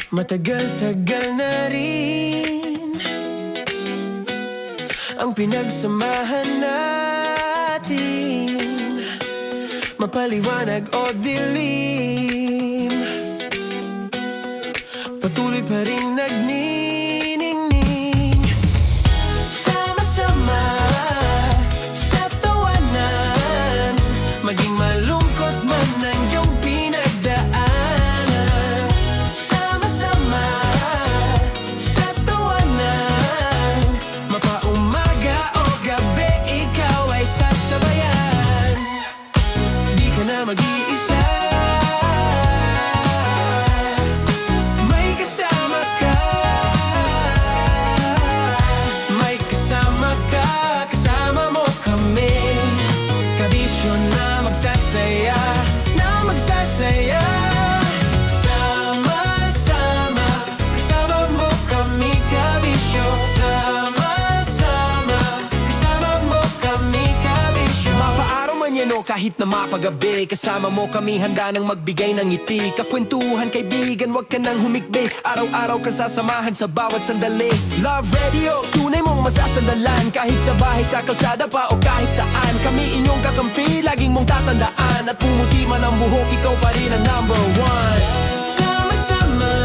Matagal-tagal na rin ang pinagsamahan natin, mapaliwanag o dilim, patuloy pa rin nagniningning. Sama-sama sa tawanan, maging malungkot man ang iyong pinagdaanan. Sama-sama sa tawanan, mapaumaga o gabi, ikaw ay sasabayan. Di ka na mag-iisa, may kasama ka. May kasama ka, kasama mo kami. Kabisyo na magsasaya, na magsasaya. Sama-sama, kasama mo kami, kabisyo. Sama-sama, kasama mo kami, kabisyo. Mapaaraw man yan o kahit na mapagabi, kasama mo kami, handa nang magbigay ng ngiti. Kakwentuhan, kaibigan, wag ka nang humikbi. Araw-araw ka sasamahan sa bawat sandali. Love Radio, tunay mong masasandalan. Kahit sa bahay, sa kalsada pa o kahit saan, kami inyong kakampi, laging mong tatandaan. At pumuti man ang buhok, ikaw pa rin ang number one. Sama-sama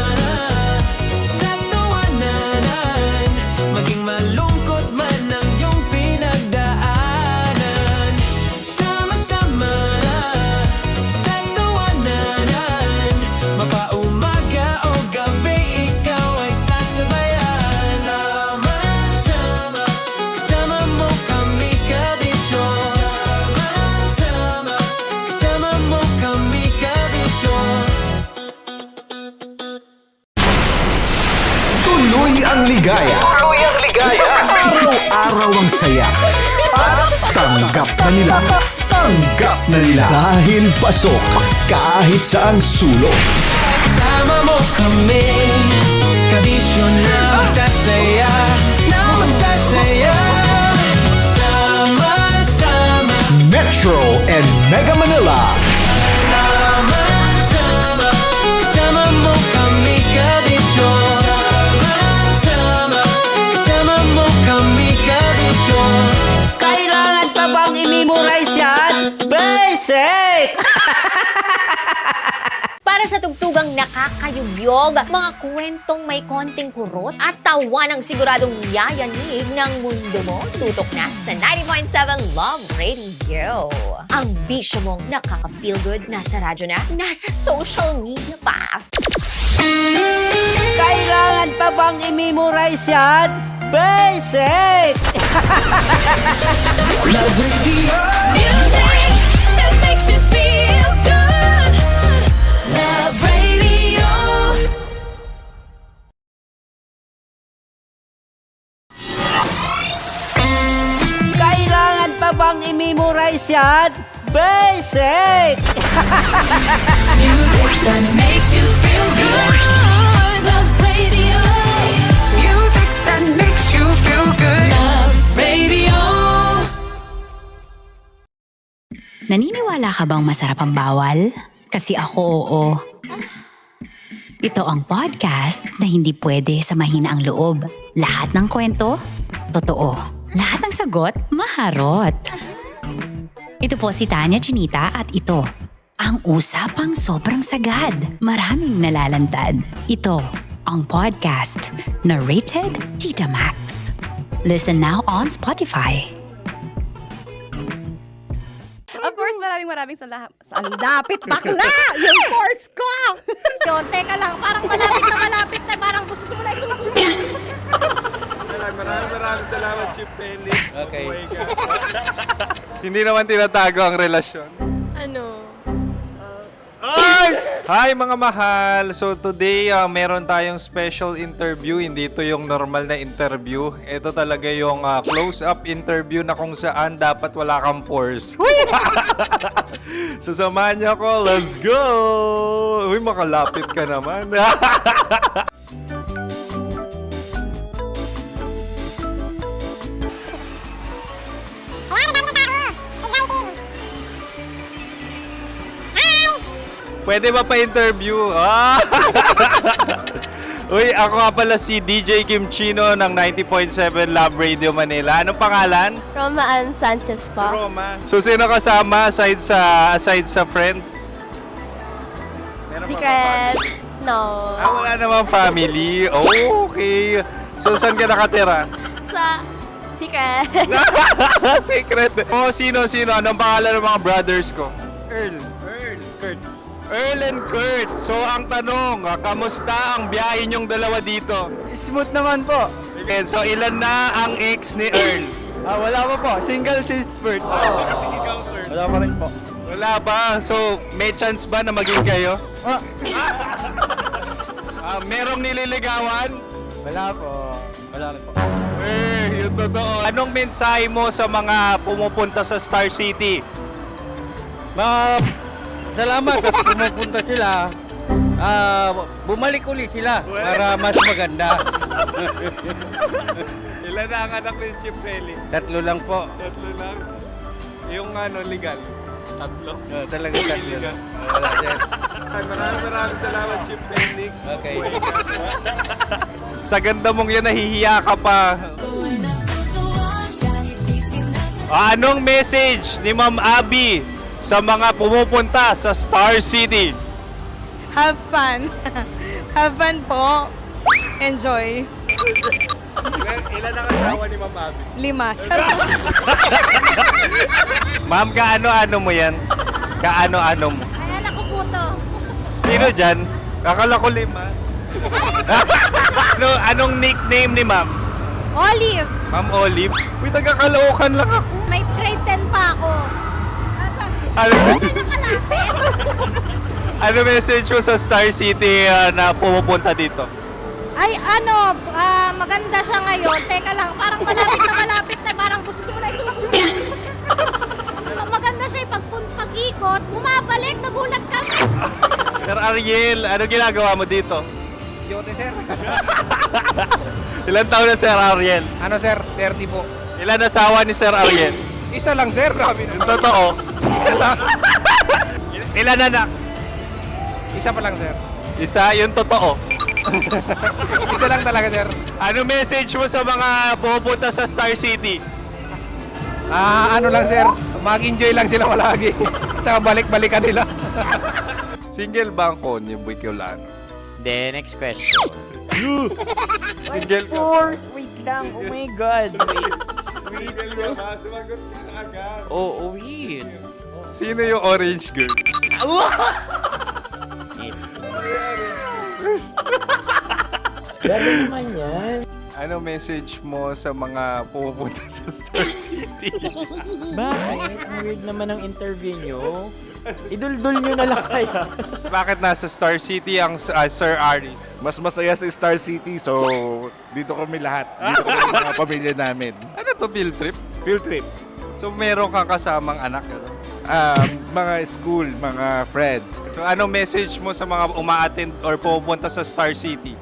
sa tawanan, maging malungkot man ang iyong pinagdaanan. Sama-sama sa tawanan, mapaumaga o gabi, ikaw ay sasabayan. Sama-sama, kasama mo kami, kabisyo. Sama-sama, kasama mo kami, kabisyo. Tuloy ang ligaya. Araw-araw ang saya. At tanggap na nila. Tanggap na nila. Dahil pasok kahit saang sulok. Kasama mo kami, kabisyo na magsasaya, na magsasaya. Sama-sama, Metro and Mega Manila. sama-sama, kasama mo kami, kabisyo. Sama-sama, kasama mo kami, kabisyo. Kailangan pa bang i-memorize yan? Basic! Para sa tugtugang nakakayugyog, mga kwentong may konting kurot at tawa ng siguradong yayanig ng mundo mo, tutok na sa 90.7 Love Radio. Ang bisyo mong nakaka-feel good, nasa radyo na, nasa social media pa. Kailangan pa bang i-memorize yan? Basic! Love Radio. Music that makes you feel good. Love Radio. Kailangan pa bang i-memorize yan? Basic! Music that makes you feel good. Love Radio. Music that makes you feel good. Love Radio. Naniniwala ka bang masarap ang bawal? Kasi ako oo. Ito ang podcast na hindi pwede sa mahina ang loob. Lahat ng kwento, totoo. Lahat ng sagot, maharot. Ito po si Tanya Chinita at ito, ang usapang sobrang sagad. Maraming nalalantad. Ito, ang podcast na rated Tita Max. Listen now on Spotify. Of course, maraming salamat. Ang lapit bakla! Yung force ko! Yun, teka lang. Parang malapit na. Parang gusto mo na isumakunin. Maraming salamat, Chief Felix. Okay. Hindi naman tinatago ang relasyon. Ano? Hi mga mahal! So today, meron tayong special interview. Hindi ito yung normal na interview. Ito talaga yung close-up interview na kung saan dapat wala kang pores. So samahan niyo ako. Let's go! Uy, makalapit ka naman. Pwede ba pa-interview? Uy, ako nga pala si DJ Kim Chino ng 90.7 Love Radio Manila. Anong pangalan? Roma Ann Sanchez po. Roma. So, sino kasama aside sa friends? Meron pa ba Secret. family? No. Wala namang family. Oh, okay. So, saan ka nakatira? Sa Secret. Secret. Oh, sino? Anong pangalan ng mga brothers ko? Earl, Kurt. Earl and Kurt. So, ang tanong, kamusta ang biyahe niyong dalawa dito? Smooth naman po. Okay, so, ilan na ang ex ni Earl? Wala pa po. Single since birth. Wala pa rin po. Wala ba? So, may chance ba na maging kayo? Merong nililigawan? Wala po. Wala rin po. Yung totoo. Anong mensahe mo sa mga pumupunta sa Star City? Salamat at pumupunta sila. Bumalik uli sila para mas maganda. Ilan na ang anak ni Chief Felix? 3 lang po. 3 lang. Yung legal? 3. Talaga 3 lang. Wala din. Maraming salamat, Chief Felix. Okay. Sa ganda mong yan, nahihiya ka pa. Anong message ni Ma'am Abby sa mga pumupunta sa Star City? Have fun. Have fun po. Enjoy. Ilan ang asawa ni Ma'am Abby? 5. Charot. Ma'am, kaano-ano mo yan? Kaano-ano mo? Ayan ako po to. Sino dyan? Akala ko 5. Anong nickname ni Ma'am? Olive. Ma'am Olive? Uy, taga-Caloocan lang ako. May grade 10 pa ako. Ano message mo sa Star City na pumupunta dito? Ay, maganda siya ngayon. Teka lang, parang malapit na. Parang gusto mo na isulat. Maganda siya pag-ikot, bumabalik, nagulat kami. Sir Ariel, ano ginagawa mo dito? Yote, sir. Ilan taon na Sir Ariel? Ano, sir? 30 po. Ilan asawa ni Sir Ariel? Isa lang, sir. Grabe Yung totoo. Isa lang. Ilan anak? Isa pa lang, sir. Isa, yung totoo. Isa lang talaga, sir. Ano message mo sa mga pumupunta sa Star City? Ano lang, sir. Mag-enjoy lang sila palagi. Tsaka balik-balikan nila. Single ba ang Konyo, Boy Kiolano? Then, next question. Single ka? Wait lang. Oh my God. Single ka ba? Sumagot ka na agad. Oh, wait. Sino yung orange girl? Gano'n naman yan. Ano message mo sa mga pumupunta sa Star City? Bakit? Ang weird naman ang interview nyo. Iduldul nyo na lang kaya. Bakit nasa Star City ang Sir Aris? Mas masaya sa Star City, so dito kami lahat. Dito kami mga pamilya namin. Ano to, field trip? Field trip. So meron kang kasamang anak? Ano? Mga school, mga friends. So anong message mo sa mga uma-attend or pumupunta sa Star City?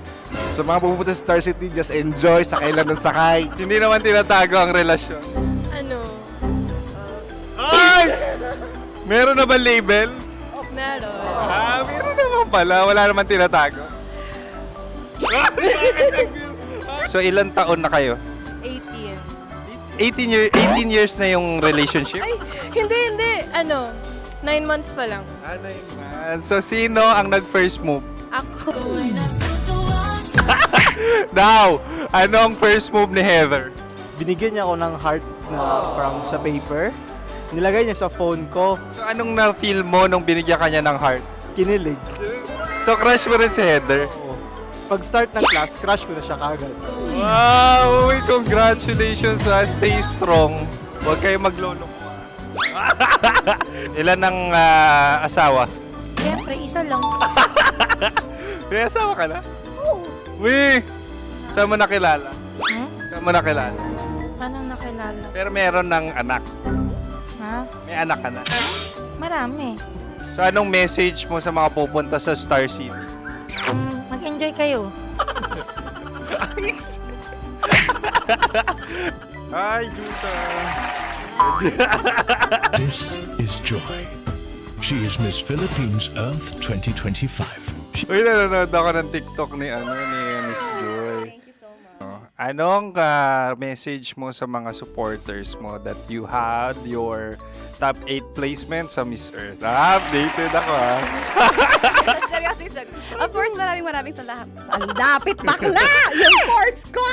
Sa mga pupunta sa Star City, just enjoy, sakay lang ng sakay. Hindi naman tinatago ang relasyon. Ano? Ay! Meron na ba label? Meron. Meron naman pala. Wala naman tinatago. So ilan taon na kayo? 18. 18 years na yung relationship? Ay, hindi. 9 months pa lang. So sino ang nag-first move? Ako. Now, ano ang first move ni Heather? Binigyan niya ako ng heart na from sa paper. Nilagay niya sa phone ko. So anong na-feel mo nung binigyan ka niya ng heart? Kinilig. So crush mo rin si Heather? Pag-start ng class, crush ko na siya kagad. Wow! Uy, congratulations ha! Stay strong. Huwag kayo maglolo. Ilan ang asawa? Siyempre, isa lang. May asawa ka na? Oo. Uy! Saan mo nakilala? Saan mo nakilala? Paano nakilala? Pero meron ng anak. Ha? May anak ka na. Marami. So anong message mo sa mga pupunta sa Star City? Mag-enjoy kayo. Hi, Jusa! This is Joy. She is Miss Philippines Earth 2025. Uy, nanonood ako ng TikTok ni Miss Joy. Thank you so much. Anong message mo sa mga supporters mo that you had your top 8 placement sa Miss Earth? Updated ako Seryoso. Of course, maraming salamat. Sa lapit bakla! Yung force ko!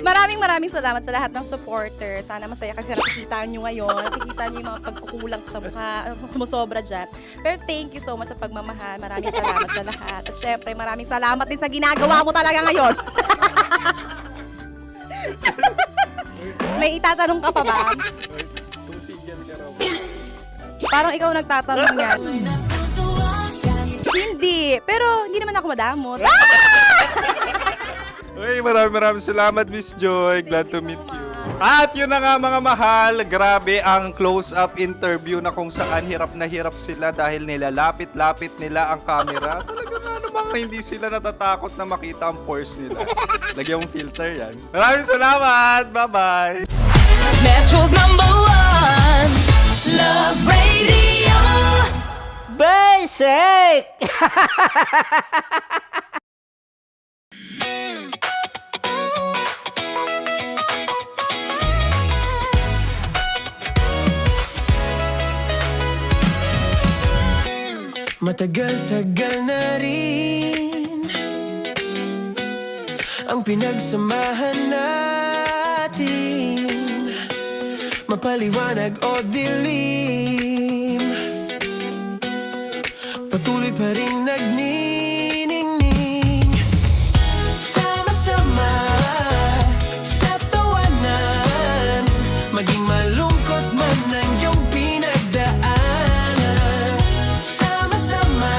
maraming salamat sa lahat ng supporters. Sana masaya kasi nakikita nyo ngayon. Nakikita nyo yung mga pagkukulang sa mukha. Sumusobra dyan. Pero thank you so much sa pagmamahal. Maraming salamat sa lahat. At syempre, maraming salamat din sa ginagawa mo talaga ngayon. May itatanong ka pa ba? Parang ikaw nagtatanong yan. Hindi. Pero hindi naman ako madamot. Uy, maraming salamat, Miss Joy. Glad to meet you. At yun na nga mga mahal, grabe ang close-up interview na kung saan hirap na hirap sila dahil nilalapit-lapit nila ang camera. Talagang ano bang hindi sila natatakot na makita ang pores nila. Lagyan mong filter yan. Maraming salamat! Bye-bye! Metro's #1 Love Radio. Basic! Matagal-tagal na rin ang pinagsamahan natin, mapaliwanag o dilim, patuloy pa rin nagniningning. Sama-sama sa tawanan, maging malungkot man ang iyong pinagdaanan. Sama-sama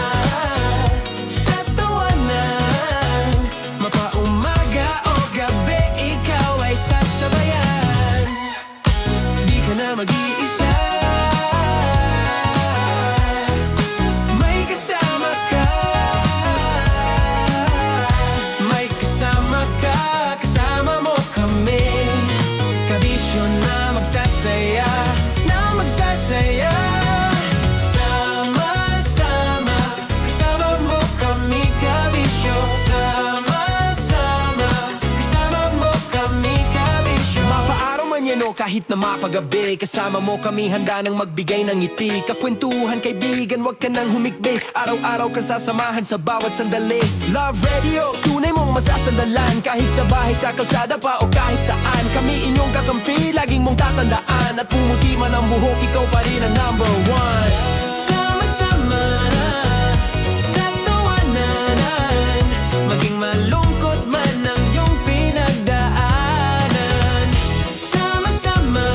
sa tawanan, mapaumaga o gabi, ikaw ay sasabayan. Di ka na mag-iisa, may kasama ka. May kasama ka, kasama mo kami. Kabisyo na magsasaya, na magsasaya. Sama-sama, kasama mo kami, kabisyo. Sama-sama, kasama mo kami, kabisyo. Mapaaraw man yan o kahit na mapagabi, kasama mo kami, handa nang magbigay ng ngiti. Kakwentuhan, kaibigan, wag ka nang humikbi. Araw-araw ka sasamahan sa bawat sandali. Love Radio, tunay mong masasandalan. Kahit sa bahay, sa kalsada pa o kahit saan, kami inyong kakampi, laging mong tatandaan. At pumuti man ang buhok, ikaw pa rin ang #1. Sama-sama sa tawanan, maging malungkot man ang iyong pinagdaanan. Sama-sama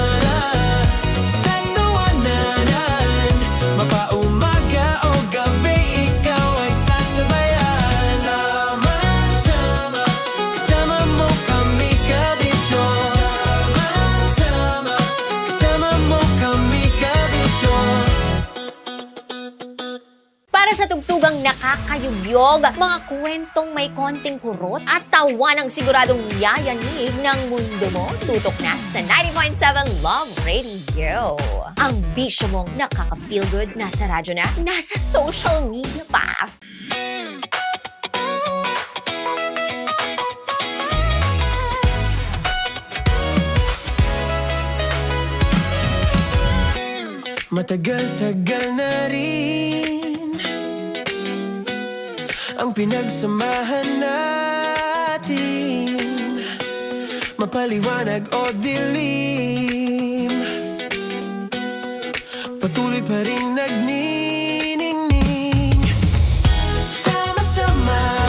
sa tawanan, mapaumaga o gabi, ikaw ay sasabayan. Sama-sama, kasama mo kami, kabisyo. Sama-sama, kasama mo kami, kabisyo. Para sa tugtugang nakakayugyog, mga kwentong may konting kurot at tawa ng siguradong yayanig ng mundo mo, tutok na sa 90.7 Love Radio. Ang bisyo mong nakaka-feel good, nasa radyo na, nasa social media pa. Matagal-tagal na rin ang pinagsamahan natin, mapaliwanag o dilim, patuloy pa rin nagniningning. Sama-sama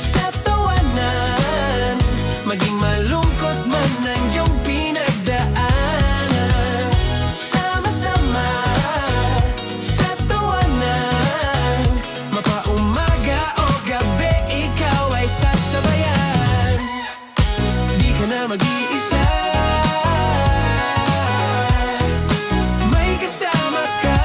sa tawanan, maging malungkot man ang iyong pinagdaanan. Sama-sama sa tawanan, mapaumaga o gabi, ikaw ay sasabayan. Di ka na mag-iisa, may kasama ka.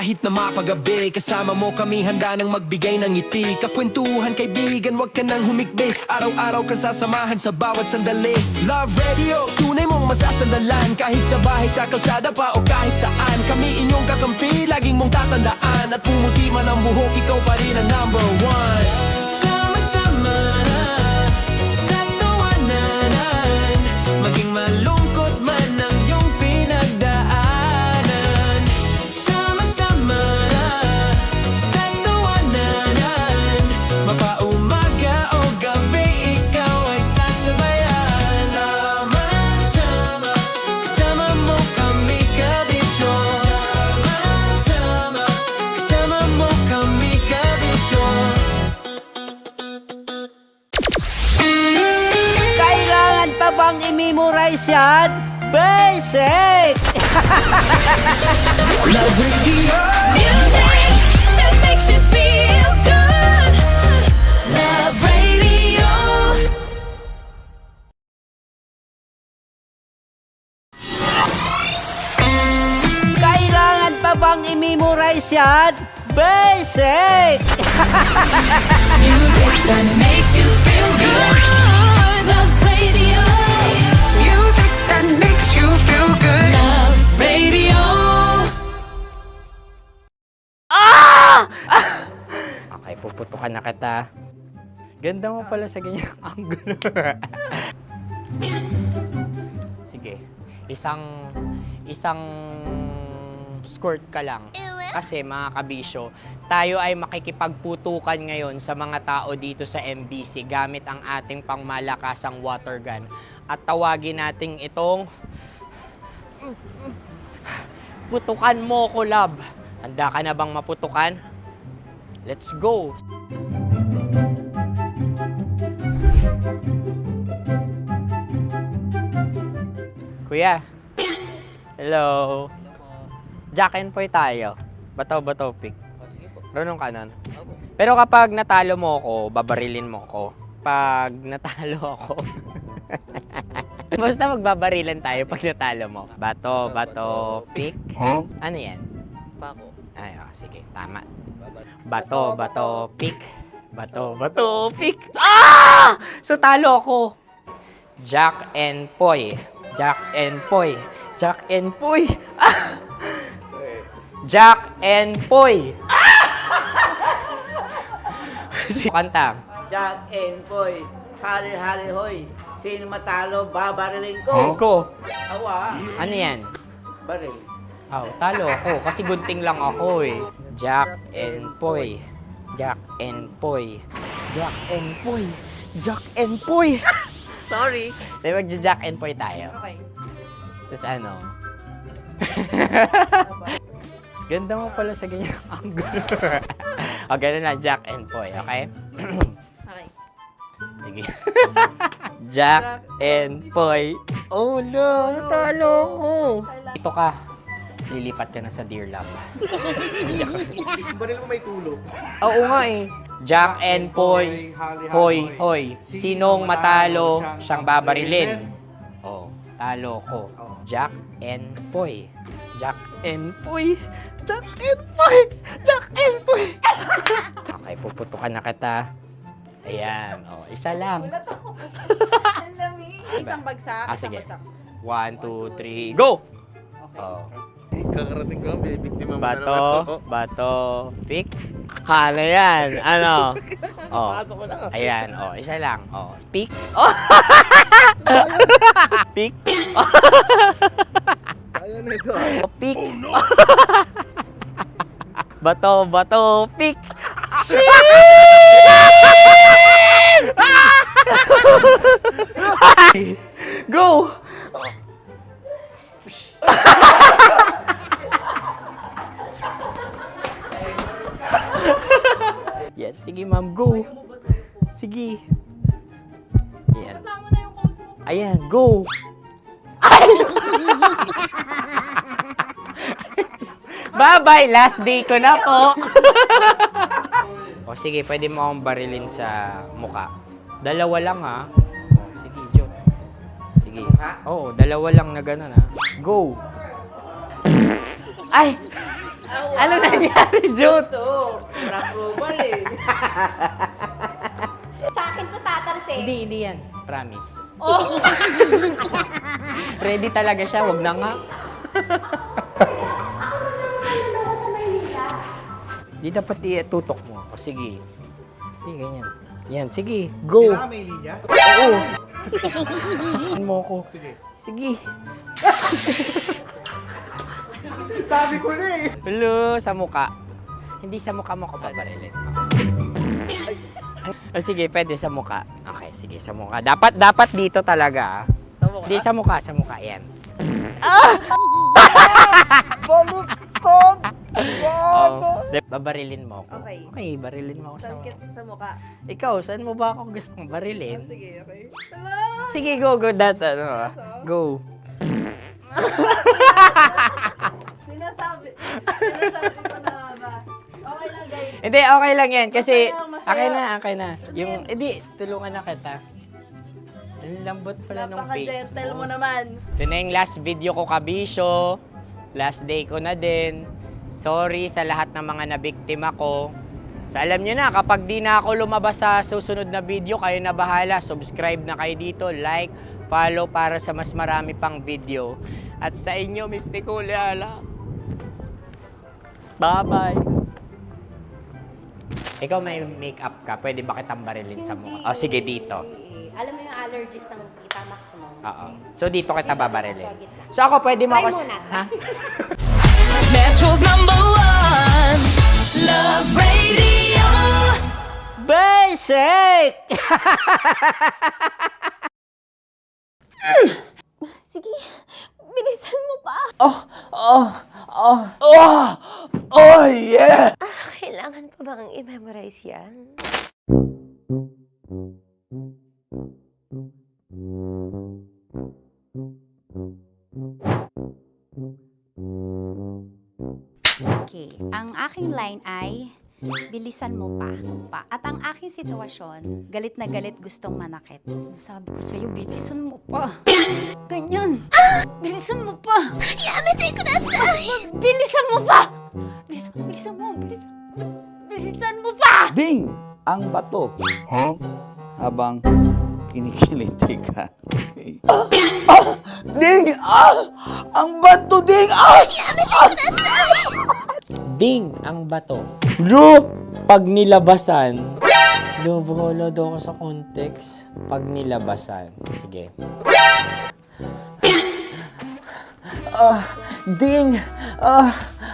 kahit na mapagabi. Kasama mo kami handa nang magbigay ng ngiti. Kakwentuhan kaibigan, wag ka nang humikbi. Araw-araw ka sasamahan sa bawat sandali. Love Radio, tunay mong masasandalan. Kahit sa bahay, sa kalsada pa o kahit saan. Kami inyong kakampi, laging mong tatandaan. At pumuti man ang buhok, ikaw pa rin ang number one. Sama-sama na sa tawanan, maging malungkot man ang iyong pinagdaanan. Sama-sama na sa tawanan, mapaumaga o gabi, ikaw ay sasabayan. Sama-sama, kasama mo kami kabisyo. Sama-sama, kasama mo kami kabisyo. Kailangan pa bang i-memorize yan? Basic! Love Radio. Music that makes you feel good. Love Radio. Kailangan pa bang i-memorize yan? Basic! Music that makes you feel good. Love Radio. Music that makes you feel good. Love Radio. Okay, puputukan na kita. Ganda mo pala sa ganyang angulo. Sige, isang skirt ka lang. Kasi mga kabisyo, tayo ay makikipagputukan ngayon sa mga tao dito sa MBC gamit ang ating pangmalakasang water gun. At tawagin natin itong putukan mo ko, love. Handa ka na bang maputukan? Let's go! Kuya. Hello. Jack and Poy tayo. Bato-bato pick. Runong kanan. Pero kapag natalo mo ako, babarilin mo ako. Pag natalo ako, basta magbabarilan tayo pag natalo mo. Bato, pick. Ano yan? Bako. Ay, sige, tama. Bato, pick. Bato, pick. Ah! So, talo ako. Jack and Poy. Jack and Poy. Jack and Poy. Ah! Jack and Poy. Kanta. Jack and Poy, hali-hali hoy. Sino matalo, babariling ko. Ko. Awa, Ano yan? baril. Oh, talo ako kasi gunting lang ako eh. Jack and Poy. Jack and Poy. Jack and Poy. Jack and Poy. Sorry. Di magja-Jack and Poy tayo. Okay. Tapos ano? Ganda mo pala sa ganyang angulo. O, ganun lang, Jack and Poy, okay? Okay. Sige. Jack and Poy. Oh no, natalo ko. Ito ka. Lilipat ka na sa Dear Love. Baril mo may tulog. Oo nga eh. Jack and Poy. Hoy, hoy. Sinong matalo, siyang babarilin. Oh, talo ko. Jack and Poy. Jack and Poy. Jack and Poy. Jack and Poy. Okay, puputukan na kita. Ayan. Oh, isa lang. Isang bagsak. Ah, isang sige. bagsak. 1, 2, 3, go! Oh. Kakarating ko, bibiktima mo na Bato, naman. bato, pick. Ano yan? Ano? Oh. Ayan, oh, isa lang. Oh, pick. Oh. Pick. Ayan na ito. Oh, pick. Bato, bato, pick. Go! Yan, sige ma'am, go. Sige. Yan. Ayan, go. Ay! Bye-bye, last day ko na po. O sige, pwede mo akong barilin sa muka. Dalawa lang ha. O, sige, Jot. Sige. Oo, dalawa lang na gano'n ha. Go. Ay! Ano nangyari, Jut? Ito, approval eh. Sa akin to tatalsik. Hindi yan. Promise. Oh. Ready talaga siya, wag na nga. Di dapat tutok mo. O sige. Hindi, ganyan. Yan, sige. Go. Kailangan may linya? Oo. mo ko. Sige. Sabi ko na eh. Hello, sa muka. Hindi sa muka mo ko babarilin. O sige, pwede sa muka. Okay, sige, sa muka. Dapat dito talaga. Sa mukha? Hindi, sa muka. Yan. Baluktot! Oh, babarilin mo ako. Okay. Okay, barilin mo ako sa muka. Sa mukha. Ikaw, saan mo ba ako gustong barilin? Sige, okay. Sige, go. Go. Sinasabi ko na ba? Okay lang, guys. Hindi, okay lang yan. Kasi, Masaya, masaya. okay na. Yung, hindi, tulungan na kita. Ang lambot pala ng face Napaka-gentle mo mo. naman. Ito na yung last video ko, kabisyo. Last day ko na din. Sorry sa lahat ng mga nabiktima ko. So alam nyo na, kapag di na ako lumabas sa susunod na video, kayo na bahala. Subscribe na kayo dito, like, follow para sa mas marami pang video. At sa inyo, Mistiko Leala. Bye-bye. Ikaw may makeup ka, pwede ba kitang barilin sa mukha? O sige, dito. Alam mo yung allergies ng Tita Maximum? Oo. So dito kita babarilin. So ako, pwede mo Try ako... muna. Ha? Metro's number 1 Love Radio. Basic! Sige, bilisan mo pa. Oh yeah! Kailangan pa bang i-memorize yan? Okay, ang aking line ay bilisan mo pa. At ang aking sitwasyon, galit na galit gustong manakit. Sabi ko sa'yo, bilisan mo pa. Ganyan. Bilisan mo pa. Yamitay ko na bilisan mo pa. Bilisan mo pa. Ding! Ang bato. Habang kinikiliti ka. Okay. Ding! Ang bato, Ding! Ding ang bato. Bro! Pag nilabasan. Bahala daw ako sa context. Pag nilabasan. Sige. Ding!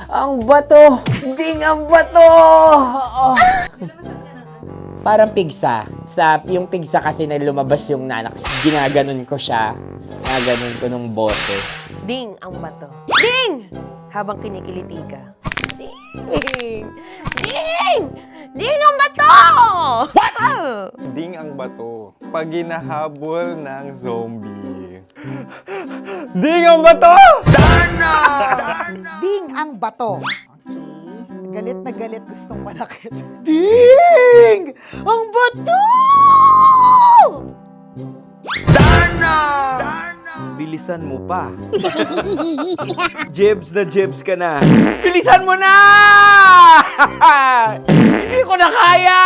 Ang bato! Ding ang bato! Parang pigsa. Yung pigsa kasi na lumabas yung nanak. Ginaganon ko siya. Ginaganon ko nung bote. Ding ang bato. Ding! Habang kinikiliti ka. Ding! Ding! Ding ang bato! What? Ding ang bato. Pag hinahabol ng zombie. Ding ang bato! Ding ang bato. Okay. Galit na galit gustong manakit. Ding! Ang bato! Bilisan mo pa. Jebs ka na. Bilisan mo na! Hindi ko na kaya!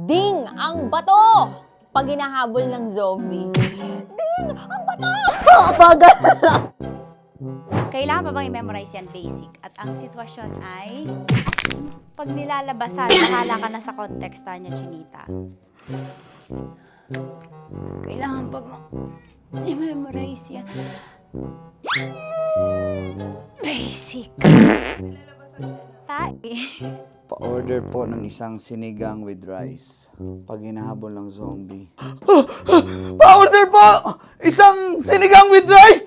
Ding ang bato! Pag hinahabol ng zombie. Ding ang bato! Bagal! Kailangan pa bang i-memorize yan basic? At ang sitwasyon ay pag nilalabasan, bahala ka na sa konteksta niya, Chinita. Kailangan pa bang i-memorize yan? Basic. Pa-order po ng isang sinigang with rice. Pag hinahabol ng zombie. Pa-order po! Isang sinigang with rice!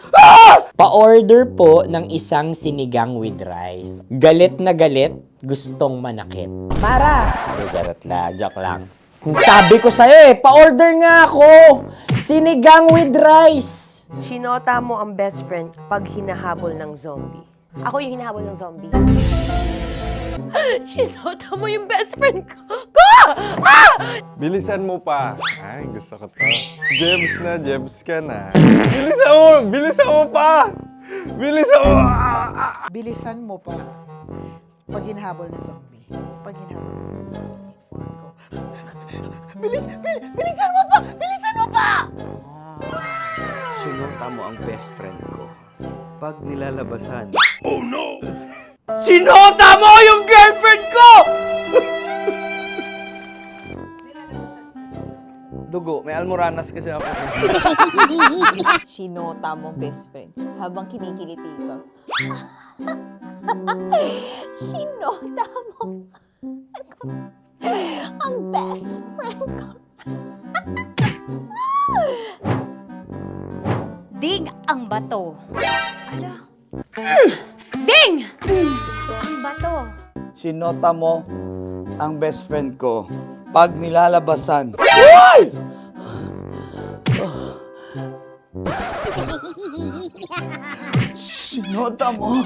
Pa-order po ng isang sinigang with rice. Galit na galit, gustong manakit. Para! Joke lang. Sabi ko sa'yo pa-order nga ako! Sinigang with rice! Sinota mo ang best friend pag hinahabol ng zombie. Ako yung hinahabol ng zombie. Sinota mo yung best friend ko! Bilisan mo pa. Ay, gusto ko to. Jebs ka na. Bilisan mo pa! Bilisan mo! Bilisan mo pa. Pag hinahabol ng zombie. Pag hinahabol ng zombie. Bilisan mo pa! Bilisan mo pa! Sinunta mo ang best friend ko. Pag nilalabasan, Sinota mo yung girlfriend ko! dugo. May almoranas kasi ako. Sinota mo, best friend, habang kinikiliti ka. Sinota mo ang best friend ko. Ding ang bato. Ala. Ding! Ang bato. Sinota mo ang best friend ko pag nilalabasan. Sinota mo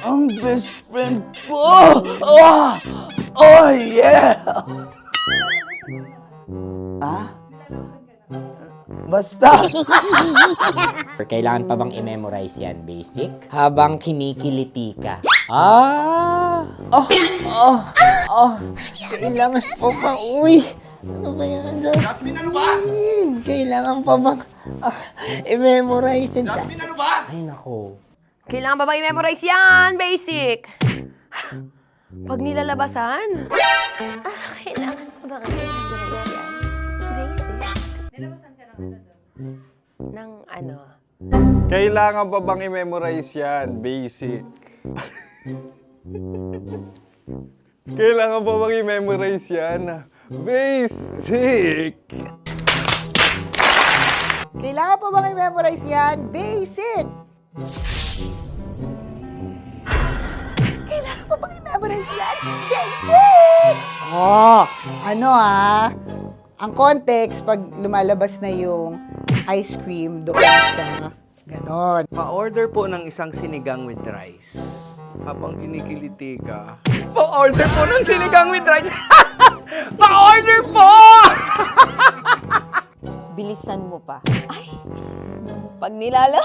ang best friend ko. Oh yeah! Ah? Basta! Kailangan pa bang i-memorize yan, basic? Habang kinikiliti ka. Ah! Kailangan pa ba? Uy! Ano kaya dyan? Jasmine, ano ba? Kailangan pa bang i-memorize yan? Jasmine, ano ba? Ay, nako. Kailangan ba i-memorize yan? Basic. Pag nilalabasan? Kailangan pa ba i-memorize yan? Basic. Nilabasan ka ng ano doon? Ng ano? Kailangan pa bang i-memorize yan? Basic. Kailangan pa bang i-memorize yan? Basic! Kailangan pa bang i-memorize yan? Basic! Kailangan pa bang i-memorize yan? Basic! Oh, ano ang context pag lumalabas na yung ice cream doon sa ganon. Pa-order po ng isang sinigang with rice. Habang kinikiliti ka, Pa-order po ng sinigang with rice. Pa-order po! Bilisan mo pa. Ay! Pag nilala...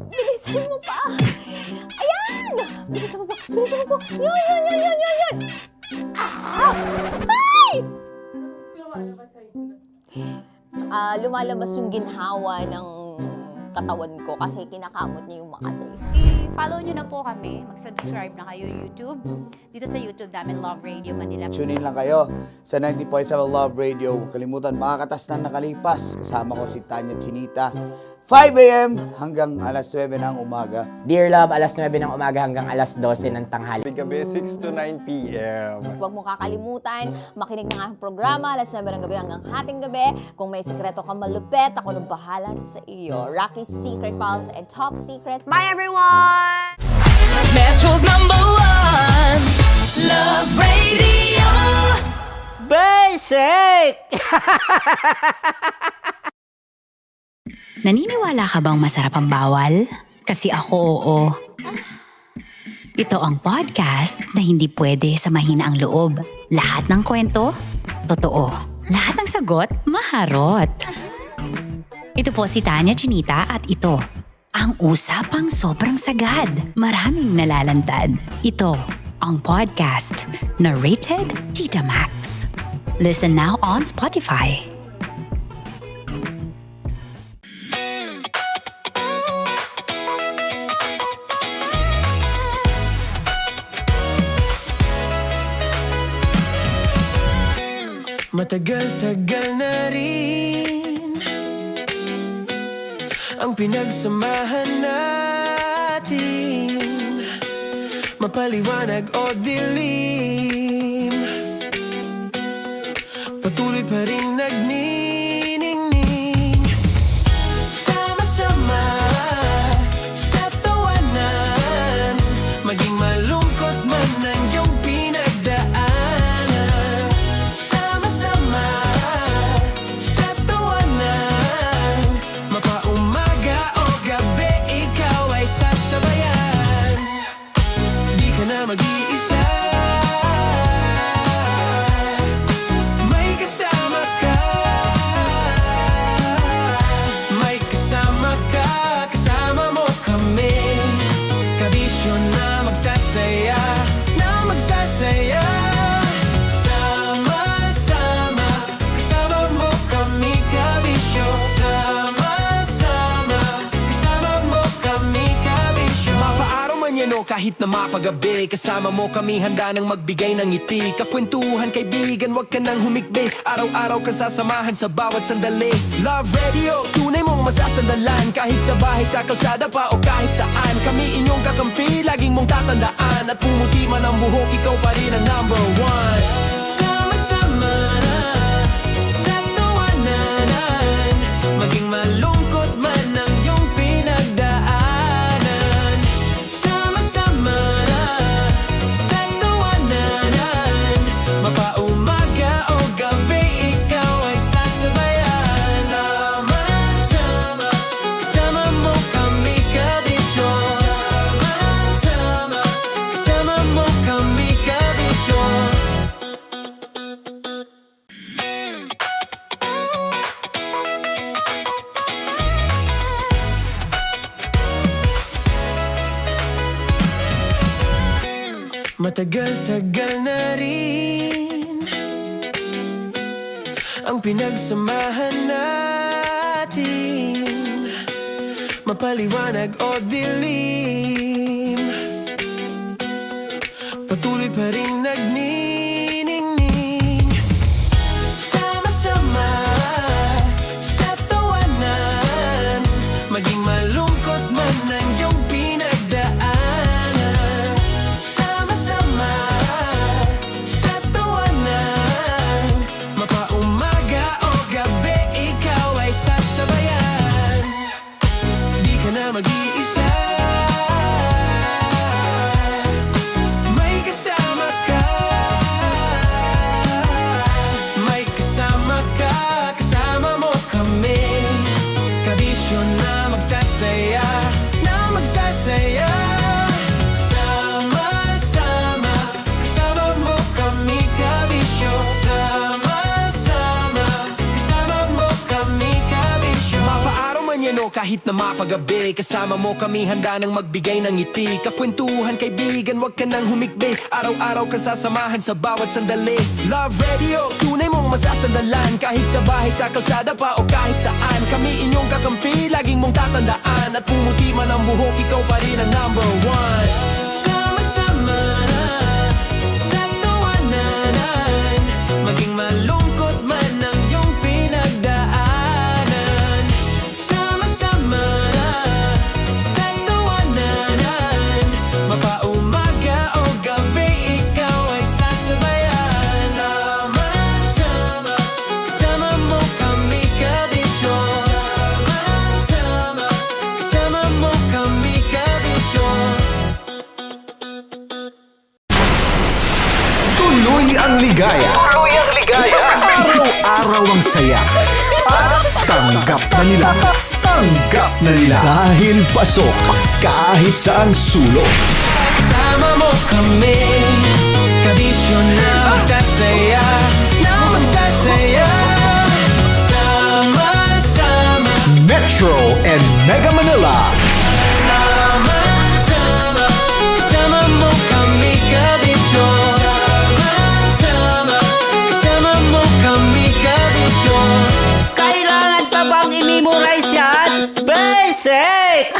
Bilisan mo pa! Ayan! Bilisan mo pa! Bilisan mo pa! Yan! Ah! Ay! Lumalabas yung ginhawa ng katawan ko kasi kinakamot niya yung Makati. I-follow nyo na po kami. Mag-subscribe na kayo YouTube. Dito sa YouTube namin, Love Radio Manila. Tune in lang kayo sa 90.7 Love Radio. Huwag kalimutan, makakatas na nakalipas. Kasama ko si Tanya Chinita. 5 a.m. hanggang alas 9 ng umaga. Dear Love, alas 9 ng umaga hanggang alas 12 ng tanghali. Gabi 6 to 9 p.m. Huwag mo kakalimutan, makinig ng aking programa, alas 9 ng gabi hanggang hating gabi. Kung may sikreto ka malupet, ako nang bahala sa iyo. Rocky's Secret Files and Top Secret. Bye, everyone! Metro's #1 Love Radio. Basic! Naniniwala ka bang masarap ang bawal? Kasi ako oo. Ito ang podcast na hindi pwede sa mahina ang loob. Lahat ng kwento, totoo. Lahat ng sagot, maharot. Ito po si Tanya Chinita at ito, ang usapang sobrang sagad. Maraming nalalantad. Ito, ang podcast na rated Tita Max. Listen now on Spotify. Matagal-tagal na rin ang pinagsamahan natin, mapaliwanag o dilim, patuloy pa rin nagniningning. Sama-sama sa tawanan, maging malungkot man ang iyong pinagdaanan. Sama-sama sa tawanan, mapaumaga o gabi, ikaw ay sasabayan. Di ka na mag-iisa, may kasama ka. kahit na mapagabi. Kasama mo kami handa nang magbigay ng ngiti. Kakwentuhan kaibigan, wag ka nang humikbi. Araw-araw ka sasamahan sa bawat sandali. Love Radio, tunay mong masasandalan. Kahit sa bahay, sa kalsada pa o kahit saan. Kami inyong kakampi, laging mong tatandaan. At pumuti man ang buhok, ikaw pa rin ang number one. Sama-sama na sa tawanan, maging malungkot man ang iyong pinagdaanan. Sama-sama na sa tawanan, mapaumaga o gabi, ikaw ay sasabayan. Sama-sama, kasama mo kami kabisyo. Sama-sama, kasama mo kami kabisyo. Matagal-tagal na rin ang pinagsamahan natin, mapaliwanag o dilim, patuloy pa rin nagniningning. Sama-sama sa tawanan, maging malungkot man ang iyong pinagdaanan. Sama-sama sa tawanan, mapaumaga o gabi, ikaw ay sasabayan. Di ka na mag-iisa, may kasama ka. May kasama ka, kasama mo kami. Kabisyo na magsasaya, na magsasaya. Sama-sama, kasama mo kami kabisyo. Sama-sama, kasama mo kami kabisyo. Mapaaraw man yan o kahit na mapagabi, kasama mo kami handa nang magbigay ng ngiti. Kakwentuhan kaibigan, wag ka nang humikbi. Araw-araw ka sasamahan sa bawat sandali. Love Radio, tunay mong masasandalan. Kahit sa bahay, sa kalsada pa o kahit saan. Kami inyong kakampi, laging mong tatandaan. At pumuti man ang buhok, ikaw pa rin ang number one. Sama-sama na sa tawanan, maging malungkot man ang iyong pinagdaanan. Sama-sama na sa tawanan, mapaumaga o gabi, ikaw ay sasabayan. Sama-sama, kasama mo kami kabisyo. Sama-sama, kasama mo kami kabisyo. Tuloy ang ligaya. Araw-araw ang saya. At tanggap na nila. Tanggap na nila. Dahil pasok kahit saang sulok. Kasama mo kami, kabisyo na magsasaya, na magsasaya. Sama-sama, Metro and Mega Manila. sama-sama, kasama mo kami kabisyo. Sama-sama, kasama mo kami kabisyo. Kailangan pa bang i-memorize yan? Basic!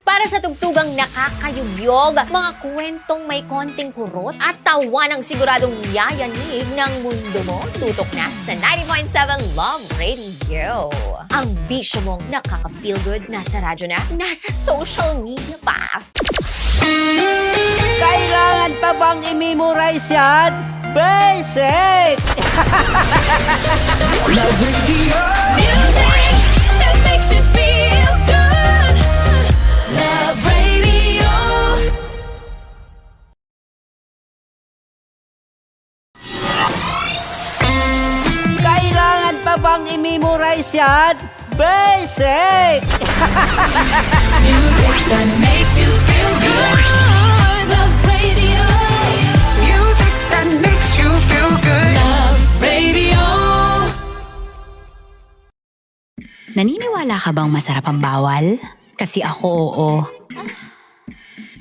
Para sa tugtugang nakakayugyog, mga kwentong may konting kurot at tawa ng siguradong yayanig ng mundo mo, tutok na sa 90.7 Love Radio. Ang bisyo mong nakaka-feel good, nasa radyo na, nasa social media pa. Kailangan pa bang i-memorize yan? Basic! Love Radio. Music that makes you feel good. Love Radio. Kailangan pa bang i-memorize yan? Basic! Music that makes you feel good. Love Radio. Music that makes you feel good. Love Radio. Naniniwala ka bang masarap ang bawal? Kasi ako oo.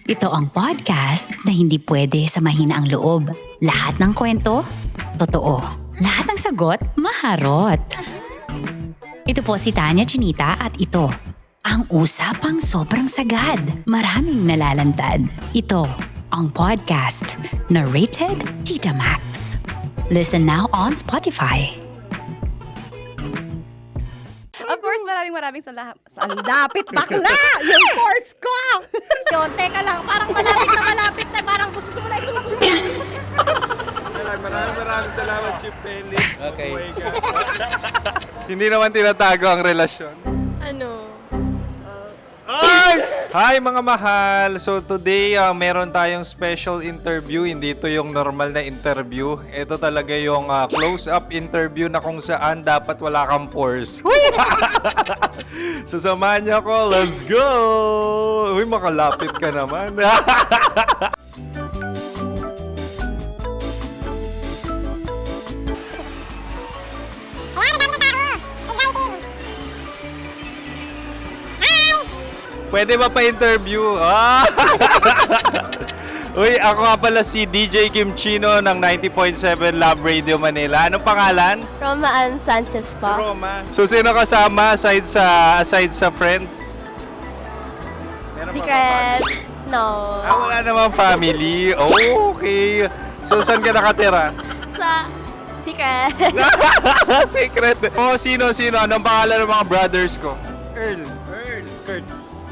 Ito ang podcast na hindi pwede sa mahina ang loob. Lahat ng kwento, totoo. Lahat ng sagot, maharot. Ito po si Tanya Chinita at ito Ang usapang sobrang sagad, maraming nalalantad. Ito ang podcast na Rated Tita Max. Listen now on Spotify. Of course, maraming salamat. Ang lapit bakla! Yung course ko! Yun, teka lang, parang malapit na, parang gusto mo na isulat. Maraming salamat, Chief Felix. Okay. Oh my God. Hindi naman tinatago ang relasyon. Ano? Hi mga mahal! So today, meron tayong special interview. Hindi ito yung normal na interview. Ito talaga yung close-up interview na kung saan dapat wala kang pores. So samahan niyo ako. Let's go! Uy, makalapit ka naman. Pwede ba pa-interview? Uy, ako nga pala si DJ Kim Chino ng 90.7 Love Radio Manila. Anong pangalan? Roma Ann Sanchez po. Roma. So, sino kasama aside sa friends? Meron ba Secret. No. wala namang family. Oh, okay. So, saan ka nakatira? Sa secret. Secret. Oh, sino? Anong pangalan ng mga brothers ko? Earl, Kurt.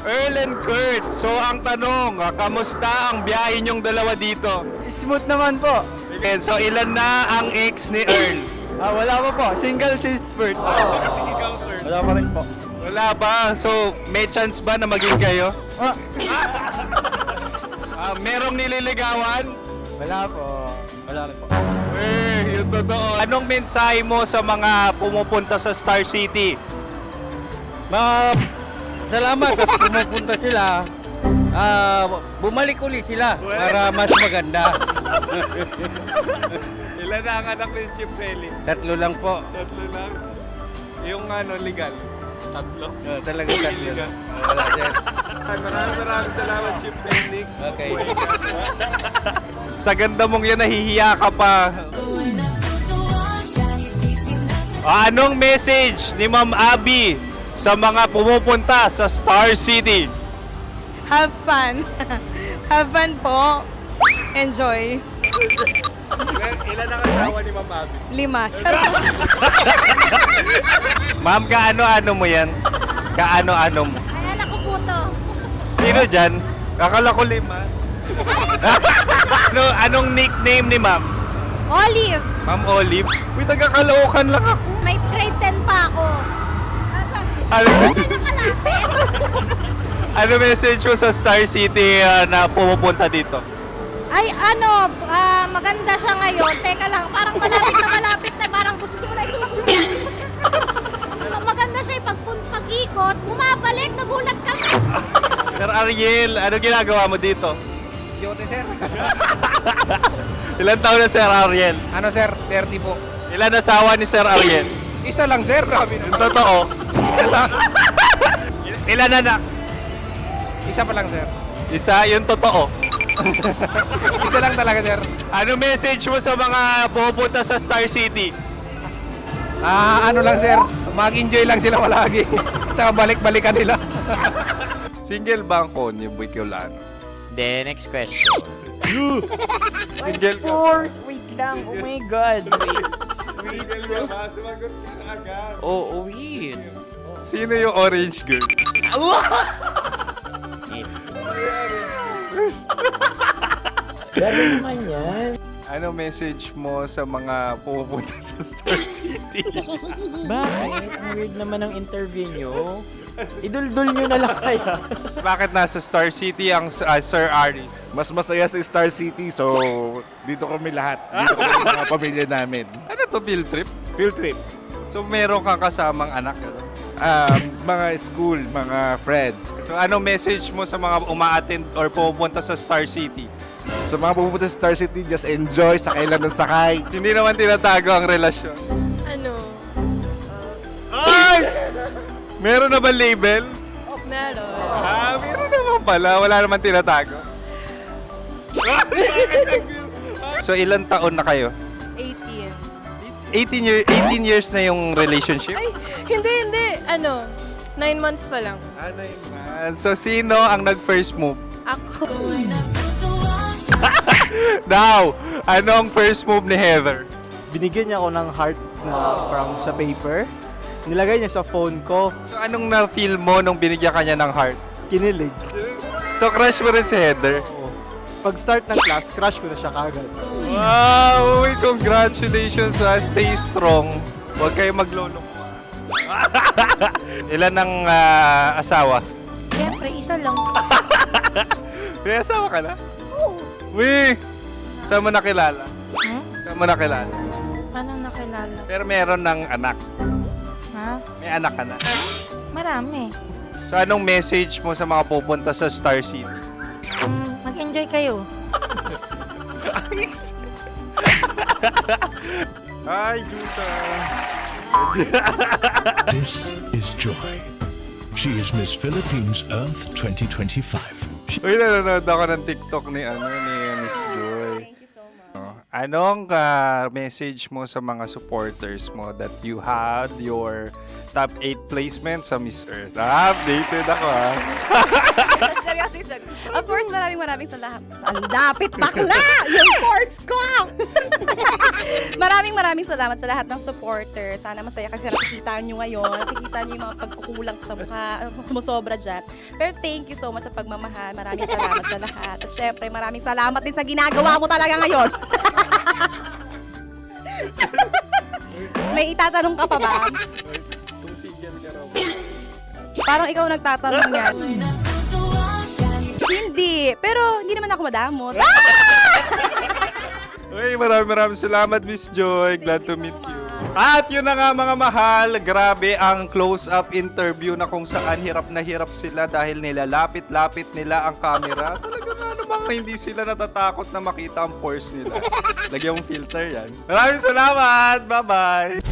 Earl and Kurt. So, ang tanong, kamusta ang biyahe niyong dalawa dito? Smooth naman po. Okay, so, ilan na ang ex ni Earl? Wala pa po. Single since birth. Wala pa rin po. Wala ba? So, may chance ba na maging kayo? Merong nililigawan? Wala po. Wala rin po. Yung totoo. Anong mensahe mo sa mga pumupunta sa Star City? Salamat at pumupunta sila. Bumalik uli sila para mas maganda. Ilan na ang anak ni Chief Felix? 3 lang po. 3 lang. Yung legal? 3? Talaga 3. Wala sir. Maraming salamat, Chief Felix. Okay. Sa ganda mong yan, nahihiya ka pa. Anong message ni Ma'am Abby sa mga pumupunta sa Star City? Have fun. Have fun po. Enjoy. Ilan ang asawa ni Ma'am Abby? 5. Charot. Ma'am, kaano-ano mo yan? Kaano-ano mo? Ay, anak ko po to. Sino dyan? Akala ko 5. Anong nickname ni Ma'am? Olive, Ma'am Olive? Uy, taga-Caloocan lang ako. may grade 10 pa ako. Ano, Nakalapit. ano message mo sa Star City na pumupunta dito? Ay, maganda siya ngayon. Teka lang, parang malapit na, parang gusto mo na isulat. Maganda siya pag-ikot, bumabalik, nagulat ka. Sir Ariel, ano ginagawa mo dito? Yote sir. Ilan taon na Sir Ariel? Ano sir? 30 po. Ilan asawa ni Sir Ariel? Isa lang sir. Grabe Yung totoo. Ilan anak? Isa pa lang sir. Isa, yung totoo. Isa lang talaga sir. Ano message mo sa mga pumupunta sa Star City? Ano lang sir. Mag-enjoy lang sila palagi. Tsaka balik-balikan nila. Single ba ang Konyo, Boy Kiolano? Then, next question. Single ka? Wait lang. Oh my God. Single ka ba? Sumagot ka agad. Oh, wait. Sino yung orange girl? Grabe naman yan. Ano message mo sa mga pumupunta sa Star City? Bakit? Ang weird naman ang interview nyo. Idul-dul nyo na lang kaya. Bakit nasa Star City ang Sir Aris? Mas masaya sa Star City, so dito kami lahat. Dito kami mga pamilya namin. Ano to, field trip? Field trip. So meron kang kasamang anak? Mga school, mga friends. So ano message mo sa mga uma-attend or pumupunta sa Star City? Sa mga pupunta sa Star City, just enjoy, sakay lang ng sakay. Hindi naman tinatago ang relasyon. Ano? Ay! Meron na ba label? Meron. Meron naman pala. Wala naman tinatago. So ilan taon na kayo? 18. 18 years na yung relationship? Ay, hindi. Ano? 9 months pa lang. Ano yun? So, sino ang nag-first move? Ako. Now, ano ang first move ni Heather? Binigyan niya ako ng heart na from sa paper. Nilagay niya sa phone ko. So, anong na-feel mo nung binigyan ka niya ng heart? Kinilig. So, crush mo rin si Heather? Pag-start ng class, crush ko na siya kagad. Wow! Uy, congratulations ha! Stay strong. Huwag kayo maglolo. Ilan ang asawa? Siyempre, isa lang. May asawa ka na? Oo. Uy! Saan mo nakilala? Saan mo nakilala? Paano nakilala? Pero meron ng anak. Ha? May anak ka na. Marami. So, anong message mo sa mga pupunta sa Star City? Mag-enjoy kayo. Hi, Juta! This is Joy. She is Miss Philippines Earth 2025. Uy, nanonood ako ng TikTok ni Miss Joy. Thank you so much. Anong message mo sa mga supporters mo that you had your top 8 placement sa Miss Earth? Updated ako Seryoso, of course, maraming salamat. Ang lapit bakla! Yung course ko! maraming salamat sa lahat ng supporters. Sana masaya kasi nakikita nyo ngayon. Nakikita nyo yung mga pagkukulang ko sa mukha, sumusobra dyan. Pero thank you so much sa pagmamahal. Maraming salamat sa lahat. At syempre, maraming salamat din sa ginagawa mo talaga ngayon. May itatanong ka pa ba? Parang ikaw nagtatanong yan. Hindi. Pero hindi naman ako madamot. Uy, maraming salamat, Miss Joy. Glad to meet you. At yun na nga mga mahal, grabe ang close-up interview na kung saan hirap na hirap sila dahil nilalapit-lapit nila ang camera. Talaga nga namang hindi sila natatakot na makita ang pores nila. Lagyan mong filter yan. Maraming salamat! Bye-bye!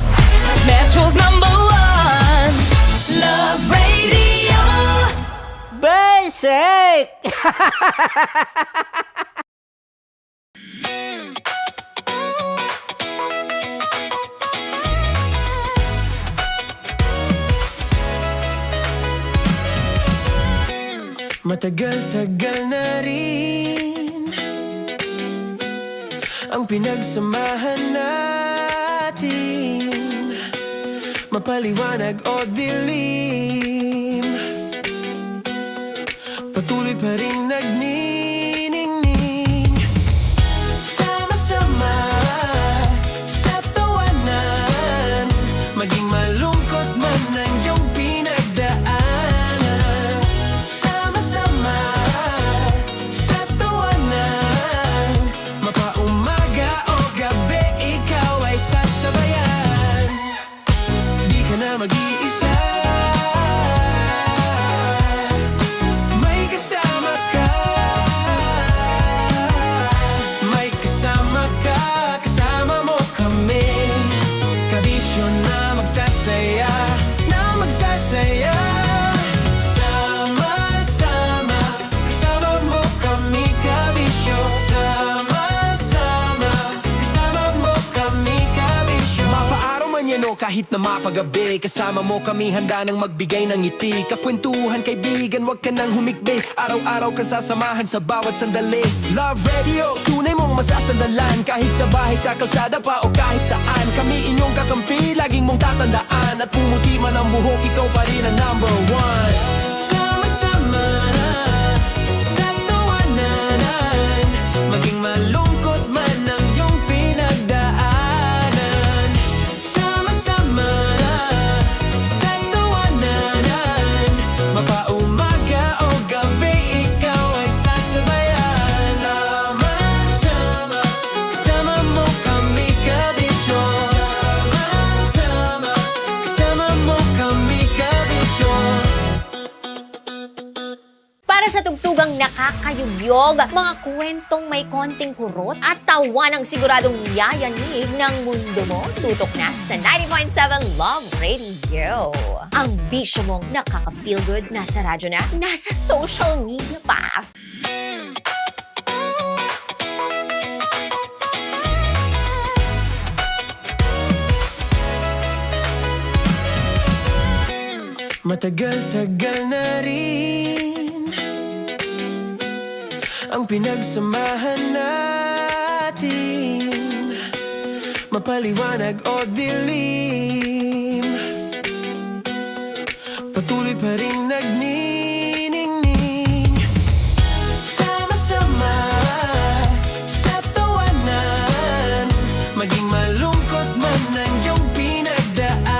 Metro's #1 Love Radio. Basic! Matagal-tagal na rin ang pinagsamahan natin, mapaliwanag o dilim, patuloy pa rin nagniningning. Sama-sama sa tawanan, maging malungkot man ang iyong pinagdaanan. Sama-sama sa tawanan, mapaumaga o gabi, ikaw ay sasabayan. Di ka na mag-iisa, may kasama ka. May kasama ka, kasama mo kami. Kabisyo na magsasaya, na magsasaya. Sama-sama, kasama mo kami, kabisyo. Sama-sama, kasama mo kami, kabisyo. Mapaaraw man yan o kahit na mapagabi, kasama mo kami, handa nang magbigay ng ngiti. Kakwentuhan, kaibigan, wag ka nang humikbi. Araw-araw ka sasamahan sa bawat sandali. Love Radio, tunay mong masasandalan. Kahit sa bahay, sa kalsada pa o kahit saan, kami inyong kakampi, laging mong tatandaan. At pumuti man ang buhok, ikaw pa rin ang #1. Sama-sama sa tawanan, maging malungkot man ang iyong pinagdaanan. Sama-sama sa tawanan, mapaumaga o gabi, ikaw ay sasabayan. Sama-sama, kasama mo kami, kabisyo. Sama-sama, kasama mo kami, kabisyo. Para sa tugtugang nakakayugyog, mga kwentong may konting kurot at tawa ng siguradong yayanig ng mundo mo, tutok na sa 90.7 Love Radio. Ang bisyo mong nakaka-feel good, nasa radyo na, nasa social media pa. Matagal-tagal na rin ang pinagsamahan natin, mapaliwanag o dilim, patuloy pa rin nagniningning. Sama-sama sa tawanan, maging malungkot man ang iyong pinagdaanan.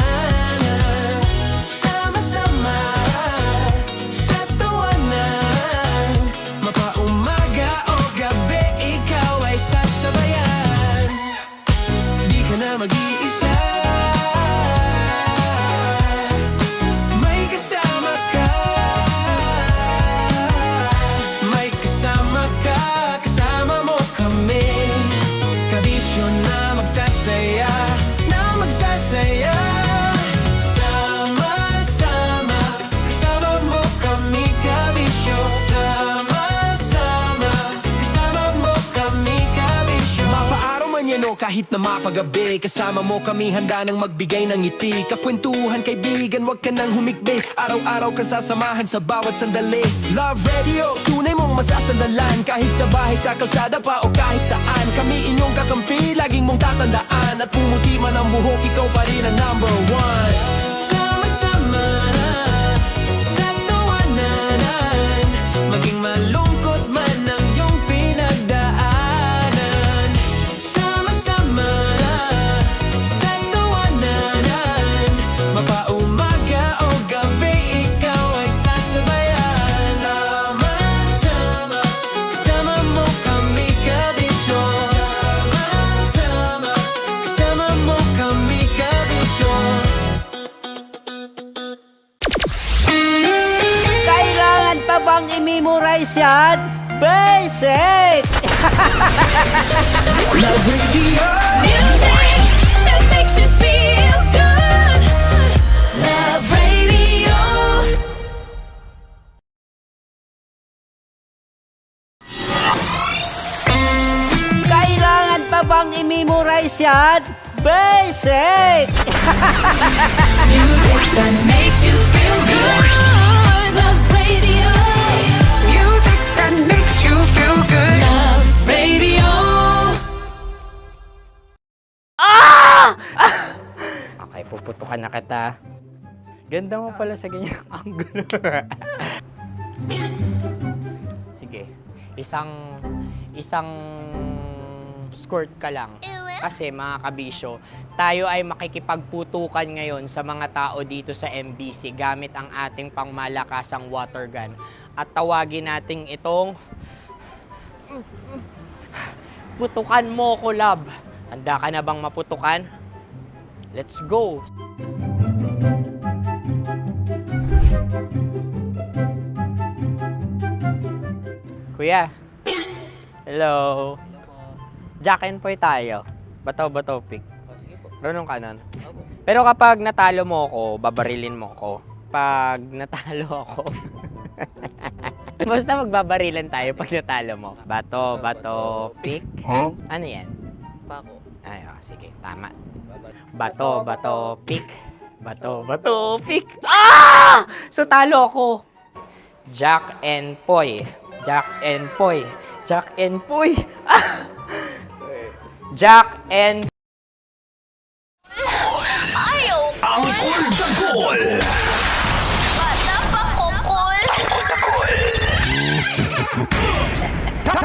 Sama-sama sa tawanan, mapaumaga o gabi, ikaw ay sasabayan. Di ka na mag-iisa, may kasama ka. May kasama ka, kasama mo kami. Kabisyo na magsasaya, na magsasaya. Sama-sama, kasama mo kami, kabisyo. Sama-sama, kasama mo kami, kabisyo. Mapaaraw man yan o kahit na mapagabi, kasama mo kami, handa nang magbigay ng ngiti. Kakwentuhan, kaibigan, wag ka nang humikbi. Araw-araw ka sasamahan sa bawat sandali. Love Radio, tunay mong masasandalan. Kahit sa bahay, sa kalsada pa o kahit saan, kami inyong kakampi, laging mong tatandaan. At pumuti man ang buhok, ikaw pa rin ang number one. Sama-sama sa tawanan, maging malungkot man ang iyong pinagdaanan. Sama-sama sa tawanan, mapaumaga o gabi, ikaw ay sasabayan. Sama-sama, kasama mo kami, kabisyo. Sama-sama, kasama mo kami, kabisyo. Kailangan pa bang i-memorize yan? Basic! Love Radio. Music that makes you feel good. Love Radio. Kailangan pa bang i-memorize yan? Basic! Music that makes you feel good. Love Radio. Music that makes you feel good. Love Radio. Okay, puputukan na kita. Ganda mo pala sa ganyang angulo. Sige, isang skirt ka lang. Kasi mga kabisyo, tayo ay makikipagputukan ngayon sa mga tao dito sa MBC gamit ang ating pangmalakasang water gun. At tawagin natin itong putukan mo ko, love. Handa ka na bang maputukan? Let's go! Kuya. Hello. Jack and Poy tayo. Bato-bato pick. Runong ka nun. Pero kapag natalo mo ako, babarilin mo ako. Pag natalo ako, basta magbabarilan tayo pag natalo mo. Bato-bato pick. Huh? Ano yan? Bako. Ay, oh, sige, tama. Bato-bato pick. Bato-bato pick. Ah! So talo ako. Jack and Poy. Jack and Poy. Jack and Poy. Ah! Jack and Ang Kul-Dagol.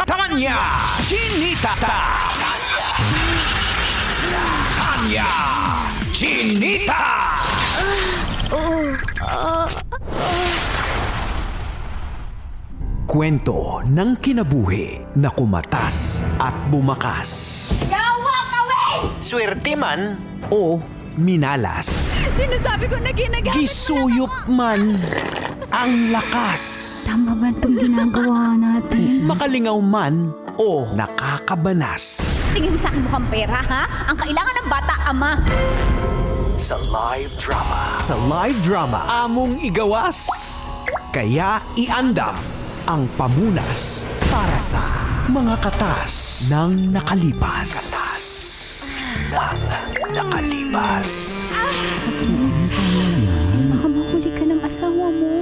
Tanya Chinita. Tanya Chinita. Kwento ng kinabuhi na kumatas at bumakas. Swerte man o minalas. Sinasabi ko na ginagamit. Gisuyop man ang lakas. Tama ba itong ginagawa natin? Makalingaw man o nakakabanas. Tingin mo sa akin mukhang pera, ha? Ang kailangan ng bata, ama. Sa live drama, among igawas. Kaya iandam ang pamunas para sa mga katas ng nakalipas. Baka mahuli ka ng asawa mo.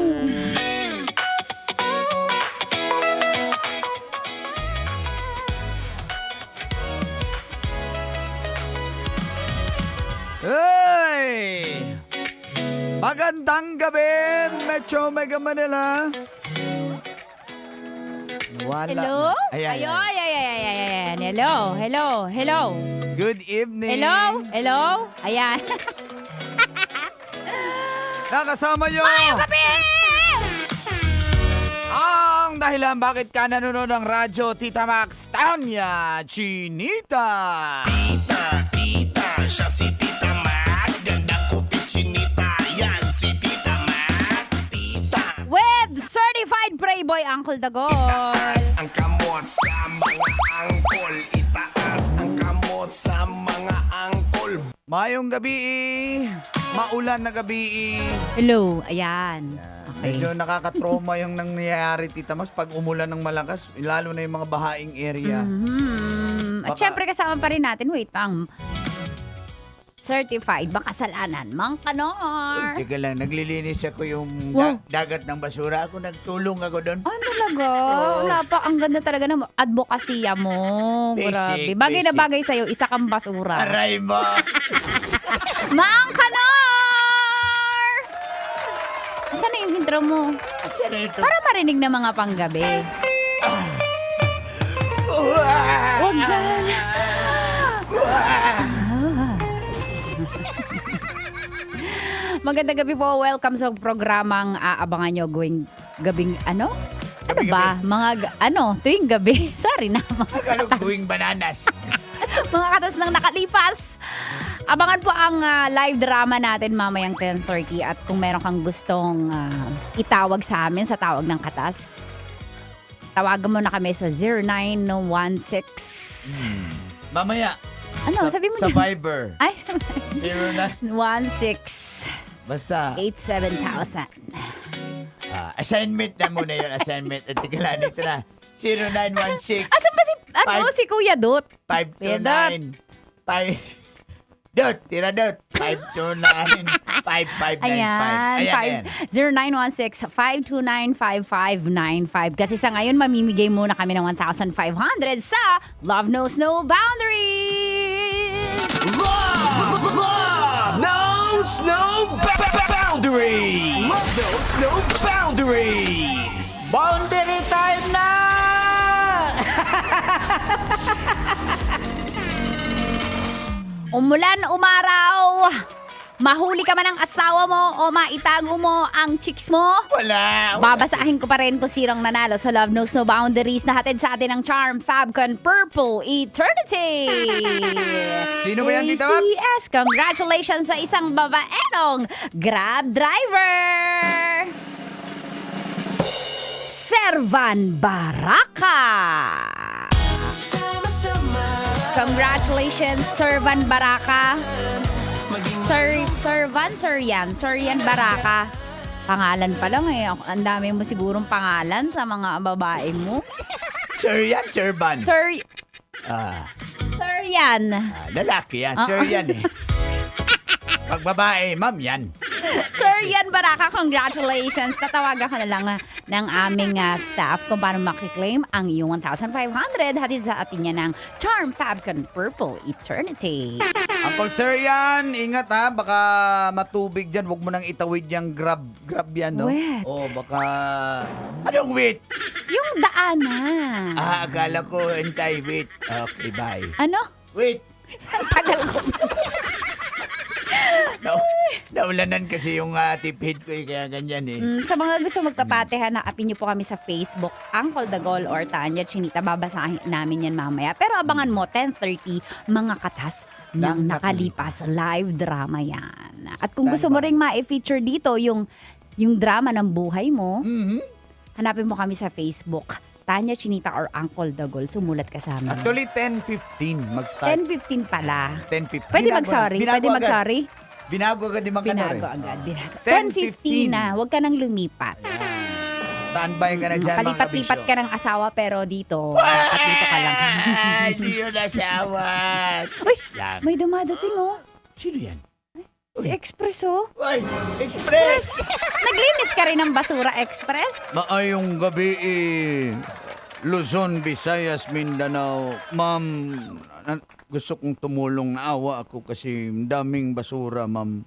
Hey! Magandang gabi, Metro Mega Manila. Wala. Hello? Ayan, ayan. Ayan. Hello. Good evening. Hello? Ayan. Nakasama nyo. Gabi! Ang dahilan bakit ka nanonood ng radyo, Tita Max, Tanya Chinita. Tita, siya si Tita Max. Ganda ko Chinita, yan si Tita Max. Tita, With certified Playboy Uncle Dagol. ang kamot sa mga angkol. Itaas ang kamot sa mga angkol. Mayong gabi, maulan na gabi. Hello, ayan. Okay. Medyo nakakatrauma yung nangyayari, Tita Max, pag umulan ng malakas, lalo na yung mga bahaing area. At syempre kasama pa rin natin, wait pang certified makasalanan, Mang Kanor. Teka lang, naglilinis ako yung Wow. dagat ng basura. Ako nagtulong ako doon. Ano talaga? Wala pa. Ang ganda talaga ng advokasya mo. Grabe. Basic, Bagay na basic. bagay sa'yo, isa kang basura. Aray mo! Mang Kanor! Asan na yung intro mo? Asan na ito? Para marinig ng mga panggabi. Huwag dyan. Magandang gabi po. Welcome sa programang aabangan nyo going gabing ano? Ano ba? Tuwing gabi. Sorry na. Tagalog going bananas. Mga katas ng nakalipas. Abangan po ang live drama natin mamayang 10:30 at kung meron kang gustong itawag sa amin sa tawag ng katas, tawagan mo na kami sa 0916. Mamaya. Ano? Sabi mo Sa dyan. Viber. Ay, 0916. Basta. 87,000. Assignment na muna yun. Assignment. At tika lang, dito na. 0916. Asan ba si Kuya Dut? 529. 5. Dot, tira dot. 529. 5595. Ayan. 0916-529-5595. Kasi sa ngayon, mamimigay muna kami ng 1,500 sa Love Knows No Boundaries! Love knows no boundaries. Love knows no boundaries. Boundary time na! Umulan, umaraw, mahuli ka man ng asawa mo o maitago mo ang chicks mo, Wala. babasahin ko pa rin kung sinong nanalo sa Love Knows No Boundaries na hatid sa atin ng Charm Fabcon Purple Eternity. Sino ba yan, Tita Max? ACS, congratulations sa isang babaerong Grab driver. Servan Baraka. Congratulations, Servan Baraka. Sir Yan Baraka. Pangalan pa lang eh. Ang dami mo sigurong pangalan sa mga babae mo. Sir yan, Sir Van. Sir Yan. Lalaki yan. Sir yan eh. Pag babae, ma'am yan. Sir Yan Baraka, congratulations. Tatawagan ka na lang ng aming staff kung paano makiklaim ang iyong 1,500. Hatid sa atin niya ng Charm Fabcon Purple Eternity. Uncle Sir yan, ingat ha. Baka matubig dyan. Huwag mo nang itawid yung grab yan, no? Wet. O baka... Anong wait? Yung daanan. Akala ko anti-wait. Okay, bye. Ano? Wait. Tagal ko. Naulanan kasi yung tip head ko eh, kaya ganyan eh. Sa mga gusto magpapatehan, hanapin niyo po kami sa Facebook, Uncle Dagol or Tanya Chinita. Babasahin namin yan mamaya. Pero abangan mo, 10:30, mga katas ng nakalipas. Live drama yan. At kung gusto mo ring ma-feature dito yung drama ng buhay mo, hanapin mo kami sa Facebook, Tanya Chinita or Uncle Dagol. Sumulat ka sa amin. Actually, 10:15 mag-start. 10:15 pala. 10:15. Pwede mag-sorry? Pwede mag-sorry? Binago agad di Binago agad. 10:15 na. Huwag ka nang lumipat. Standby ka na dyan, mga Palipat-lipat kabisyo. ka ng asawa pero dito. Dapat dito ka lang. Hindi yun asawa. Uy, may dumadating oh. Sino yan? Si Express, oh. Ay, Express! Naglinis ka rin ng basura, Express? Maayong gabi Luzon, Visayas, Mindanao. Ma'am, gusto kong tumulong. Naawa ako kasi daming basura, ma'am.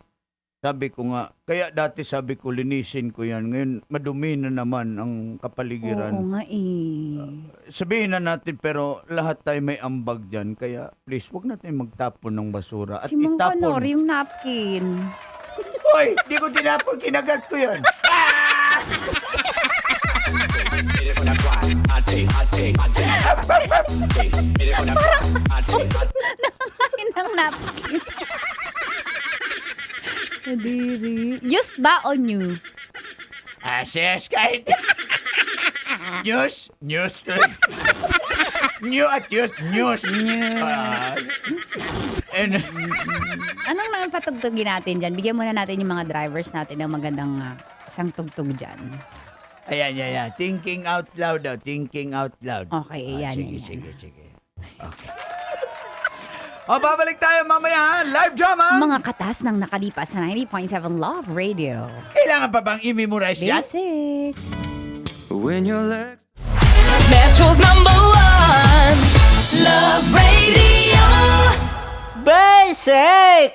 Sabi ko nga, kaya dati sabi ko linisin ko yan. Ngayon, madumi na naman ang kapaligiran. Oo nga eh. Sabihin na natin pero lahat tayo may ambag dyan. Kaya please, wag natin magtapon ng basura. At Si Mang itapon. Kanor, yung napkin. Hoy, di ko tinapon, kinagat ko yan. Nakakain ng napkin. Kadiri. Just ba o new? Sis, kahit... News? News. New at news. News. And... Anong nang patugtugin natin dyan? Bigyan muna natin yung mga drivers natin ng magandang isang tugtog dyan. Ayan. Thinking out loud daw. Thinking out loud. Okay, yan. Sige. Okay. Babalik tayo mamaya. Live drama. Mga katas ng nakalipas sa 90.7 Love Radio. Kailangan pa bang i-memorize yan? Basic. When your legs. Metro's #1 Love Radio. Basic!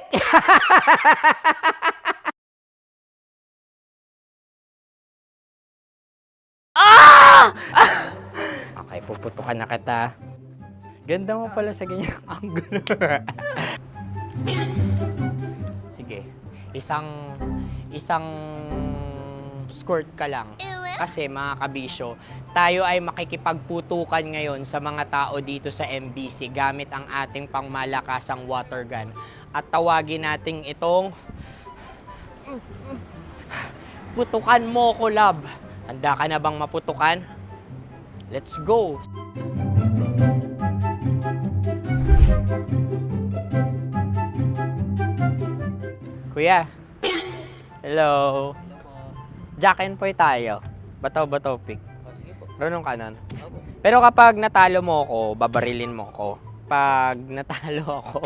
Okay, puputukan na kita. Ganda mo pala sa ganyang angulo. Sige, isang squirt ka lang. Kasi mga kabisyo, tayo ay makikipagputukan ngayon sa mga tao dito sa MBC gamit ang ating pangmalakasang water gun. At tawagin natin itong putukan mo ko, love. Handa ka na bang maputukan? Let's go! Kuya. Hello. Jack and Poy tayo. Bato pick. Sige po. Runong kanan. Pero kapag natalo mo ako, babarilin mo ako. Pag natalo ako,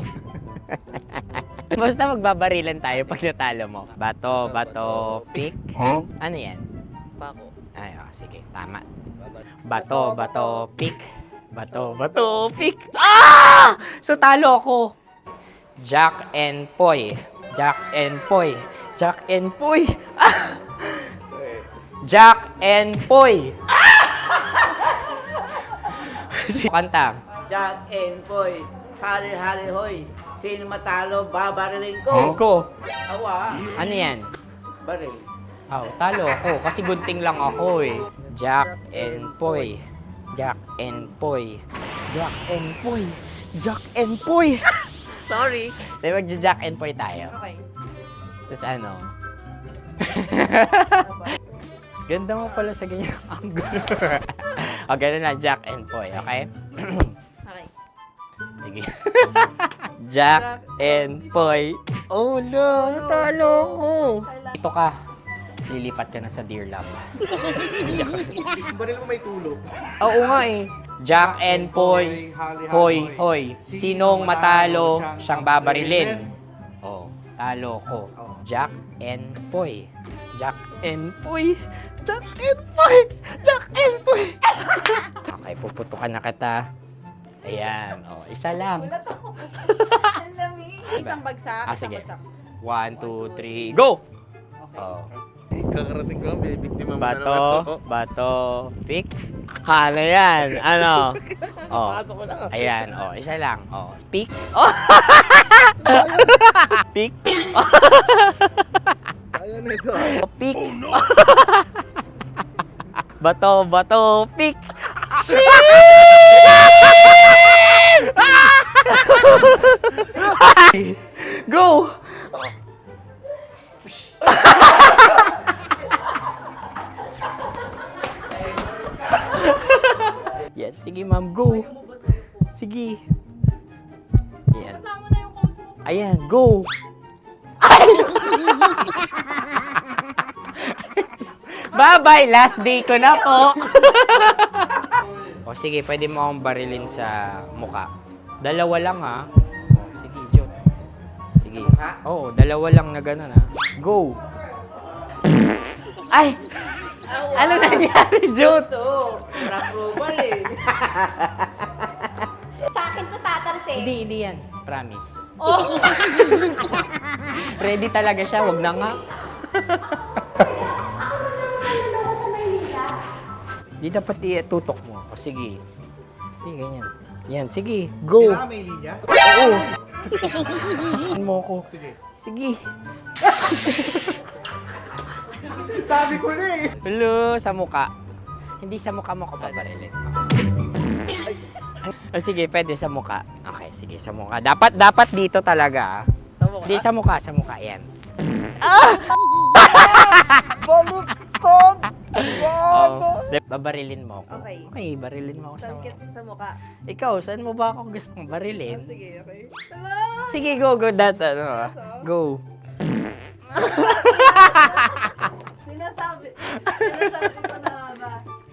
basta magbabarilan tayo pag natalo mo. Bato, pick. Huh? Ano yan? Bako. Ay, sige, tama. Bato, pick. Bato, pick. Ah! So, talo ako. Jack and Poy. Jack and Poy. Jack and Poy. Ah! Jack and Poy. Kanta. Jack and Poy, hali hoy. Sino matalo, babariling ko. Ko. Awa. Ano yan? Baril. Oh, talo ako. Kasi gunting lang ako eh. Jack and Poy. Jack and Poy. Jack and Poy. Jack and Poy. Sorry. Dahil magja-Jack and Poy tayo. Okay. Tapos ano? Ganda mo pala sa ganyang angulo. O, ganun lang, Jack and Poy, okay? Okay. Sige. Jack and Poy. Oh no, natalo ko. Ito ka. Lilipat ka na sa Dear Love. Baril mo may tulog. Oo nga eh. Jack and Poy. Hoy. Sinong matalo, siyang babarilin. Oh, talo ko. Jack and Poy. Jack and Poy. Jack and Poy. Jack and Poy. Okay, puputukan na kita. Ayan. Oh, isa lang. Isang bagsak. Ah, sige. 1, 2, 3, go! Oh. Kakarating ko, may biktima mo na naman. Bato, pick. Ano yan? Ano? Oh. Ayan, oh, isa lang. Oh, pick. Oh. Pick. Ayan na ito. Oh, pick. Bato, pick. Go! Yan, sige ma'am, go. Sige. Yan. Ayan, go. Bye-bye, last day ko na po. O sige, pwede mo akong barilin sa muka. Dalawa lang ha. O, sige, Jot. Sige. Sige. Oo, dalawa lang na gano'n ha. Go! Ay! Ano nangyari, Jute? Approval eh. Sa akin to tatalsik. Hindi yan. Promise. Oh. Ready talaga siya, wag na nga. Di dapat itutok mo. O sige. Hindi, ganyan. Yan, sige. Go. May linya? Oo. mo ko. Sige. Sabi ko na eh. Hello, sa muka. Hindi sa muka mo ko babarilin. O sige, pwede sa muka. Okay, sige, sa muka. Dapat dito talaga. Sa mukha? Hindi, sa muka, yan. Baluktot! Oh, babarilin mo ako. Okay. Okay, barilin mo ako sa Sangkit sa mukha. Ikaw, saan mo ba ako gustong barilin? Sige, okay. Sige, go, go. Sinasabi ko na ba?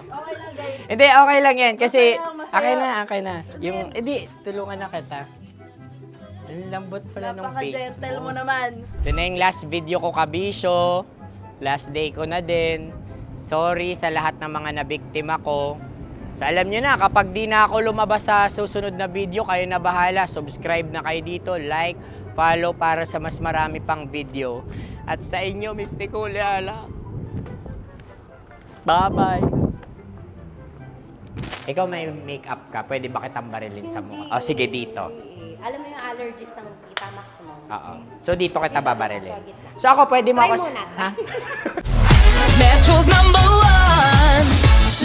Okay lang, guys. Hindi, okay lang yan. Kasi, Masaya, masaya. okay na. Yung, hindi, tulungan na kita. Ang lambot pala ng face Napaka-gentle mo mo. naman. Ito na yung last video ko, kabisyo. Last day ko na din. Sorry sa lahat ng mga nabiktima ko. So alam nyo na, kapag di na ako lumabas sa susunod na video, kayo na bahala. Subscribe na kayo dito, like, follow para sa mas marami pang video. At sa inyo, Mistiko Leala. Bye-bye. Ikaw may makeup ka, pwede ba kitang barilin sa mukha? O sige, dito. Alam mo yung allergies ng tita maximum. Oo. So dito kita babarilin. So ako, pwede mo Try ako... muna. Ha? Metro's #1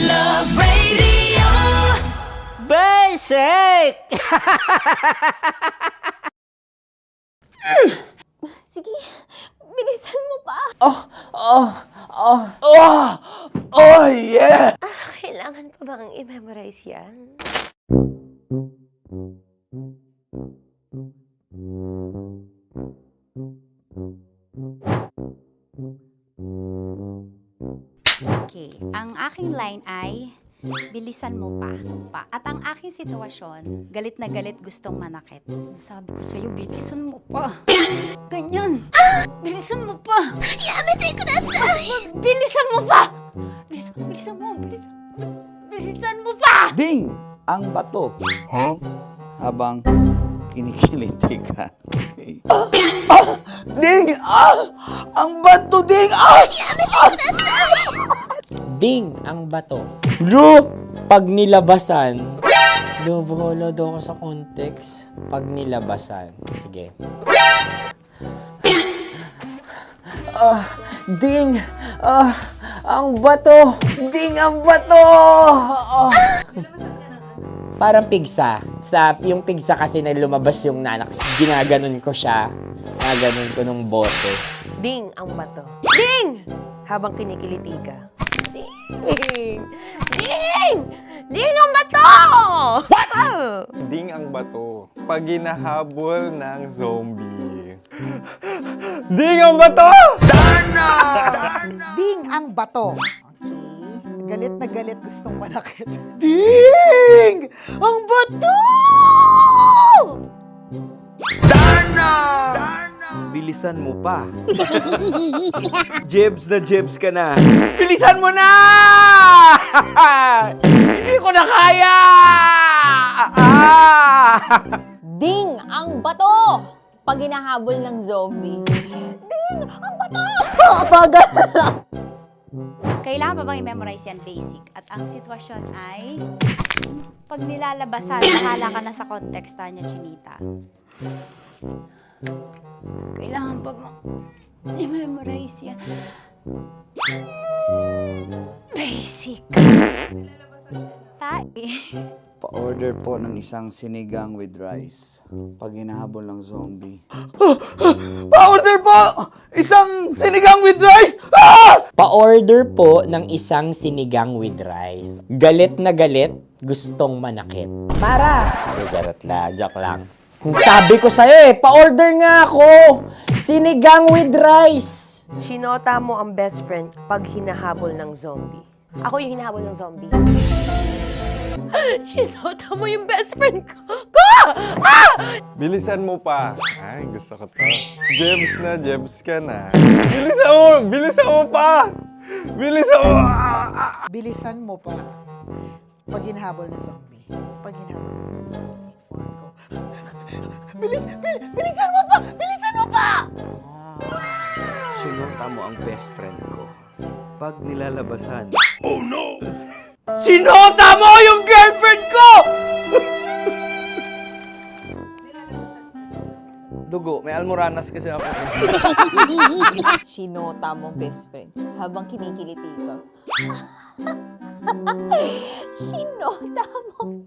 Love Radio. Basic! Sige, bilisan mo pa. Oh yeah! Kailangan pa bang i-memorize yan? Okay, ang aking line ay bilisan mo pa. At ang aking sitwasyon, galit na galit gustong manakit. Sabi ko sa'yo, bilisan mo pa. Ganyan. Bilisan mo pa. Yamitay ko na sa... Bilisan mo pa. Bilisan mo pa. Ding! Ang bato. Habang kinikiliti ka. Okay. Ding! Ang bato, Ding! Ding ang bato. Bro, pag nilabasan. Wala daw ako sa context. Pag nilabasan. Sige. Ding! Ang bato! Ding ang bato! Parang pigsa. Yung pigsa kasi na lumabas yung nanak. Ginaganon ko siya. Ginaganon ko nung bote. Ding ang bato. Ding! Habang kinikiliti ka. Ding! Ding! Ding ang bato! What? Ding ang bato. Pag hinahabol ng zombie. Ding ang bato! Ding ang bato. Okay. Galit na galit gustong manakit. Ding! Ang bato! Bilisan mo pa. Jebs na jebs ka na. Bilisan mo na! Hindi ko na kaya! Ding ang bato! Pag hinahabol ng zombie. Ding ang bato! Bagal! Kailangan pa bang i-memorize yan basic? At ang sitwasyon ay pag nilalabasan, bahala ka na sa konteksta niya, Chinita. Kailangan pa bang i-memorize yan? Basic. Tae. Pa-order po ng isang sinigang with rice. Pag hinahabol ng zombie. Pa-order po! Isang sinigang with rice! Pa-order po ng isang sinigang with rice. Galit na galit, gustong manakit. Para! Joke lang. Sabi ko sa'yo pa-order nga ako! Sinigang with rice! Sinota mo ang best friend pag hinahabol ng zombie. Ako yung hinahabol ng zombie. Sinota mo yung best friend ko! Ah! Bilisan mo pa. Ay, gusto ko to. Jebs ka na. Bilisan mo pa! Bilisan mo! Bilisan mo pa. Pag hinahabol ng zombie. Pag hinahabol ng zombie. Bilisan mo pa! Bilisan mo pa! Sinota mo ang best friend ko. Pag nilalabasan. Sinota mo yung girlfriend ko! Dugo, may almoranas kasi ako. Sinota mo best friend habang kinikiliti ka. Sinota mo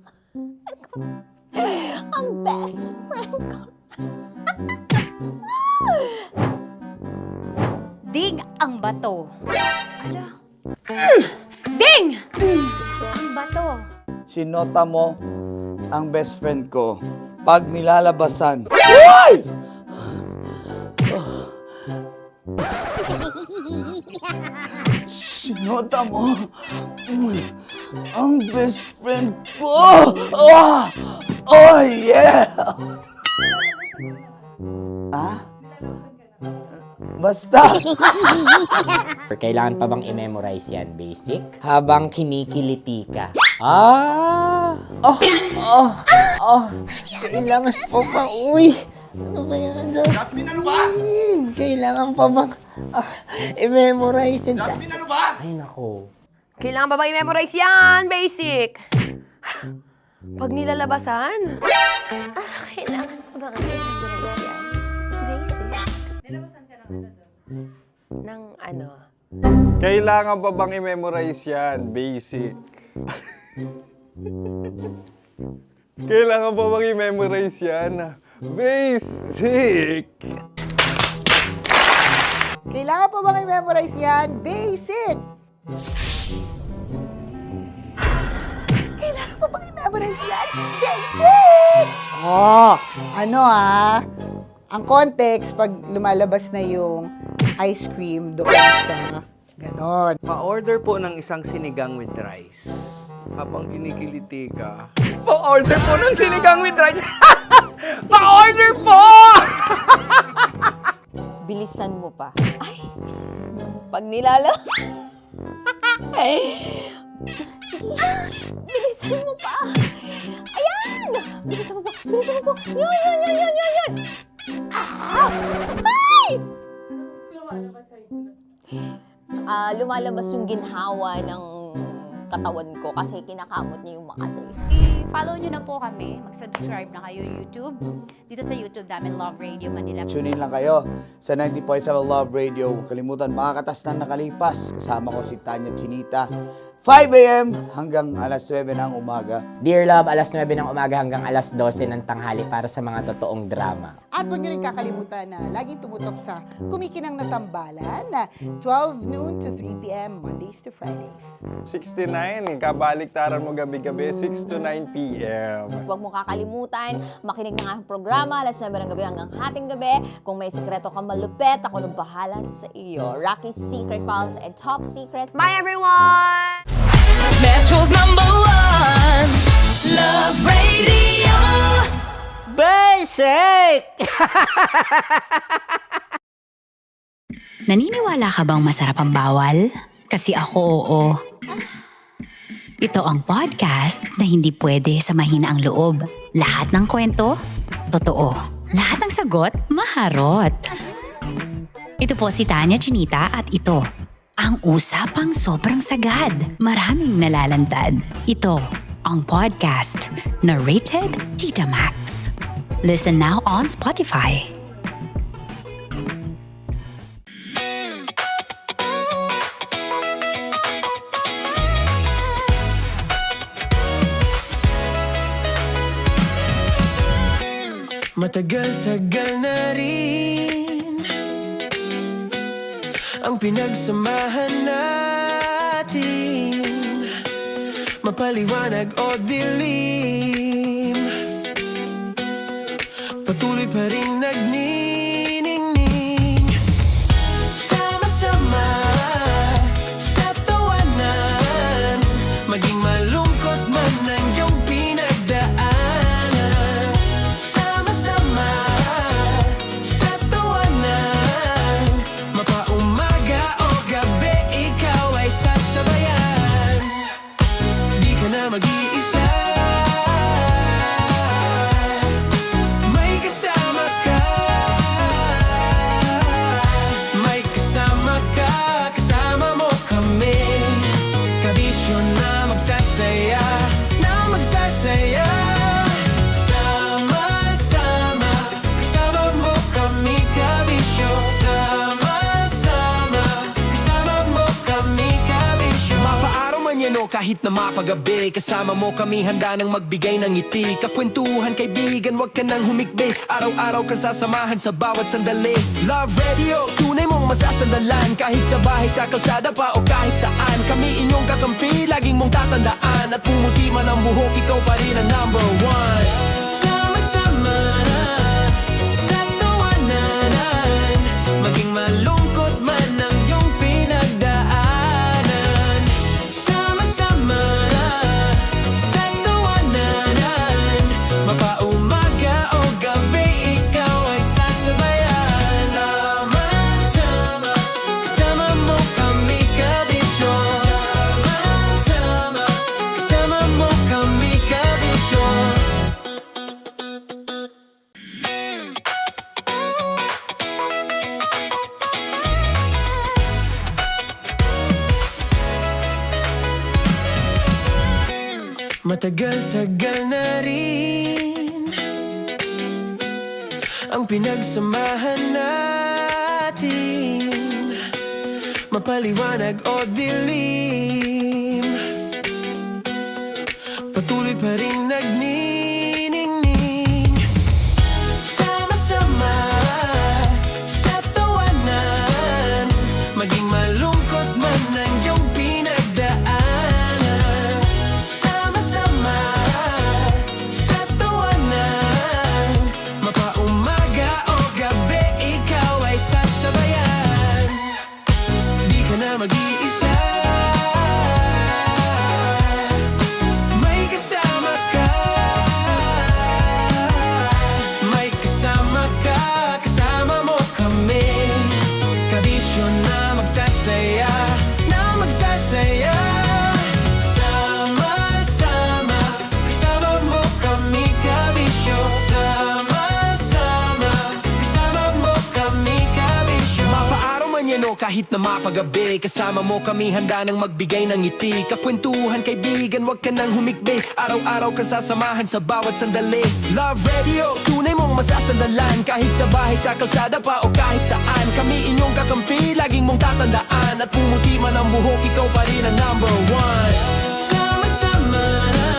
ang best friend ko. Ding ang bato. Ding! Ang bato. Sinota mo ang best friend ko pag nilalabasan. Uy! Sinota mo ang best friend ko. Oh yeah! Ah? Basta! Kailangan pa bang i-memorize yan, basic? Habang kinikiliti ka. Kailangan pa ba? Uy! Ano kaya dyan? Jasmine, ano ba? Kailangan pa bang i-memorize yan? Jasmine, ano ba? Ay, nako. Kailangan ba i-memorize yan? Basic! Pag nilalabasan? Kailangan pa ba i-memorize yan? Basic. Nilabasan ka ng ano? Kailangan pa bang i-memorize yan? Basic. Kailangan pa bang i-memorize yan? Basic! Kailangan pa bang i-memorize yan? Basic! Kailangan pa bang i-memorize yan? Basic! Ang context, pag lumalabas na yung ice cream doon sa ganon. Pa-order po ng isang sinigang with rice. Habang kinikiliti ka. Pa-order po ng sinigang with rice. Pa-order po! Bilisan mo pa. Ay! Pag nilala... Bilisan mo pa! Ayan! Bilisan mo pa! Bilisan mo pa! Yan! Ay! Lumalabas yung ginhawa ng katawan ko kasi kinakamot niya yung Makati. I-follow nyo na po kami. Mag-subscribe na kayo YouTube. Dito sa YouTube namin, Love Radio Manila. Tune in lang kayo sa 90.7 Love Radio. Huwag kalimutan, makakatas na nakalipas. Kasama ko si Tanya Chinita. 5 a.m. hanggang alas 9 ng umaga. Dear Love, alas 9 ng umaga hanggang alas 12 ng tanghali para sa mga totoong drama. At huwag nyo rin kakalimutan na laging tumutok sa Kumikinang na Tambalan na 12 noon to 3 p.m. Mondays to Fridays. 69, kabaliktaran mo gabi-gabi, 6 to 9 p.m. Huwag mo kakalimutan, makinig ng aking programa, alas 9 ng gabi hanggang hating gabi. Kung may sekreto kang malupet, ako nang bahala sa iyo. Rocky's Secret Files and Top Secret. Bye, everyone! Metro's #1 Love Radio. Basic! Naniniwala ka bang masarap ang bawal? Kasi ako, oo. Ito ang podcast na hindi pwede sa mahina ang loob. Lahat ng kwento, totoo. Lahat ng sagot, maharot. Ito po si Tanya Chinita at ito, ang usapang sobrang sagad. Maraming nalalantad. Ito, ang podcast na rated Tita Max. Listen now on Spotify. Matagal-tagal na rin ang pinagsamahan natin, mapaliwanag o dilim, patuloy pa rin nagniningning. Sama-sama sa tawanan, maging malungkot man ang nyo kahit na mapagabi. Kasama mo kami handa nang magbigay ng ngiti. Kakwentuhan kaibigan, wag ka nang humikbi. Araw-araw kasasamahan sa bawat sandali. Love Radio, tunay mong masasandalan. Kahit sa bahay, sa kalsada pa o kahit saan. Kami inyong kakampi, laging mong tatandaan. At pumuti man ang buhok, ikaw pa rin ang number one. Sama-sama na sa tawanan, maging malungkot man ang iyong pinagdaanan. Sama-sama na sa tawanan, mapaumaga o gabi, ikaw ay sasabayan. Sama-sama, kasama mo kami kabisyo. Sama-sama, kasama mo kami kabisyo. Matagal-tagal na rin ang pinagsamahan natin, mapaliwanag o dilim, patuloy pa rin nagniningning. Sama-sama sa tawanan, maging malungkot man ang iyong pinagdaanan. Sama-sama sa tawanan, mapaumaga o gabi, ikaw ay sasabayan. Di ka na mag-iisa, may kasama ka. May kasama ka, kasama mo kami. Kabisyo na magsasaya, na magsasaya. Sama-sama, kasama mo kami kabisyo. Sama-sama, kasama mo kami kabisyo. Mapaaraw man yan o kahit na mapagabi, kasama mo kami handa nang magbigay ng ngiti. Kakwentuhan kaibigan, wag ka nang humikbi. Araw-araw kasasamahan sa bawat sandali. Love Radio, tunay mong masasandalan. Kahit sa bahay, sa kalsada pa o kahit saan. Kami inyong kakampi, laging mong tatandaan. At pumuti man ang buhok, ikaw pa rin ang number one. Sama-sama na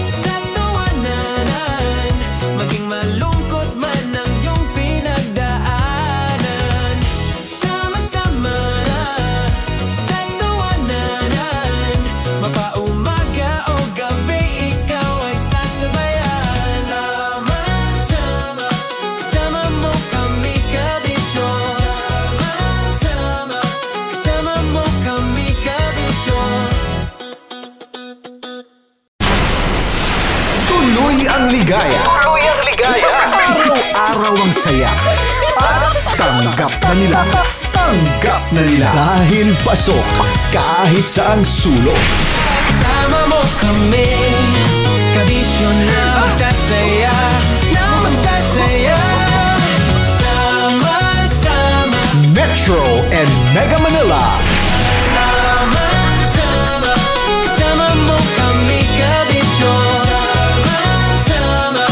sa tawanan, maging malungkot man ang iyong pinagdaanan. Sama-sama na sa tawanan, mapaumaga o gabi, ikaw ay sasabayan. Sama-sama, kasama mo kami kabisyo. Sama-sama, kasama mo kami kabisyo. Tuloy ang ligaya. Araw-araw ang saya. At tanggap na nila. Tanggap na nila. Dahil pasok kahit saang sulok. Kasama mo kami, kabisyo na magsasaya, na magsasaya. Sama-sama, Metro and Mega Manila. sama-sama, kasama mo kami kabisyo. Sama-sama,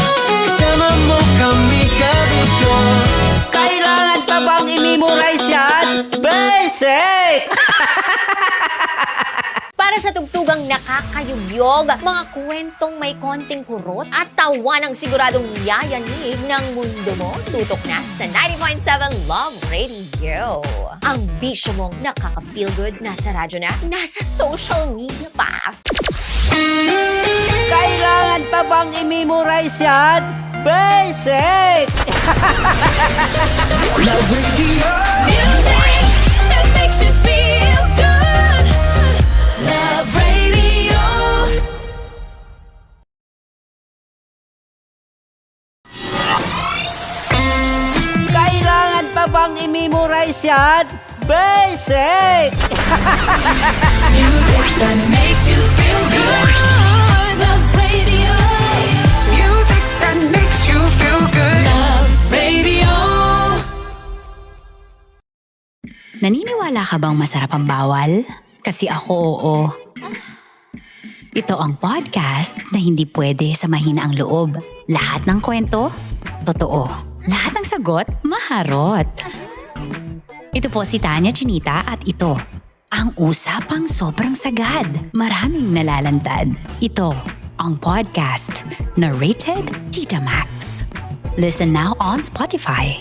kasama mo kami kabisyo. Kailangan pa bang i-memorize yan? Basic! Para sa tugtugang nakakayugyog, mga kwentong may konting kurot at tawa ng siguradong yayanig ng mundo mo, tutok na sa 90.7 Love Radio. Ang bisyo mong nakaka-feel good, nasa radyo na, nasa social media pa. Kailangan pa bang i-memorize yan? Basic! Love Radio. Music that makes you feel good. Love Radio. Kailangan pa bang i-memorize yan? Basic! Music that makes you feel good. Love Radio. Music that makes you feel good. Love Radio. Naniniwala ka bang masarap ang bawal? Kasi ako oo. Ito ang podcast na hindi pwede sa mahina ang loob. Lahat ng kwento, totoo. Lahat ng sagot, maharot. Ito po si Tanya Chinita at ito Ang usapang sobrang sagad, maraming nalalantad. Ito ang podcast na Rated Tita Max. Listen now on Spotify.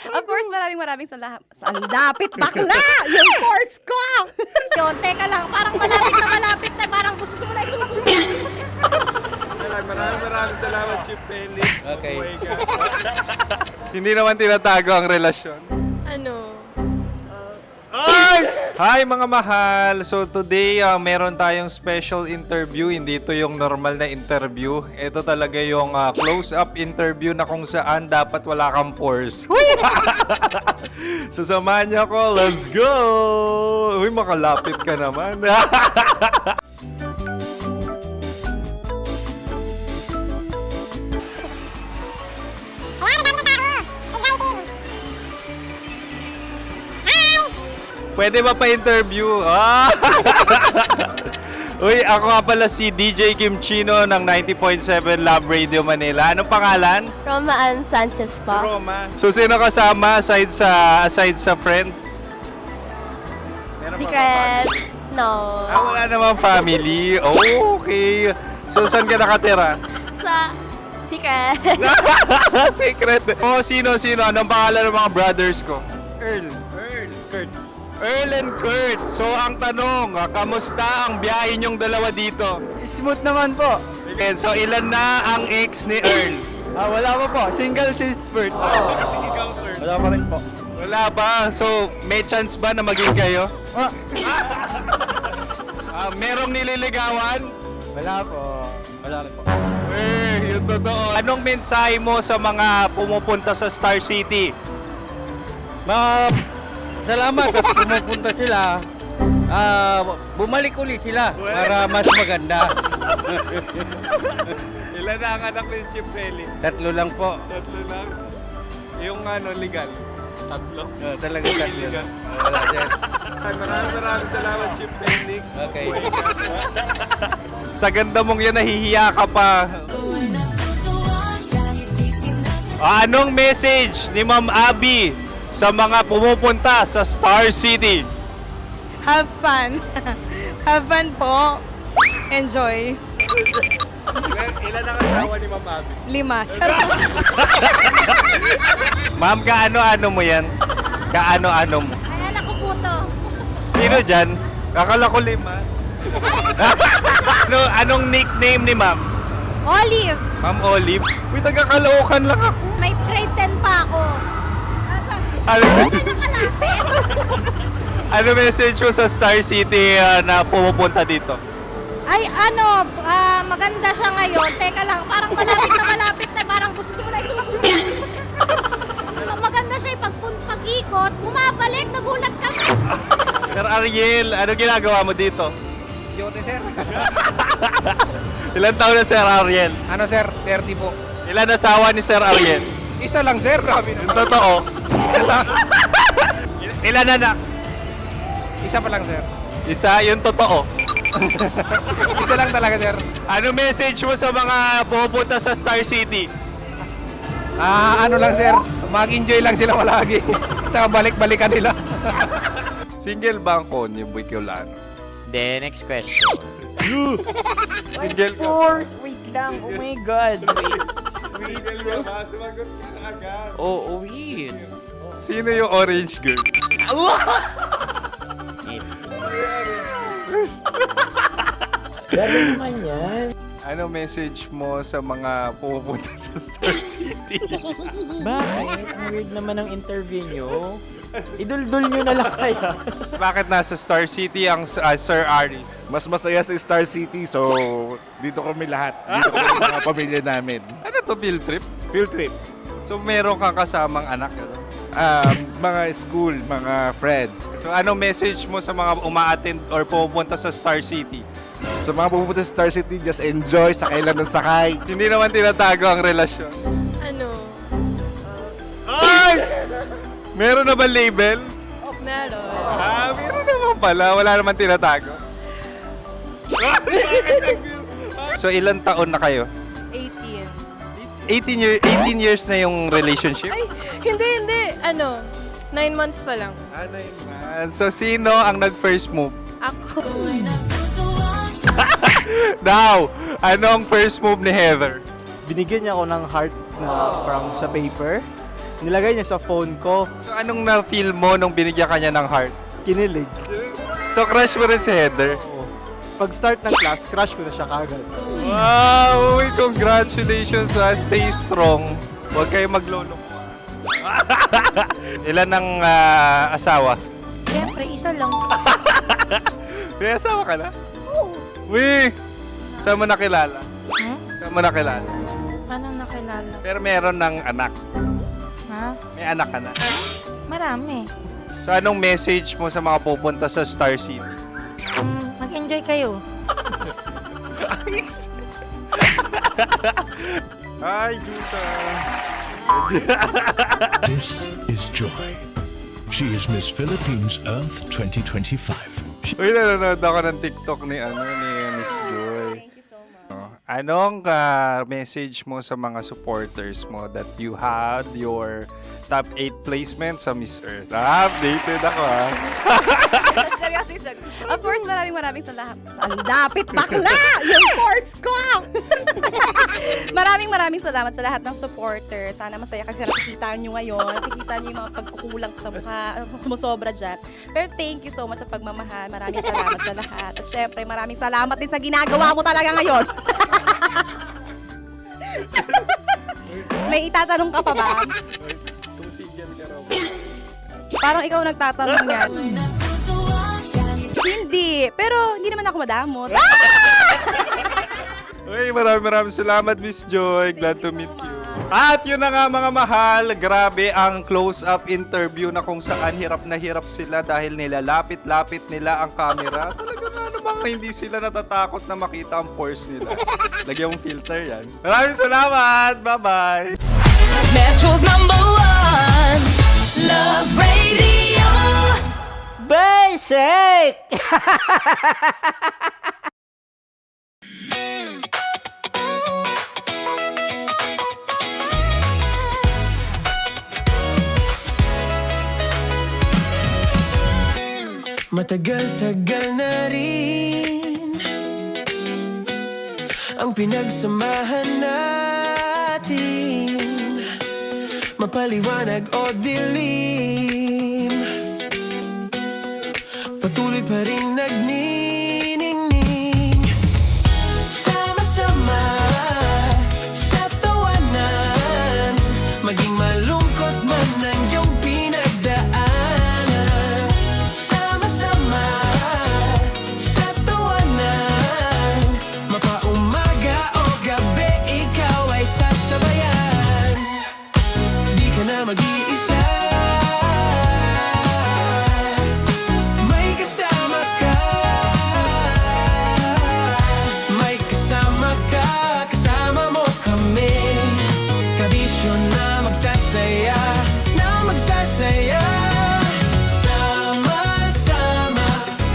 Of course, maraming salamat. Lapit bakla! Yung course ko! Yun, teka lang, parang malapit na, parang gusto mo na isulat. Maraming salamat, Chief Felix. Okay. Oh my God. Hindi naman tinatago ang relasyon. Ano? Hi mga mahal! So today, meron tayong special interview. Hindi ito yung normal na interview. Ito talaga yung close-up interview na kung saan dapat wala kang pores. So samahan niyo ako. Let's go! Uy, makalapit ka naman. Pwede ba pa-interview? Uy, ako nga pala si DJ Kim Chino ng 90.7 Love Radio Manila. Anong pangalan? Roma Ann Sanchez po. Roma. So, sino kasama aside sa friends? Meron ba Secret. No. wala namang family. Oh, okay. So, saan ka nakatira? Sa secret. Secret. Oh, sino? Anong pangalan ng mga brothers ko? Earl, Kurt. Earl and Kurt. So, ang tanong, kamusta ang biyahe niyong dalawa dito? Smooth naman po. Okay, so ilan na ang ex ni Earl? Wala pa po. Single since birth. Wala pa rin po. Wala ba? So, may chance ba na maging kayo? Merong nililigawan? Wala po. Wala rin po. Yung totoo. Anong mensahe mo sa mga pumupunta sa Star City? Salamat at pumupunta sila. Bumalik uli sila para mas maganda. Ilan na ang anak ni Chief Felix? 3 lang po. 3 lang. Yung legal? 3? Talaga 3 lang. Wala sir. Maraming salamat, Chief Felix. Okay. Sa ganda mong yan, nahihiya ka pa. Anong message ni Ma'am Abby sa mga pumupunta sa Star City? Have fun. Have fun po. Enjoy. Ilan ang asawa ni Ma'am Abby? 5. Charot. Ma'am, kaano-ano mo yan? Kaano-ano mo? Ay, anak ko po to. Sino dyan? Kakala ko 5. Anong nickname ni Ma'am? Olive, Ma'am Olive? Uy, taga-Caloocan lang ako. may grade 10 pa ako. Ano message mo sa Star City na pumupunta dito? Ay, maganda siya ngayon. Teka lang, parang malapit na, parang gusto mo na isulat. Maganda siya pag-ikot, bumabalik, nagulat ka. Sir Ariel, ano ginagawa mo dito? Yote sir. Ilan taon na Sir Ariel? Ano sir? 30 po. Ilan asawa ni Sir Ariel? Isa lang sir. Grabe Yung totoo. Isa lang. Ilan anak? Isa pa lang sir. Isa, yung totoo. Isa lang talaga sir. Ano message mo sa mga pumupunta sa Star City? Ano lang sir. Mag-enjoy lang sila palagi. Tsaka balik-balikan nila. Single ba ang Konyo Boy Kiolano? Then, next question. Single ka? Wait lang. Oh my God. Single ka ba? Sumagot ka na agad. Oh, wait. Sino yung orange girl? Grabe naman yan. Ano message mo sa mga pumupunta sa Star City? Bakit? Ang weird naman ang interview nyo. Idul-dul nyo na lang kaya. Bakit nasa Star City ang Sir Aris? Mas masaya sa Star City, so dito kami lahat. Dito kami mga pamilya namin. Ano to, field trip? Field trip. So meron kang kasamang anak? Ano? Mga school, mga friends. So anong message mo sa mga uma-attend or pumupunta sa Star City? Sa mga pupunta sa Star City, just enjoy, sakay lang ng sakay. Hindi naman tinatago ang relasyon. Ano? Ay! Meron na ba label? Meron. Meron naman pala. Wala naman tinatago. So ilang taon na kayo? 18. 18 years na yung relationship? Ay, hindi. Ano? 9 months pa lang. 9 months. So, sino ang nag-first move? Ako. Now, ano ang first move ni Heather? Binigyan niya ako ng heart na from sa paper. Nilagay niya sa phone ko. So, anong na-feel mo nung binigyan ka niya ng heart? Kinilig. So, crush mo rin si Heather? Pag start ng class, crush ko na siya kagad. Wow! Uy, congratulations ha! Stay strong. Huwag kayo maglolo. Ilan ang asawa? Siyempre, isa lang. May asawa ka na? Oo. Uy! Saan mo nakilala? Saan mo nakilala? Paano nakilala? Pero meron ng anak. Ha? May anak ka na. Marami. So, anong message mo sa mga pupunta sa Star City? Mag-enjoy kayo. Hi, Jusa! This is Joy. She is Miss Philippines Earth 2025. Uy, nanonood ako ng TikTok ni Miss Joy. Thank you so much. Anong message mo sa mga supporters mo that you had your top 8 placement sa Miss Earth? Updated ako Of course, maraming salamat. Sa lapit bakla! Yung course ko! maraming salamat sa lahat ng supporters. Sana masaya kasi nakikita nyo ngayon. Nakikita nyo yung mga pagkukulang ko sa mukha. Sumusobra dyan. Pero thank you so much sa pagmamahal. Maraming salamat sa lahat. At syempre, maraming salamat din sa ginagawa mo talaga ngayon. May itatanong ka pa ba? Parang ikaw nagtatanong yan. Hindi. Pero hindi naman ako madamot. Uy, maraming salamat, Miss Joy. Glad to meet you. At yun na nga mga mahal, grabe ang close-up interview na kung saan hirap na hirap sila dahil nilalapit-lapit nila ang camera. Talagang ano bang hindi sila natatakot na makita ang pores nila. Lagyan mong filter yan. Maraming salamat! Bye-bye! Metro's #1 Love Radio. Basic! Matagal-tagal na rin ang pinagsamahan natin, mapaliwanag o dilim, patuloy pa rin nagniningning. Sama-sama sa tawanan, maging malungkot man ang iyong pinagdaanan. Sama-sama sa tawanan, mapaumaga o gabi, ikaw ay sasabayan. Di ka na mag-iisa, may kasama ka. May kasama ka, kasama mo kami. Kabisyo na magsasaya, na magsasaya. Sama-sama,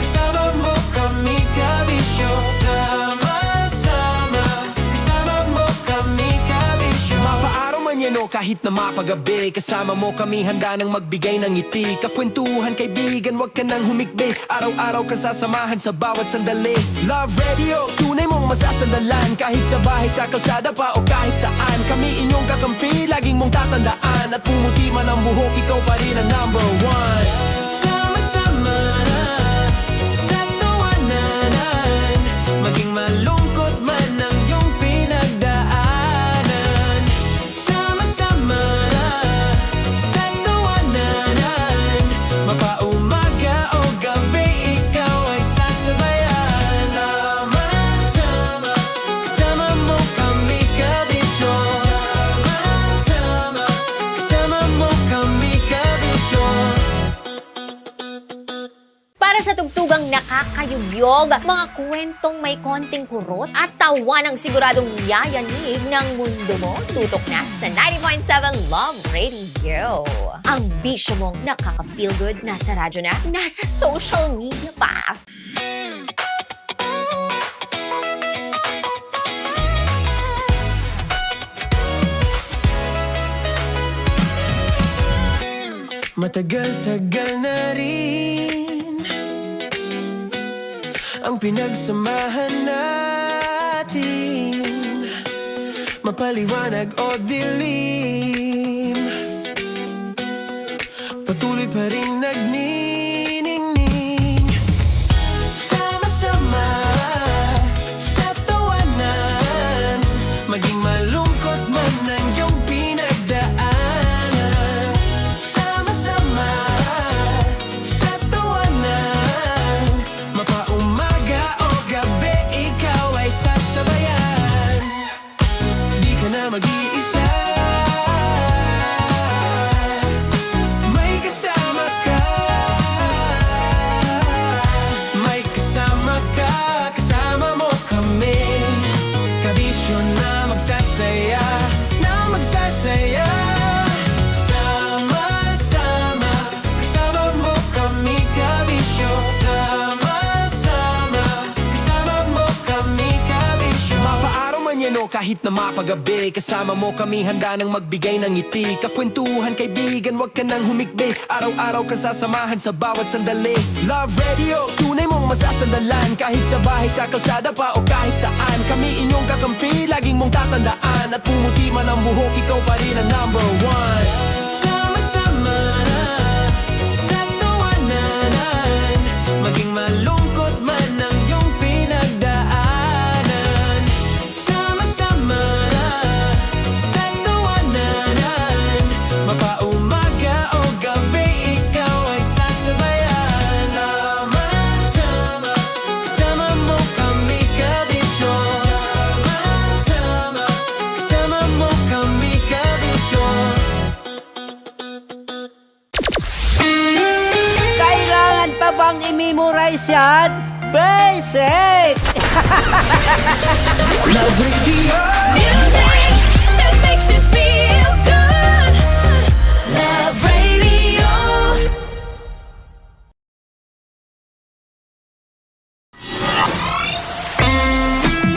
kasama mo kami, kabisyo. Sama-sama, kasama mo kami, kabisyo. Mapaaraw man yan o kahit na mapagabi, kasama mo kami, handa nang magbigay ng ngiti. Kakwentuhan, kaibigan, wag ka nang humikbi. Araw-araw ka sasamahan sa bawat sandali. Love Radio, tunay mong masasandalan. Kahit sa bahay, sa kalsada pa o kahit saan, kami inyong kakampi, laging mong tatandaan. At pumuti man ang buhok, ikaw pa rin ang #1. Sama-sama sa tawanan, maging malungkot man ang iyong pinagdaanan. Sama-sama sa tawanan, mapaumaga o gabi, ikaw ay sasabayan. Sama-sama, kasama mo kami, kabisyo. Sama-sama, kasama mo kami, kabisyo. Para sa tugtugang nakakayugyog, mga kwentong may konting kurot at tawa ng siguradong yayanig ng mundo mo, tutok na sa 90.7 Love Radio. Ang bisyo mong nakaka-feel good, nasa radyo na, nasa social media pa. Matagal-tagal na rin ang pinagsamahan natin, mapaliwanag o dilim, patuloy pa rin nagniningning. Sama-sama sa tawanan, maging malungkot man ang iyong pinagdaanan. Sama-sama sa tawanan, mapaumaga o gabi, ikaw ay sasabayan. Di ka na mag-iisa, may kasama ka. May kasama ka, kasama mo kami. Kabisyo na magsasaya, na magsasaya. Sama-sama, kasama mo kami, kabisyo. Sama-sama, kasama mo kami, kabisyo. Mapaaraw man yan o kahit na mapagabi, kasama mo kami, handa nang magbigay ng ngiti. Kakwentuhan, kaibigan, wag ka nang humikbi. Araw-araw ka sasamahan sa bawat sandali. Love Radio, tunay mong masasandalan. Kahit sa bahay, sa kalsada pa o kahit saan, kami inyong kakampi, laging mong tatandaan. At pumuti man ang buhok, ikaw pa rin ang number one. Sama-sama sa tawanan, maging malungkot man ang iyong pinagdaanan. Sama-sama sa tawanan, mapaumaga o gabi, ikaw ay sasabayan. Sama-sama, kasama mo kami, kabisyo. Sama-sama, kasama mo kami, kabisyo. Kailangan pa bang i-memorize yan? Basic! Love Radio. Music that makes you feel good. Love Radio.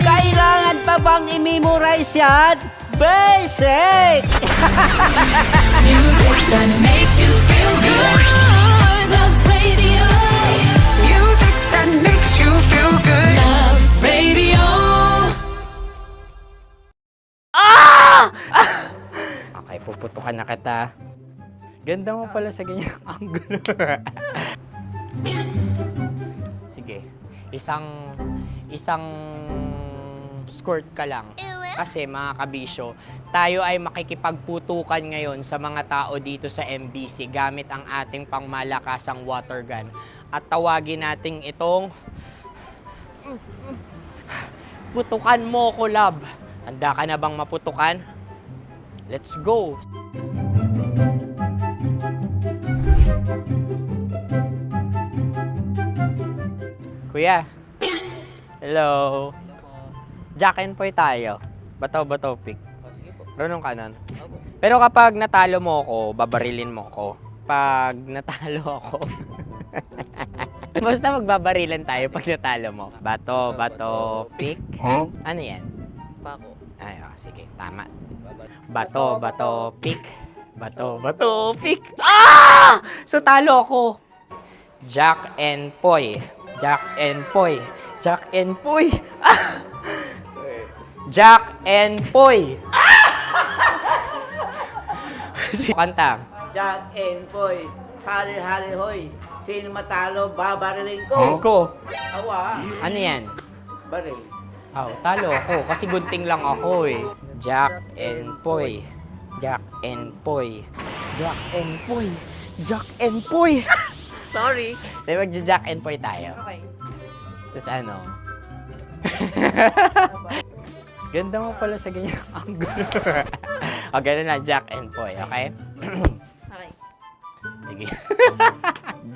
Kailangan pa bang i-memorize yan? Basic! Music that makes you feel good. Love Radio. Music that makes you feel good. Love Radio. Okay, puputukan na kita. Ganda mo pala sa ganyang angulo. Sige, isang skirt ka lang. Kasi mga kabisyo, tayo ay makikipagputukan ngayon sa mga tao dito sa MBC gamit ang ating pangmalakasang water gun. At tawagin natin itong putukan mo ko, love. Handa ka na bang maputukan? Let's go! Kuya. Hello. Jack and Poy tayo. Bato-bato pick. Runong ka nun. Pero kapag natalo mo ako, babarilin mo ako. Pag natalo ako, basta magbabarilan tayo pag natalo mo. Bato, pick. Ano yan? Pako. Ay, sige, tama. Bato, pick. Bato, pick. So talo ako. Jack and Poy. Jack and Poy. Jack and Poy. Jack and Poy. Kanta. Jack and Poy, hali-hali hoy. Sino matalo, babariling ko. Ko. Awa. Ano yan? Baril. Oh, talo ako kasi gunting lang ako eh. Jack and Poy. Jack and Poy. Jack and Poy. Jack and Poy. Sorry. Di magja-Jack and Poy tayo. Okay. Tapos ano? Ganda mo pala sa ganyang angulo. O, ganun na, Jack and Poy, okay? Okay. Sige.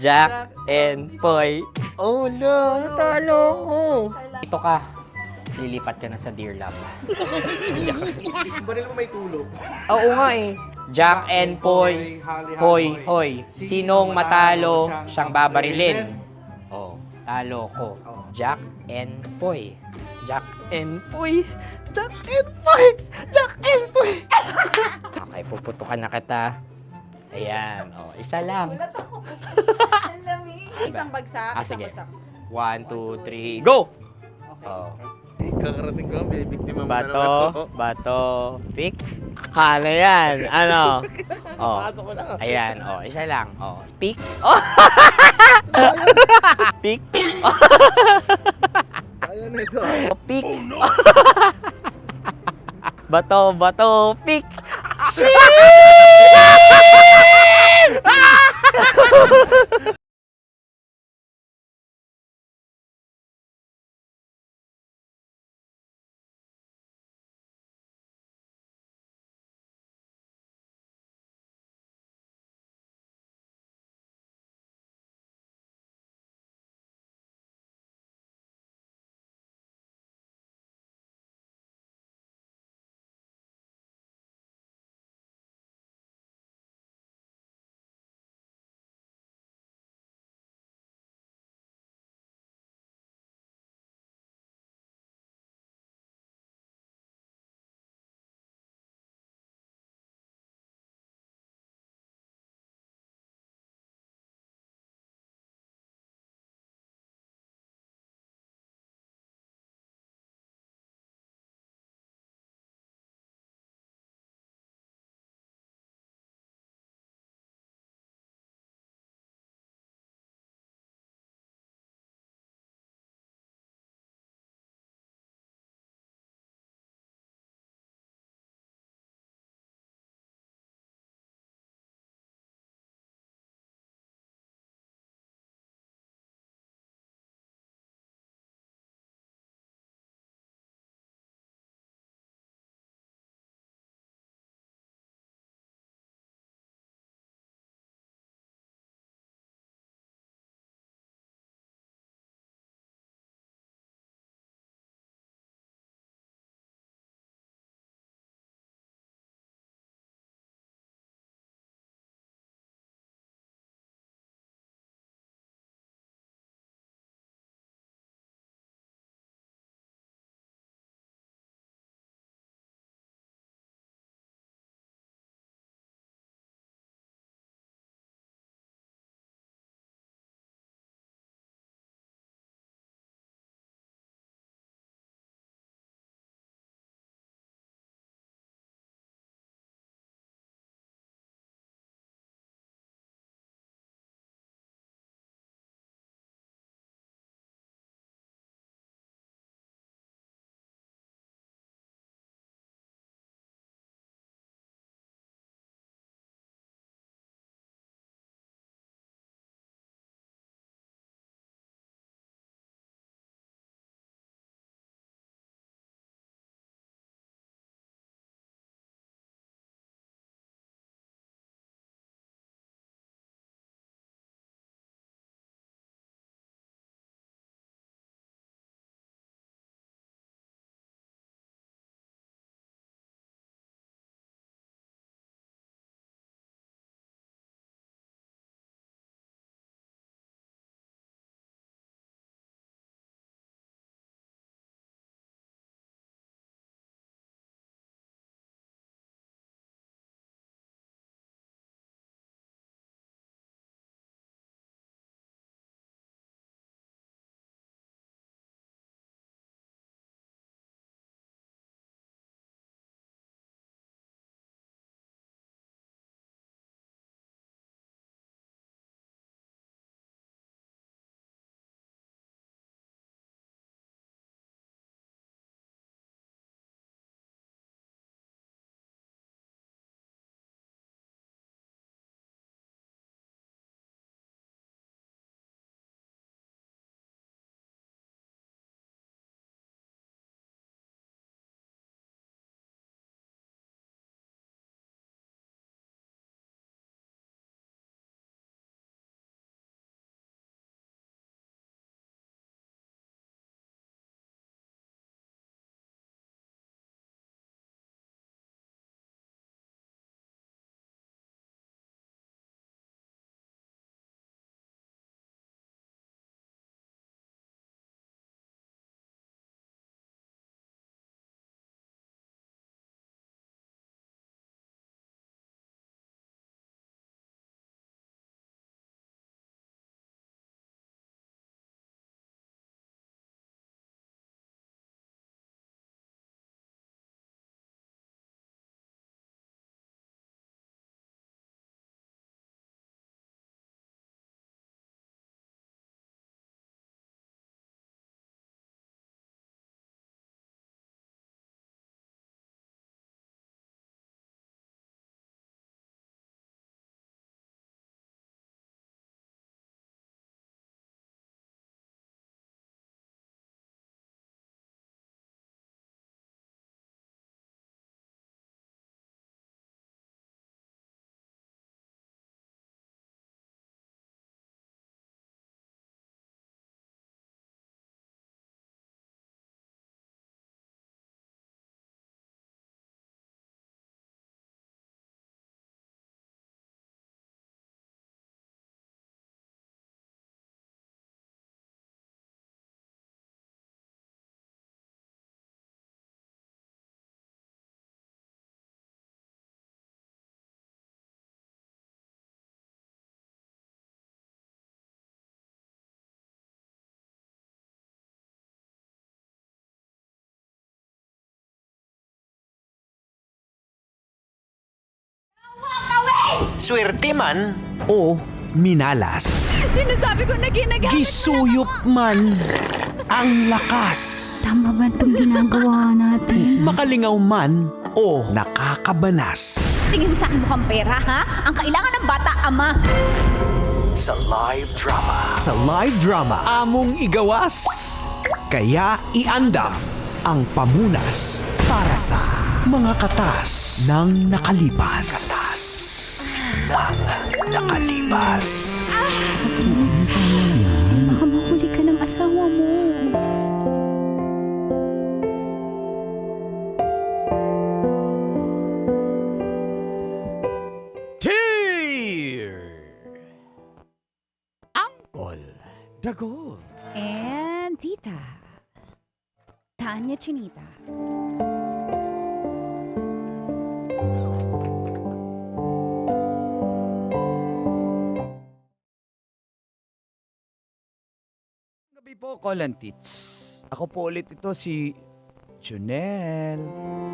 Jack and Poy. Oh no, talo ko. Ito ka. Lilipat ka na sa Dear Love. Baril mo may tulog. Oo nga eh. Jack and Poy. Hoy, hoy. Sinong matalo, siyang babarilin. Oh, talo ko. Jack and Poy. Jack and Poy. Jack and Poy. Jack and Poy. Okay, puputukan na kita. Ayan, isa lang. Isang bagsak. Sige. 1, 2, 3, go! Kakarating ko, binibiktima mo Bato, pick. Ano yan? Ano? Ayan, isa lang. Pick. Pick. Ayaw na ito. Pick. Bato, pick. swerte man o minalas. Sinasabi ko na ginagamit Gisuyop man ang lakas. Tama ba itong ginagawa natin? Makalingaw man o nakakabanas. Tingin mo sa akin mukhang pera, ha? Ang kailangan ng bata, ama. Sa live drama, among igawas. Kaya iandam ang pamunas para sa mga katas ng nakalipas. Baka mahuli ka ng asawa mo. Angkol, Dagor. And Tita. Tanya Chinita. Gabi po, Kolantits. Ako po ulit ito si Junel.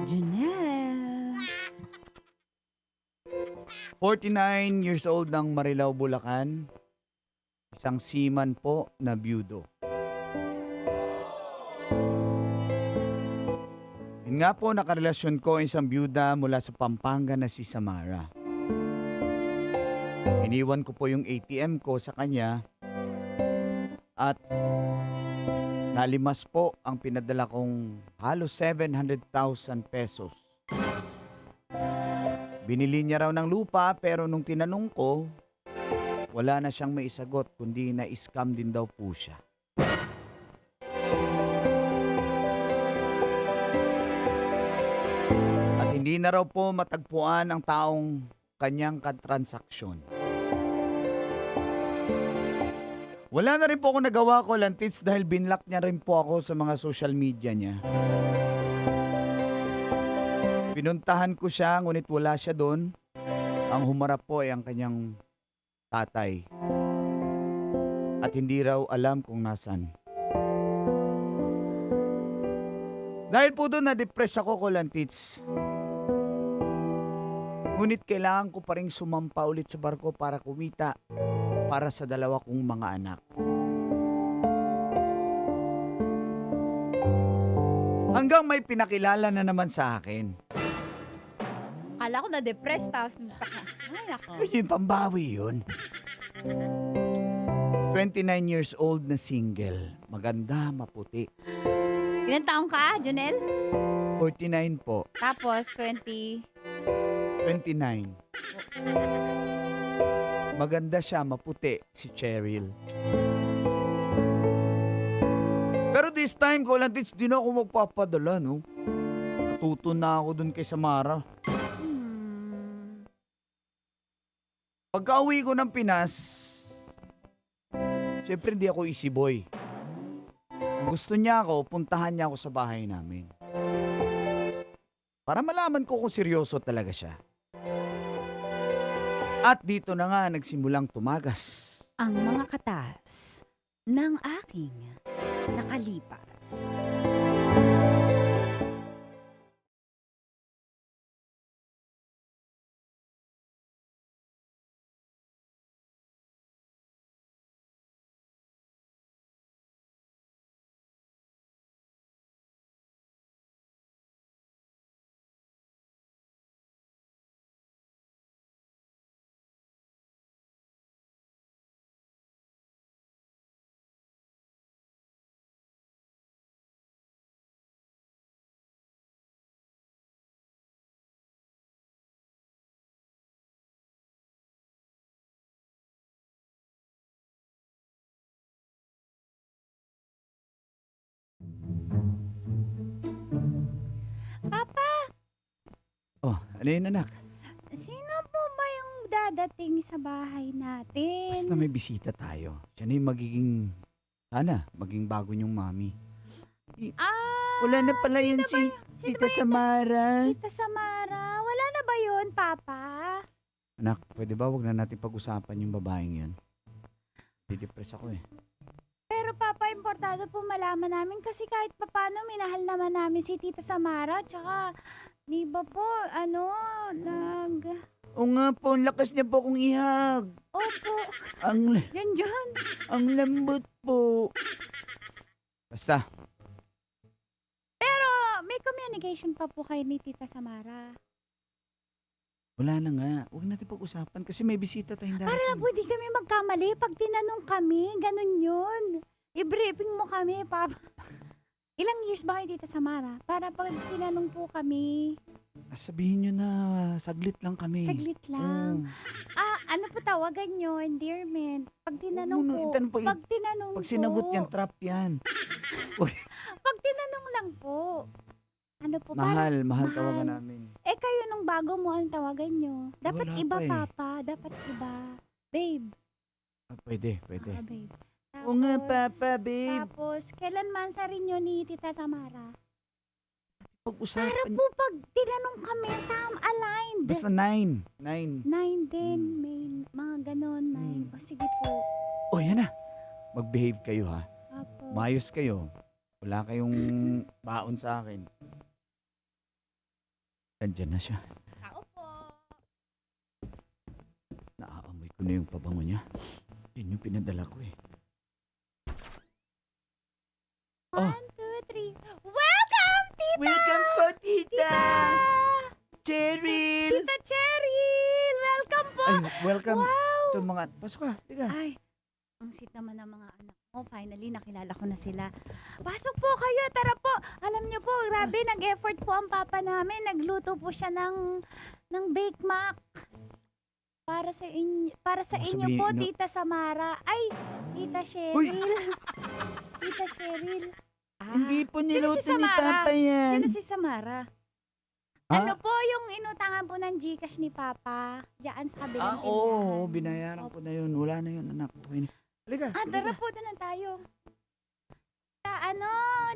Janelle. 49 years old ng Marilao, Bulacan. Isang seaman po na byudo. Yun nga po, nakarelasyon ko isang byuda mula sa Pampanga na si Samara. Iniwan ko po yung ATM ko sa kanya at nalimas po ang pinadala kong halos 700,000 pesos. Binili niya raw ng lupa pero nung tinanong ko, wala na siyang maisagot kundi na-scam din daw po siya. At hindi na raw po matagpuan ang taong kanyang katransaksyon. Wala na rin po ako nagawa, Kolantits, dahil binlock niya rin po ako sa mga social media niya. Pinuntahan ko siya, ngunit wala siya doon. Ang humarap po ay ang kanyang tatay. At hindi raw alam kung nasan. Dahil po doon na-depress ako, Kolantits. Ngunit kailangan ko pa rin sumampa ulit sa barko para kumita para sa dalawa kong mga anak. Hanggang may pinakilala na naman sa akin. Akala ko na-depressed, Ay, ako. Yung pambawi yun. 29 years old na single. Maganda, maputi. Ilan taong ka, Junel? 49 po. Tapos, 20. 29. Maganda siya, maputi, si Cheryl. Pero this time, Kolantits, di na ako magpapadala, no? Natuto na ako dun kay Samara. Pagka-uwi ko ng Pinas, syempre hindi ako easy boy. Gusto niya ako, puntahan niya ako sa bahay namin. Para malaman ko kung seryoso talaga siya. At dito na nga nagsimulang tumagas. Ang mga katas ng aking nakalipas. Papa, Oh, ano yun, anak? sino po ba yung dadating sa bahay natin? Basta may bisita tayo. Siya na yung magiging, sana, maging bago niyong mami. Wala na pala yun si Tita Samara. Tita Samara, wala na ba yun, Papa? Anak, pwede ba wag na natin pag-usapan yung babaeng yun? Didepress ako eh. Pero Papa, importante po malaman namin kasi kahit papano minahal naman namin si Tita Samara. Tsaka Di ba po, O nga po, ang lakas niya po akong ihag. Opo, Ang, dyan. ang lambot po. Basta, Pero may communication pa po kayo ni Tita Samara. wala na nga. Huwag natin pag-usapan kasi may bisita tayong Para lang darating. po di kami magkamali pag tinanong kami. Ganun yun. I-briefing mo kami, Papa. Ilang years ba kayo, Tita Samara? Para pag tinanong po kami, Sabihin nyo na, saglit lang kami. saglit lang. Oo. Ano po tawagan nyo? Endearment. Pag tinanong Huwag mo na po, itanong pag tinanong Pag sinagot po, yan, trap yan. pag tinanong lang po, ano po, Mahal, mahal mahal. tawagan namin. kayo nung bago mo, ang tawagan nyo? Dapat Wala iba, pa eh. Papa. Dapat iba. Babe. Pwede, pwede. Babe. Oo nga, Papa, babe. Tapos, kailan man sa rin nyo ni Tita Samara? Para Pag-usapan. po pag tinanong kami, aligned. Basta 9. 9. 9 din, may mga ganon, 9. O sige po. Oh, yan na. Mag-behave kayo, ha? Apo. Mayos kayo. Wala kayong baon sa akin. Nandyan na siya. Tao po. Naaamoy ko na yung pabango niya. Yun yung pinadala ko eh. 1, 2, 3. Welcome, Tita! Welcome po, Tita! Tita! Cheryl! Tita Cheryl! Welcome po! Ay, welcome. Wow! Ito mga, pasok ka, tiga. Ay, ang sweet naman ng mga anak mo. Finally, nakilala ko na sila. Pasok po kayo, tara po. Alam niyo po, grabe, nag-effort po ang papa namin. Nagluto po siya ng Bake Mac. Para sa inyo, Sabihin, po, no? Tita Samara. Ay, Tita Uy! Cheryl. Tita Cheryl. Hindi po sino niluto si ni Samara? Papa yan. Sino si Samara? Ah? Ano po yung inutangan po ng Gcash ni Papa? Diyan sa kabilang Oo, tindahan. binayaran ko na yun. Wala na yun, anak. Okay na. Halika. Tara po, doon na tayo. Ang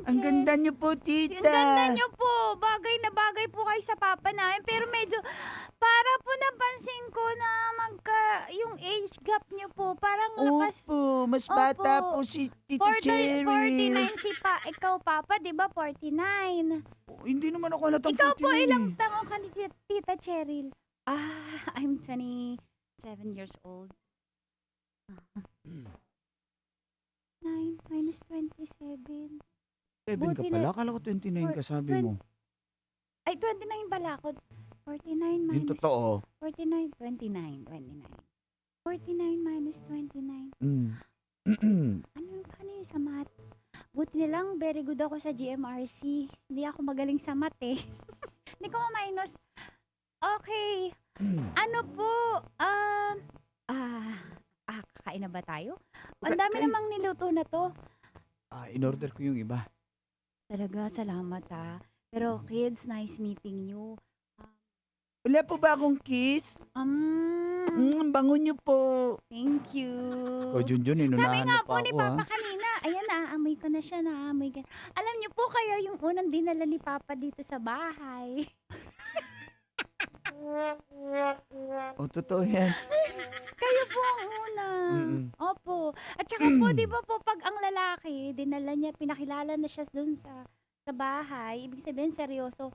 Ang ganda niyo po, Tita. Ang ganda niyo po. Bagay na bagay po kayo sa papa namin. Pero medyo, para po napansin ko na yung age gap niyo po. Parang lakas. Opo, mas bata Opo. po si Tita Cheryl. 49 si ikaw, Papa. Di ba 49? Hindi naman ako halatang Ikaw 49 po, ilang eh. taon ka ni Tita Cheryl? I'm 27 years old. 9 minus 27. 7 ka Buti pala. na- Akala ko 29 ka sabi mo. Ay, 29 pala ako. 49 Yung minus... totoo. 49, 29. 49 minus 29. Mm. Paano yung sa math? Buti na lang, very good ako sa GMRC. Hindi ako magaling sa math eh. Hindi ko ma-minus. Okay. Ano po? Kakain na ba tayo? Ang dami namang niluto na to. In-order ko yung iba. Talaga, salamat ha. Pero kids, nice meeting you. Wala po ba akong kiss? Bango niyo po. Thank you. O, Junjun, Sabi inunahan nga mo po pa ni ako, Papa ha? kanina, ayan, naamoy ko na siya, naamoy ka. Alam niyo po kayo yung unang dinala ni Papa dito sa bahay. O, totoo yan. Kayo po ang una. Opo. At saka po, di ba po, pag ang lalaki, dinala niya, pinakilala na siya dun sa bahay, ibig sabihin, seryoso.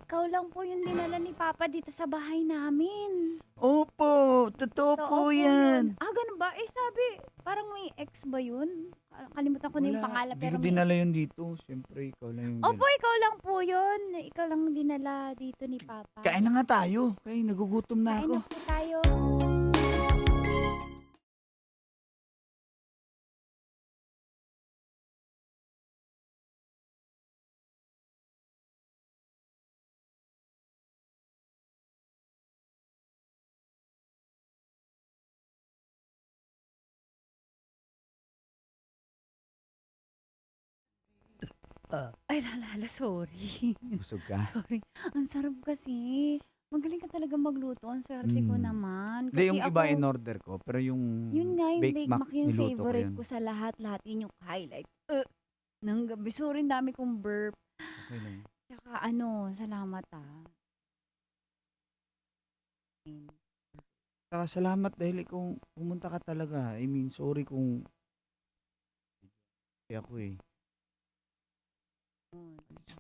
Ikaw lang po yung dinala ni Papa dito sa bahay namin. Opo, totoo po yan. Ganun ba? Sabi, parang may ex ba yun? Kalimutan ko na yung pangalan. Hindi Pero ko may dinala yun dito. Siyempre, ikaw lang yung Opo, ikaw lang po yun. Ikaw lang dinala dito ni Papa. Kain na nga tayo. Kaya nagugutom na Kain ako. na po tayo. Ay, lalala, sorry. Busog ka? Sorry. Ang sarap kasi. Magaling ka talaga magluto. Ang swerte ko naman. Hindi, yung iba in-order ko. Pero yung Yun nga, yung Bake Mac yung niluto ko favorite yun. ko sa lahat. Lahat yun yung highlight. Nang gabi. Sorry, dami kong burp. Okay lang. Tsaka salamat ah. Saka salamat dahil kung pumunta ka talaga. I mean, sorry kung... Kaya ako eh.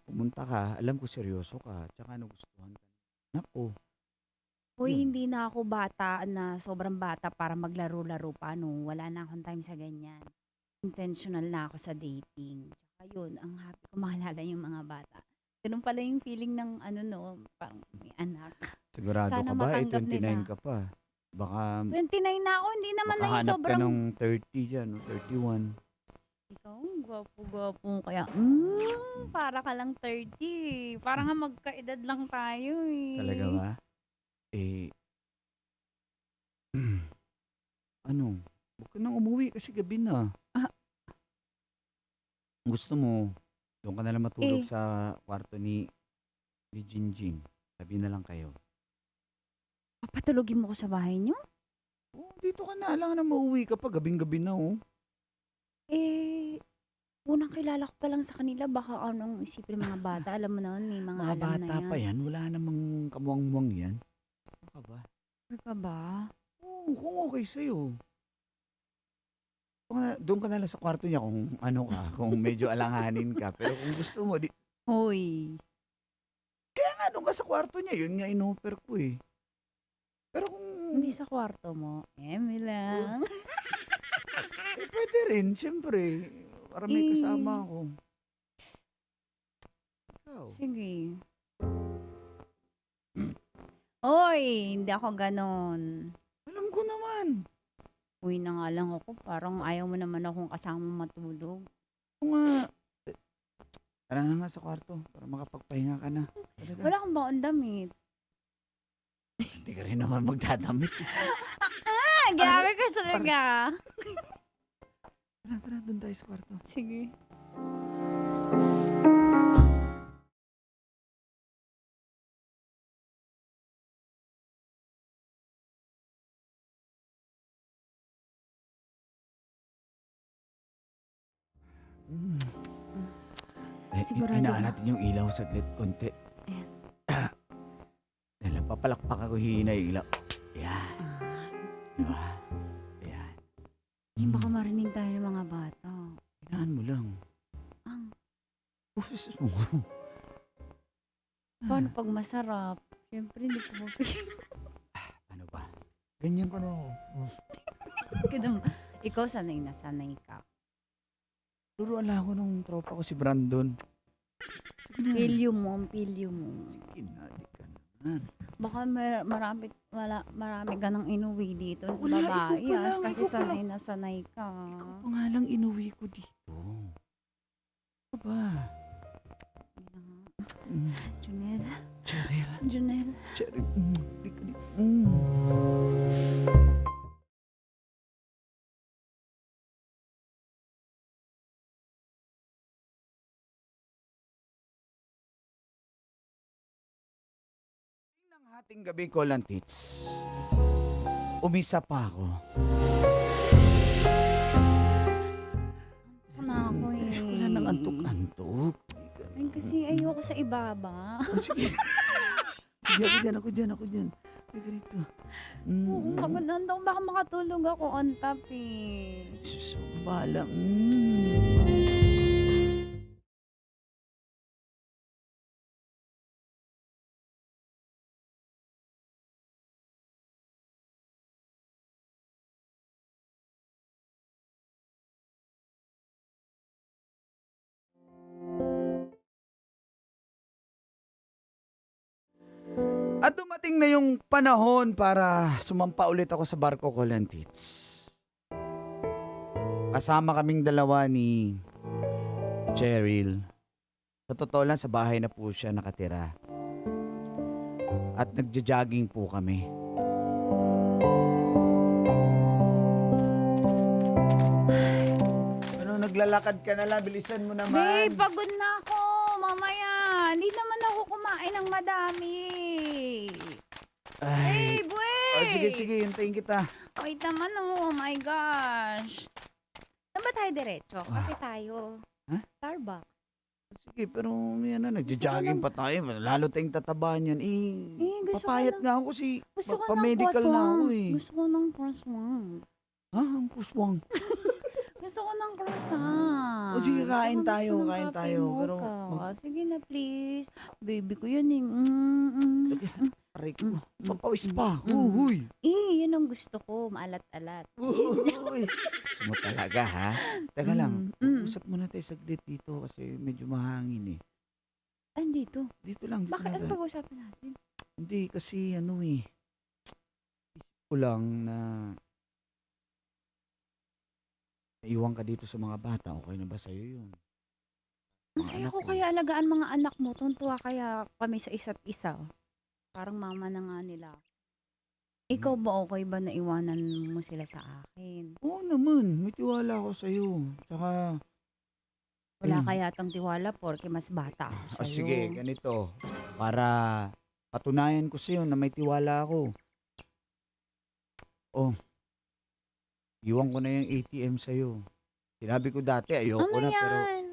pumunta ka, alam ko seryoso ka, tsaka nagustuhan ka. Nako, Uy, Yun. hindi na ako bata na sobrang bata para maglaro-laro pa, no? Wala na akong time sa ganyan. Intentional na ako sa dating. Tsaka yun, ang happy ko mahalala yung mga bata. Ganun pala yung feeling ng parang may anak. sigurado Sana ka ba? Eh, matanggap 29 nila. ka pa. Baka 29 na ako, hindi naman na yung makahanap ka sobrang... ng 30 dyan, o 31. Ikaw, ang gwapo-gwapo kaya, para ka lang 30. Parang nga magkaedad lang tayo eh. Talaga ba? Eh, ano? Huwag ka nang umuwi kasi gabi na. Gusto mo, doon ka na lang matulog Eh. sa kwarto ni Jinjing. Sabi na lang kayo. Papatulogin mo ko sa bahay niyo? Oh, dito ka na. Alam na mauwi ka pa. Gabing-gabi na, oh. Eh, unang kilala ko pa lang sa kanila, baka anong isipin ng mga bata. Alam mo naman, may mga Mga alam na bata yan. pa yan. Wala namang kamuang-muang yan. Ano ka ba? Ano ka ba? Oo, kung okay sa'yo. Doon ka na lang sa kwarto niya kung ano ka, kung medyo alanganin ka. Pero kung gusto mo, Hoy. kaya nga doon ka sa kwarto niya. Yun nga in-offer ko eh. Pero kung... Hindi sa kwarto mo. Eme lang. Eh, pwede rin, siyempre. Para may kasama ako. Ikaw. Sige. Hoy, hindi ako ganon. Alam ko naman. Uwi na nga lang ako. Parang ayaw mo naman akong kasama matulog. Oo nga. Tara na nga sa kwarto para makapagpahinga ka na. Talaga. Wala kang baon damit. Hindi ka rin naman magdadamit. Grabe ka talaga. Tara, doon tayo sa kwarto. Sige. Sigurado Hinaan ba? natin yung ilaw saglit, konti. Dahil papalakpak ako, hihina yung ilaw. Yan. Diba? Yan. Baka marinig tayo ng mga bata. Hinaan mo lang. Ang, Pusis mo. paano pag masarap? Siyempre, hindi ko mapigil. Ano ba? Ganyan ka na. Ikaw sanay na sanay ka. Turuan lang ako nung tropa ko si Brandon. Sige na. Pilyo mo, ang pilyo mo. Sige na, di ka naman. Baka marami ka nang inuwi dito. Wala, Babae, ikaw pa lang, kasi ikaw pa sanay na sanay ka. Ikaw pa nga lang inuwi ko dito. Ano ba? Junel. Cheryl. Junel. Cheryl. Di ka di. Ng hating gabi ko lang, tits. Umisa pa ako. Ako na ako eh. Wala nang antok-antok. Ay, kasi ayoko sa ibaba. Sige, ako dyan. May ganito. Oo, pagod baka makatulog ako on top eh. Sus, bahala. At dumating na yung panahon para sumampa ulit ako sa barko ko, Lantits. Kasama kaming dalawa ni Cheryl. Sa totoo lang, sa bahay na po siya nakatira. At nagja-jogging po kami. Ano, naglalakad ka na lang, bilisan mo naman. Babe, pagod na ako. Mamaya. Hindi naman ako kumain ng madami. Ay. Babe, wait. Sige, hintayin kita. Wait naman oh my gosh. Saan ba tayo diretso? Kape tayo. Ha? Starbucks. Sige, pero may nagja-jogging pa tayo. Lalo tayong tataba niyan. gusto ko Papayat ng- nga ako kasi Gusto ko ng pa-medical na ako croissant. eh. Gusto ko ng croissant. Ha? Ang kuswang. Gusto ko ng croissant. O, sige, kain Tsaka tayo, gusto ng kain cafe tayo. Pero, mocha. Sige na, please. Baby ko yun eh. aray ko, mapawis pa. Uy. Yun ang gusto ko. Maalat-alat. Uy. Gusto mo talaga, ha? Teka lang, usap muna tayo saglit dito kasi medyo mahangin eh. Andito. Dito lang. Bakit ang pag-usapan natin? Hindi, kasi isip ko lang na naiwan ka dito sa mga bata. Okay na ba sa'yo yun? Masaya ko kaya alagaan mga anak mo. Tuntua kaya kami sa isa't isa. Parang mama na nga nila. Ikaw ba okay ba na iwanan mo sila sa akin? Oo naman, may tiwala ako sa'yo. Tsaka, Wala kaya tang tiwala porke mas bata ako sa'yo. sige, ganito. Para patunayan ko sa'yo na may tiwala ako. Oh, iwan ko na yung ATM sa'yo. Sinabi ko dati, ayoko Ano na, pero yan?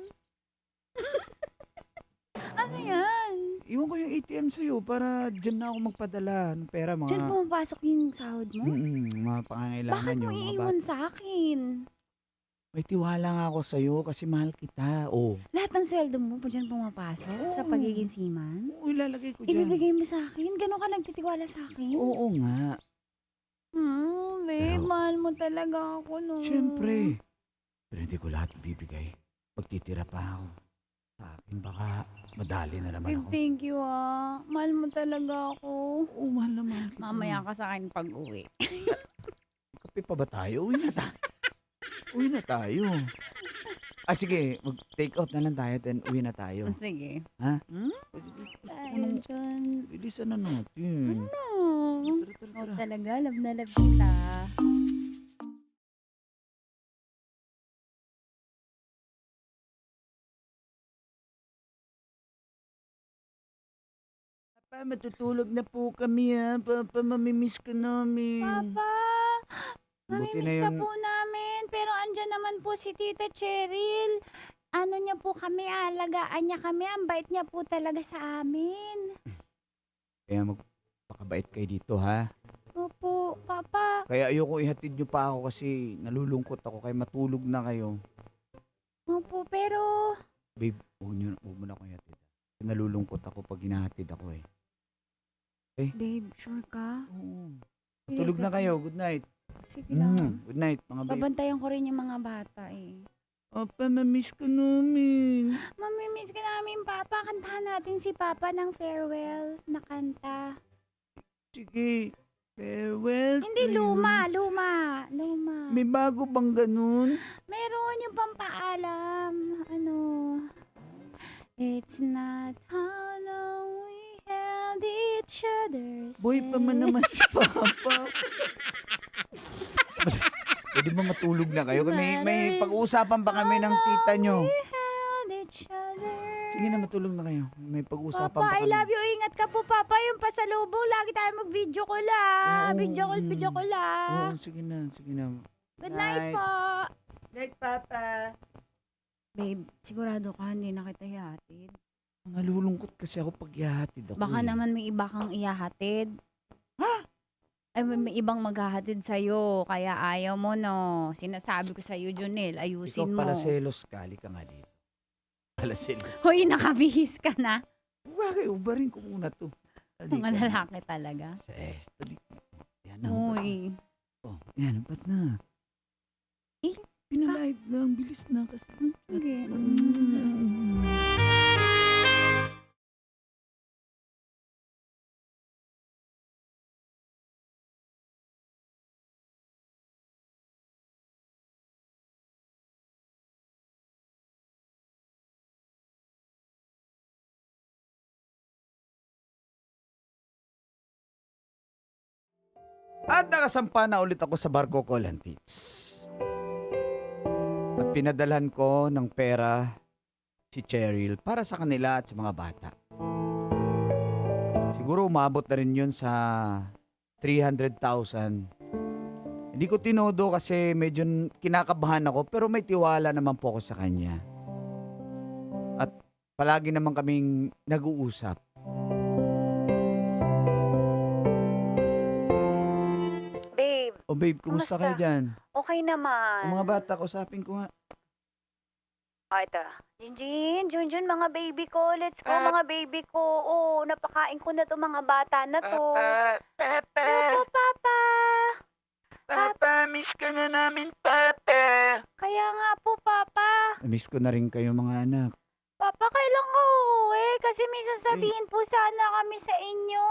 Ano yan? iwan ko yung ATM sa'yo para dyan na ako magpadala ng pera. Diyan pumapasok yung sahod mo? Mga pangangailangan Bakit nyo. mo mga iiwan sa akin? May tiwala nga ako sa'yo kasi mahal kita. Oh. Lahat ng sweldo mo po dyan pumapasok sa Oo. pagiging seaman? Oo, ilalagay ko dyan. Ibibigay mo sa akin? Ganon ka nagtitiwala sa akin? Oo nga. Babe, Pero- mahal mo talaga ako, no? Siyempre. Pero hindi ko lahat bibigay. Pagtitira pa ako. Sa akin baka madali na naman Babe, ako. thank you, ah. Mahal mo talaga ako. Oo, mahal na mahal kita. Mamaya ka sa akin pag-uwi. Kape pa ba tayo? Uwi na tayo. Uwi na tayo. Sige, mag-take out na lang tayo then uwi na tayo. Sige. Ha? Tayo dyan. Bilisan na natin. No. Tara. Oh, talaga, love na love kita. Papa, matutulog na po kami ha. Papa, mamimiss ka namin. Papa, Buti na mamimiss ka yun. po namin. Pero andyan naman po si Tita Cheryl. Ano niya po kami, alagaan niya kami. Ang bait niya po talaga sa amin. Kaya magpakabait kayo dito ha. Opo, Papa. Kaya ayoko ihatid nyo pa ako kasi nalulungkot ako kaya matulog na kayo. Opo, pero... Babe, huwag mo na akong ihatid. Nalulungkot ako pag hinahatid ako eh. Babe, sure ka? Oo. Sige, Tulog na kasi- kayo. Good night. Sige lang. Good night mga babe. Babantayan ko rin yung mga bata eh. Papa, mamiss ka namin. Mamimiss ka namin, Papa. Kantahan natin si Papa ng farewell na kanta. Sige. Farewell Hindi, to you. luma. May bago bang ganun? Meron yung pampaalam. Ano? It's not how long we held each other's Boy pa man naman si Papa. Pwede ba matulog na kayo? May pag-uusapan pa kami ng tita nyo. We held each other. Sige na, matulog na kayo. May pag-uusapan Papa, pa I kami. love you. Ingat ka po, Papa. Yung pasalubong, lagi tayo mag-video ko Oo. Video ko Oo, sige na. Good night po. Night, Papa. Babe, sigurado ka hindi na kita ihatid. Nalulungkot kasi ako pag ihahatid ako. Baka naman may iba kang ihahatid. Ha? Ay, may ibang maghahatid sa'yo. Kaya ayaw mo, no? Sinasabi ko sa'yo, Junel, Ikaw ayusin mo. pala selos. Kali ka nga dito. Pala selos. Hoy, nakabihis ka na. Bakit? Ubarin ko muna to. Mga lalaki talaga. Yan na. Uy. Oh, yan. Ba't na? Eh, Pinalive lang. Bilis na kasi. Sige. At nakasampa na ulit ako sa barko ko, Lantits. At pinadalhan ko ng pera si Cheryl para sa kanila at sa mga bata. Siguro umabot na rin yun sa 300,000. Hindi ko tinodo kasi medyo kinakabahan ako pero may tiwala naman po ako sa kanya. At palagi naman kaming nag-uusap. Babe, O O babe, kumusta kayo dyan? Okay naman. Ang mga bata, kausapin ko nga. Ito. Junjun, mga baby ko. Let's go, mga baby ko. Oh, napakain ko na to mga bata na to. Ito, Papa. Papa, miss ka na namin, Papa. Kaya nga po, Papa. Miss ko na rin kayo mga anak. Papa, kailan ka uuwi? Kasi may sasabihin po sana kami sa inyo.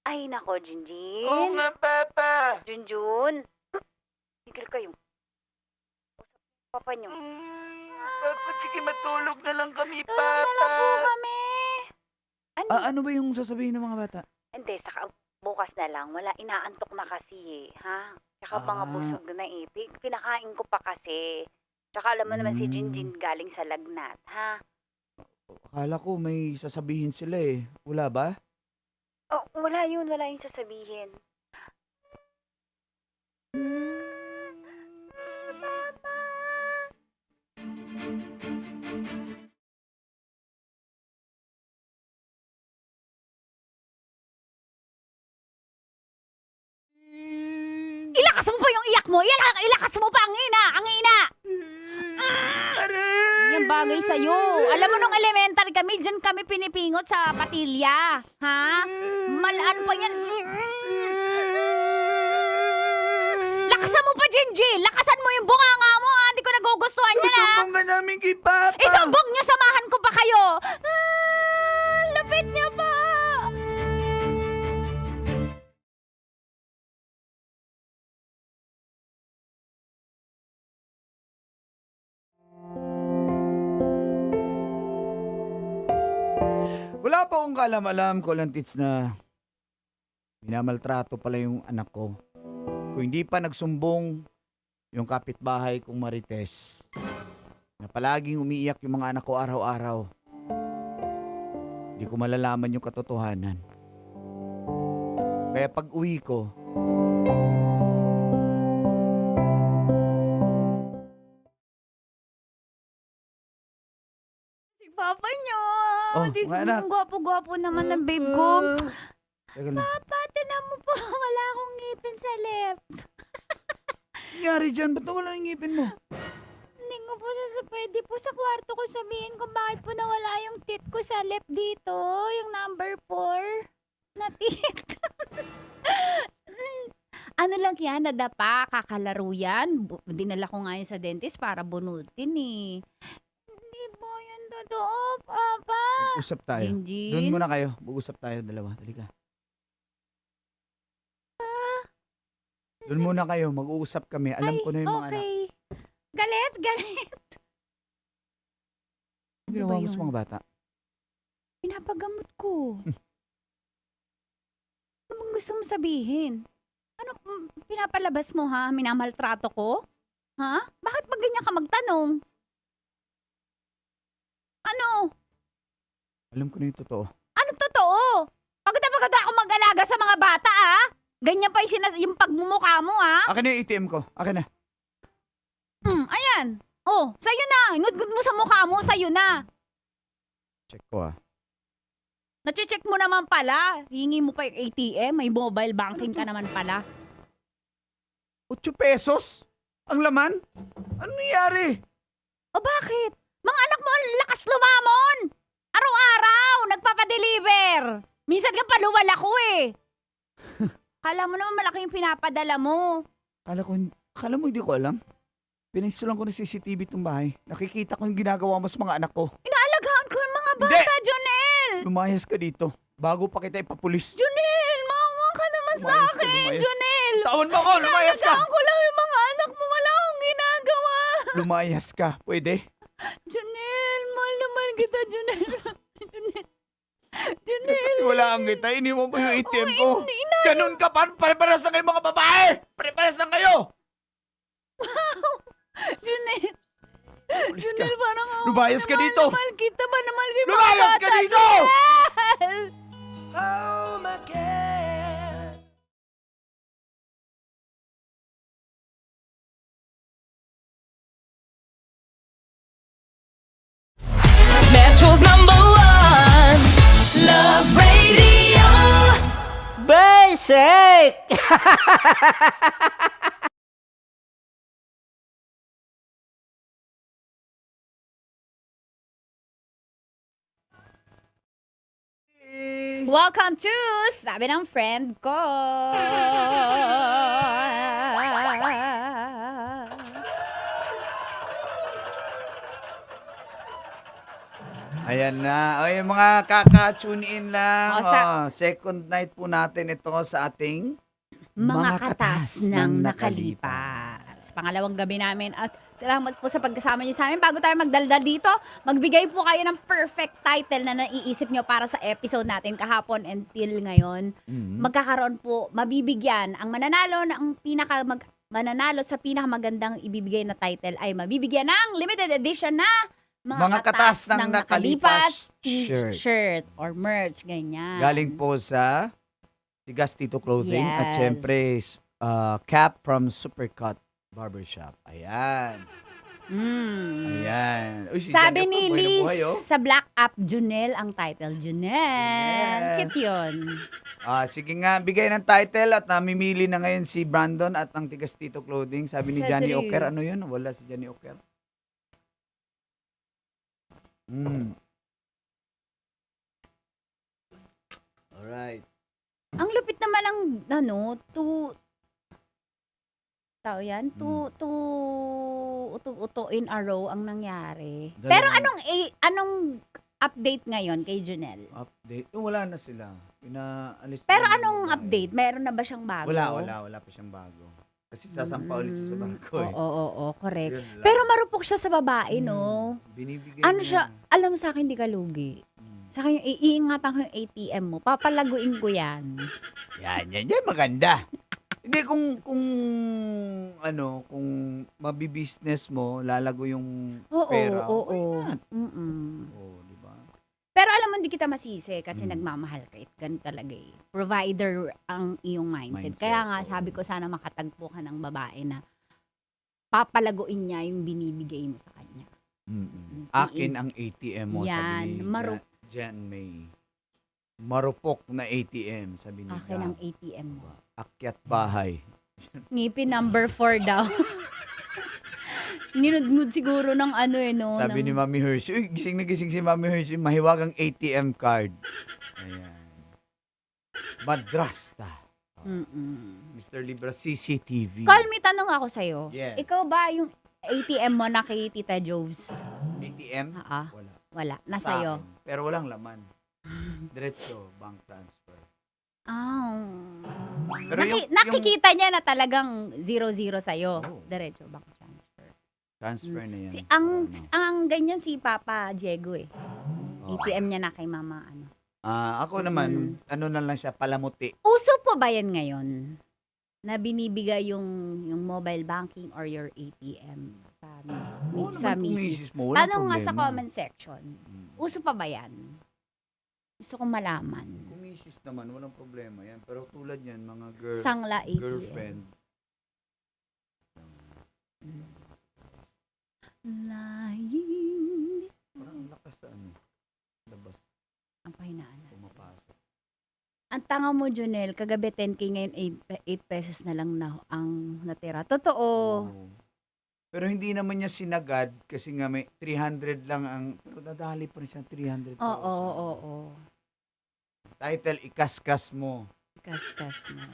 Ay, nako, Junjun. Oo nga, Papa. Junjun. Tigil kayo. Papa nyo. Papa, sige, matulog na lang kami, Tulog na lang po kami. Ano? Ano ba yung sasabihin ng mga bata? Hindi, saka bukas na lang. Wala, inaantok na kasi ha? Tsaka mga busog na Pinakain ko pa kasi. Tsaka alam mo naman si Jinjin galing sa lagnat, ha? Akala ko may sasabihin sila eh. Wala ba? Oh, wala yun. Wala yung sasabihin. Ilakas mo pa yung iyak mo! Ilakas mo pa ang ina! Ang ina! Yan bagay sa'yo. Alam mo nung elementary kami, dyan kami pinipingot sa patilya. Ha? Malaan pa yan. Lakasan mo pa, Jinji! Lakasan mo yung bunganga mo, ha? Hindi ko nagugustuhan yan, ha? Susumbong ka namin kay Papa. Isumbong niyo, samahan ko pa kayo! Lapit niya pa! Wala pa akong kaalam-alam ko lang, tits, na minamaltrato pala yung anak ko. Kung hindi pa nagsumbong yung kapitbahay kong Marites na palaging umiiyak yung mga anak ko araw-araw, hindi ko malalaman yung katotohanan. Kaya pag uwi ko, Papa nyo! Oh, mga anak. Ang gwapo-gwapo naman ng babe ko. teka lang. Papa, tinan mo po, wala akong ngipin sa left. Nangyari dyan? Ba't nawala yung ngipin mo? Hindi ko po pwede po sa kwarto ko sabihin kung bakit po nawala yung teeth ko sa left dito, yung number 4 na teeth. Ano lang yan, nadapa, kakalaro yan. Dinala ko nga yun sa dentist para bunutin eh. Hindi po yan totoo, Papa. Usap tayo. Jinjin. Doon muna kayo. Mag-usap tayo dalawa. Halika. Doon muna kayo. Mag-uusap kami. Alam ko na yung mga anak. Okay. Galit. Ano ginawa mo sa mga bata? Pinapagamot ko. Ano bang gusto mo sabihin? Ano, pinapalabas mo ha? Minamaltrato ko? Ha? Bakit ba ganyan ka magtanong? Ano? Alam ko na yung totoo. Ano totoo? Pagod ako mag-alaga sa mga bata Ganyan pa yung pagmumukha mo Akin na yung ATM ko. Akin na. Ayan. Oh, sa'yo na. Inudgud mo sa mukha mo, sa'yo na. Check ko Nache-check mo naman pala. Hingi mo pa yung ATM. May mobile banking ka naman pala. 8 pesos? Ang laman? Ano nangyari? O bakit? Mga anak mo, ang lakas lumamon! Araw-araw, nagpapadeliver! Minsan nga paluwal ako Kala mo naman malaki yung pinapadala mo. Kala mo hindi ko alam? Pininsulan ko ng CCTV itong bahay. Nakikita ko yung ginagawa mo sa mga anak ko. Inaalagaan ko yung mga bata, Jonel! Lumayas ka dito. Bago pa kita ipapulis. Jonel, maawa ka naman sa akin, Jonel! Tawan mo ko! Lumayas ka! Inaalagaan ko lang yung mga anak mo. Wala akong ginagawa. Lumayas ka. Pwede? Jonel, mahal naman kita, Jonel. Jonel. Wala ang kita. Iniwan mo yung ATM ko. Ganun ka pa. Pare-pares na kayo mga babae. Pare-pares na kayo. Wow. Jonel. Pulis ka. Jonel, parang ako. Lumayas ka dito. Mahal kita ba? Mahal kita. Lumayas ka dito! Jonel! Home again. Metro's #1 Love Radio. Best Basic! Welcome to Sabi ng Friend Ko. Ayan na. O, yung mga kaka-tune in lang. O, Second night po natin ito sa ating Mga katas ng nakalipas. Pangalawang gabi namin at salamat po sa pagkasama niyo sa amin. Bago tayo magdaldal dito, magbigay po kayo ng perfect title na naiisip niyo para sa episode natin kahapon until ngayon. Magkakaroon po, mabibigyan ang mananalo mananalo sa pinakamagandang ibibigay na title ay mabibigyan ng limited edition na Mga katas ng nakalipas t-shirt or merch, ganyan. Galing po sa Tigas Tito Clothing at Yes. syempre cap from Supercut Barbershop. Ayan. Ayan. Uy, si Sabi Janet ni po, buhay na Liz buhay, oh. sa Black App, Junel ang title. Junel. Cute yun. Sige nga, bigay ng title at namimili na ngayon si Brandon at ang Tigas Tito Clothing. Sabi ni Johnny Cedric. Oker, ano yun? Wala si Johnny Oker. Alright. Ang lupit naman ng, two in a row ang nangyari. Dalawang- Pero anong update ngayon kay Junel? Update? Wala na sila. Pinaalis Pero na anong yung babae. update? Meron na ba siyang bago? Wala pa siyang bago. Kasi sasampa ulit siya sa bangko eh. Oo, correct. Yun lang. Pero marupok siya sa babae, no? Binibigay Ano niya. siya, alam mo sa akin, di ka lugi. Sa akin, iingatan ko yung ATM mo. Papalaguin ko yan. Yan, maganda. Hindi, kung mabibusiness mo, lalago yung pera. Oo. Why not? Di ba? Pero alam mo, hindi kita masisi kasi nagmamahal ka. Ganun talaga eh. Provider ang iyong mindset. Kaya nga, sabi ko, sana makatagpo ka ng babae na papalaguin niya yung binibigay mo sa kanya. Akin ang ATM mo, sabi Yan, ni Jan May. Marupok na ATM, sabi ni Akin ang ATM mo. Akyat bahay. Ngipin number 4 daw. Ninudngud siguro ng no? Sabi ni Mami Hershey, uy, gising na gising si Mami Hershey, mahiwagang ATM card. Ayan. Madrasta. Mr. Libra CCTV. Call me, tanong ako sa'yo. Yes. Ikaw ba yung ATM mo na kay Tita Joves? ATM? Wala. Sa Nasa'yo? akin. Pero walang laman. Diretso, bank transfer. Pero nakikita niya na talagang 0-0 sa'yo. Diretso, bank transfer. Transfer na yan. Ang ganyan si Papa Diego eh. ATM niya na kay Mama Ako naman, na lang siya, palamuti. Uso po ba yan ngayon? Na binibigay yung mobile banking or your ATM sa misis? Tanong nga sa comment section. Uso pa ba yan? Gusto kong malaman. Kung misis naman, walang problema yan. Pero tulad yan, mga girls, Sangla ATM. girlfriend. Lying. Parang lakas sa labas. Ang pahinaan. Pumapasok. Ang tanga mo, Junel, kagabi 10K ngayon, 8 pesos na lang na ang natira. Totoo. Pero hindi naman niya sinagad kasi nga may 300 lang ang, pero dadali pa rin siya 300,000. Oo. Title, ikaskas mo. Kaskas mo.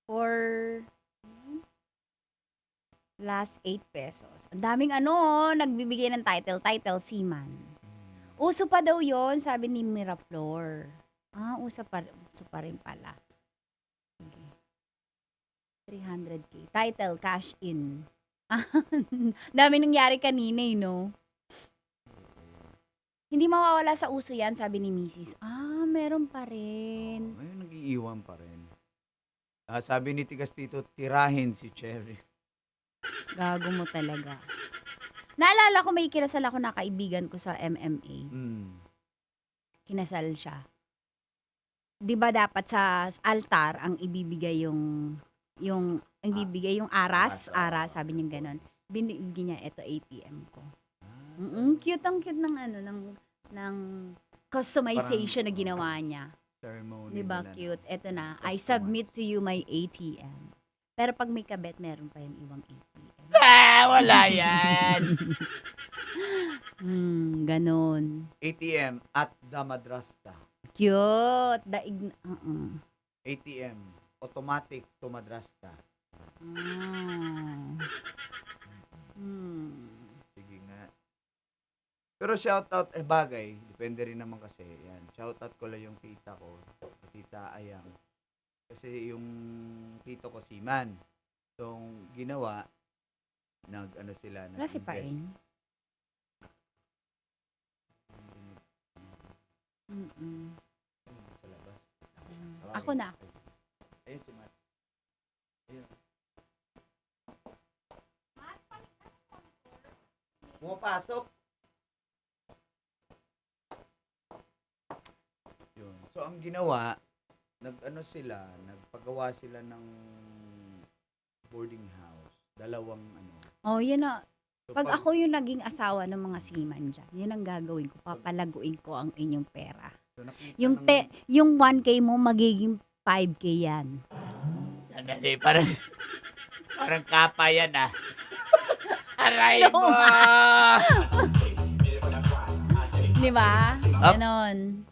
For last 8 pesos. Ang daming nagbibigay ng title Seaman. Uso pa daw yon, sabi ni Miraflor. Uso pa rin pala. Okay. 300K. Title, cash in. Dami nangyari kanina no? Hindi mawawala sa uso yan, sabi ni Mrs. Meron pa rin. Ngayon, nag-iiwan pa rin. Sabi ni Tigas Tito, tirahin si Cherry. Gago mo talaga. Naalala ko, may kinasal ako na kaibigan ko sa MMA. Kinasal siya. 'Di ba dapat sa altar ang ibibigay yung aras, sabi niya gano'n. Binigyan niya ito ATM ko. Cute ang cute ng ng customization na ginawa niya. Ceremony. Diba nila na. cute? Eto na, I Customize. submit to you my ATM. Pero pag may kabet, meron pa yan ibang ATM. Wala yan! Ganon. ATM at the Madrasta. Cute. ATM, automatic to Madrasta. Sige nga. Pero shoutout, bagay, depende rin naman kasi. Yan. Shoutout ko lang yung tita ko, Tita Ayang. Kasi yung tito ko, Siman. So, ginawa, sila. Wala si Paing. Ako na. Ayun si Matt. Ayun. Pumapasok. Yun. So, ang ginawa, nagpagawa sila ng boarding house. Dalawang Oh, yun na. So, Pag ako yung naging asawa ng mga seaman dyan, yun ang gagawin ko. Papalaguin ko ang inyong pera. So, nakita Yung 1K mo, magiging 5K yan. Sandali, parang kapa yan ah. Aray mo! Di ba? Ganon.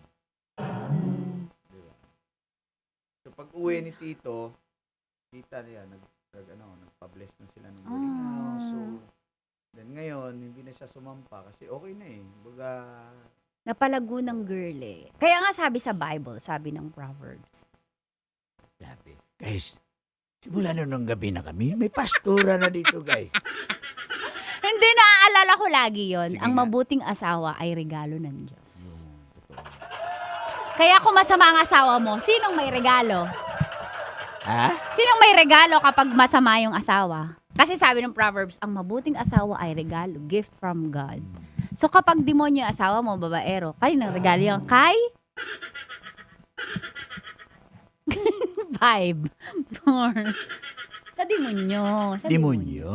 So, pag uwi ni tita niya, nagpa-bless na sila ng boarding house. So, then ngayon, hindi na siya sumampa kasi okay na eh. Baga, Napalago ng girl eh. Kaya nga sabi sa Bible, sabi ng Proverbs. sabi, guys, simula nung gabi na kami, may pastora na dito, guys. Hindi, naaalala ko lagi yon. Sige Ang nga. mabuting asawa ay regalo ng Diyos. Kaya kung masama ang asawa mo, sinong may regalo? Ha? Sinong may regalo kapag masama yung asawa? Kasi sabi ng Proverbs, ang mabuting asawa ay regalo, gift from God. So kapag demonyo yung asawa mo, babaero, kaninang regalo yan? Kay? 5, 4. Sa demonyo. Sa Demonyo?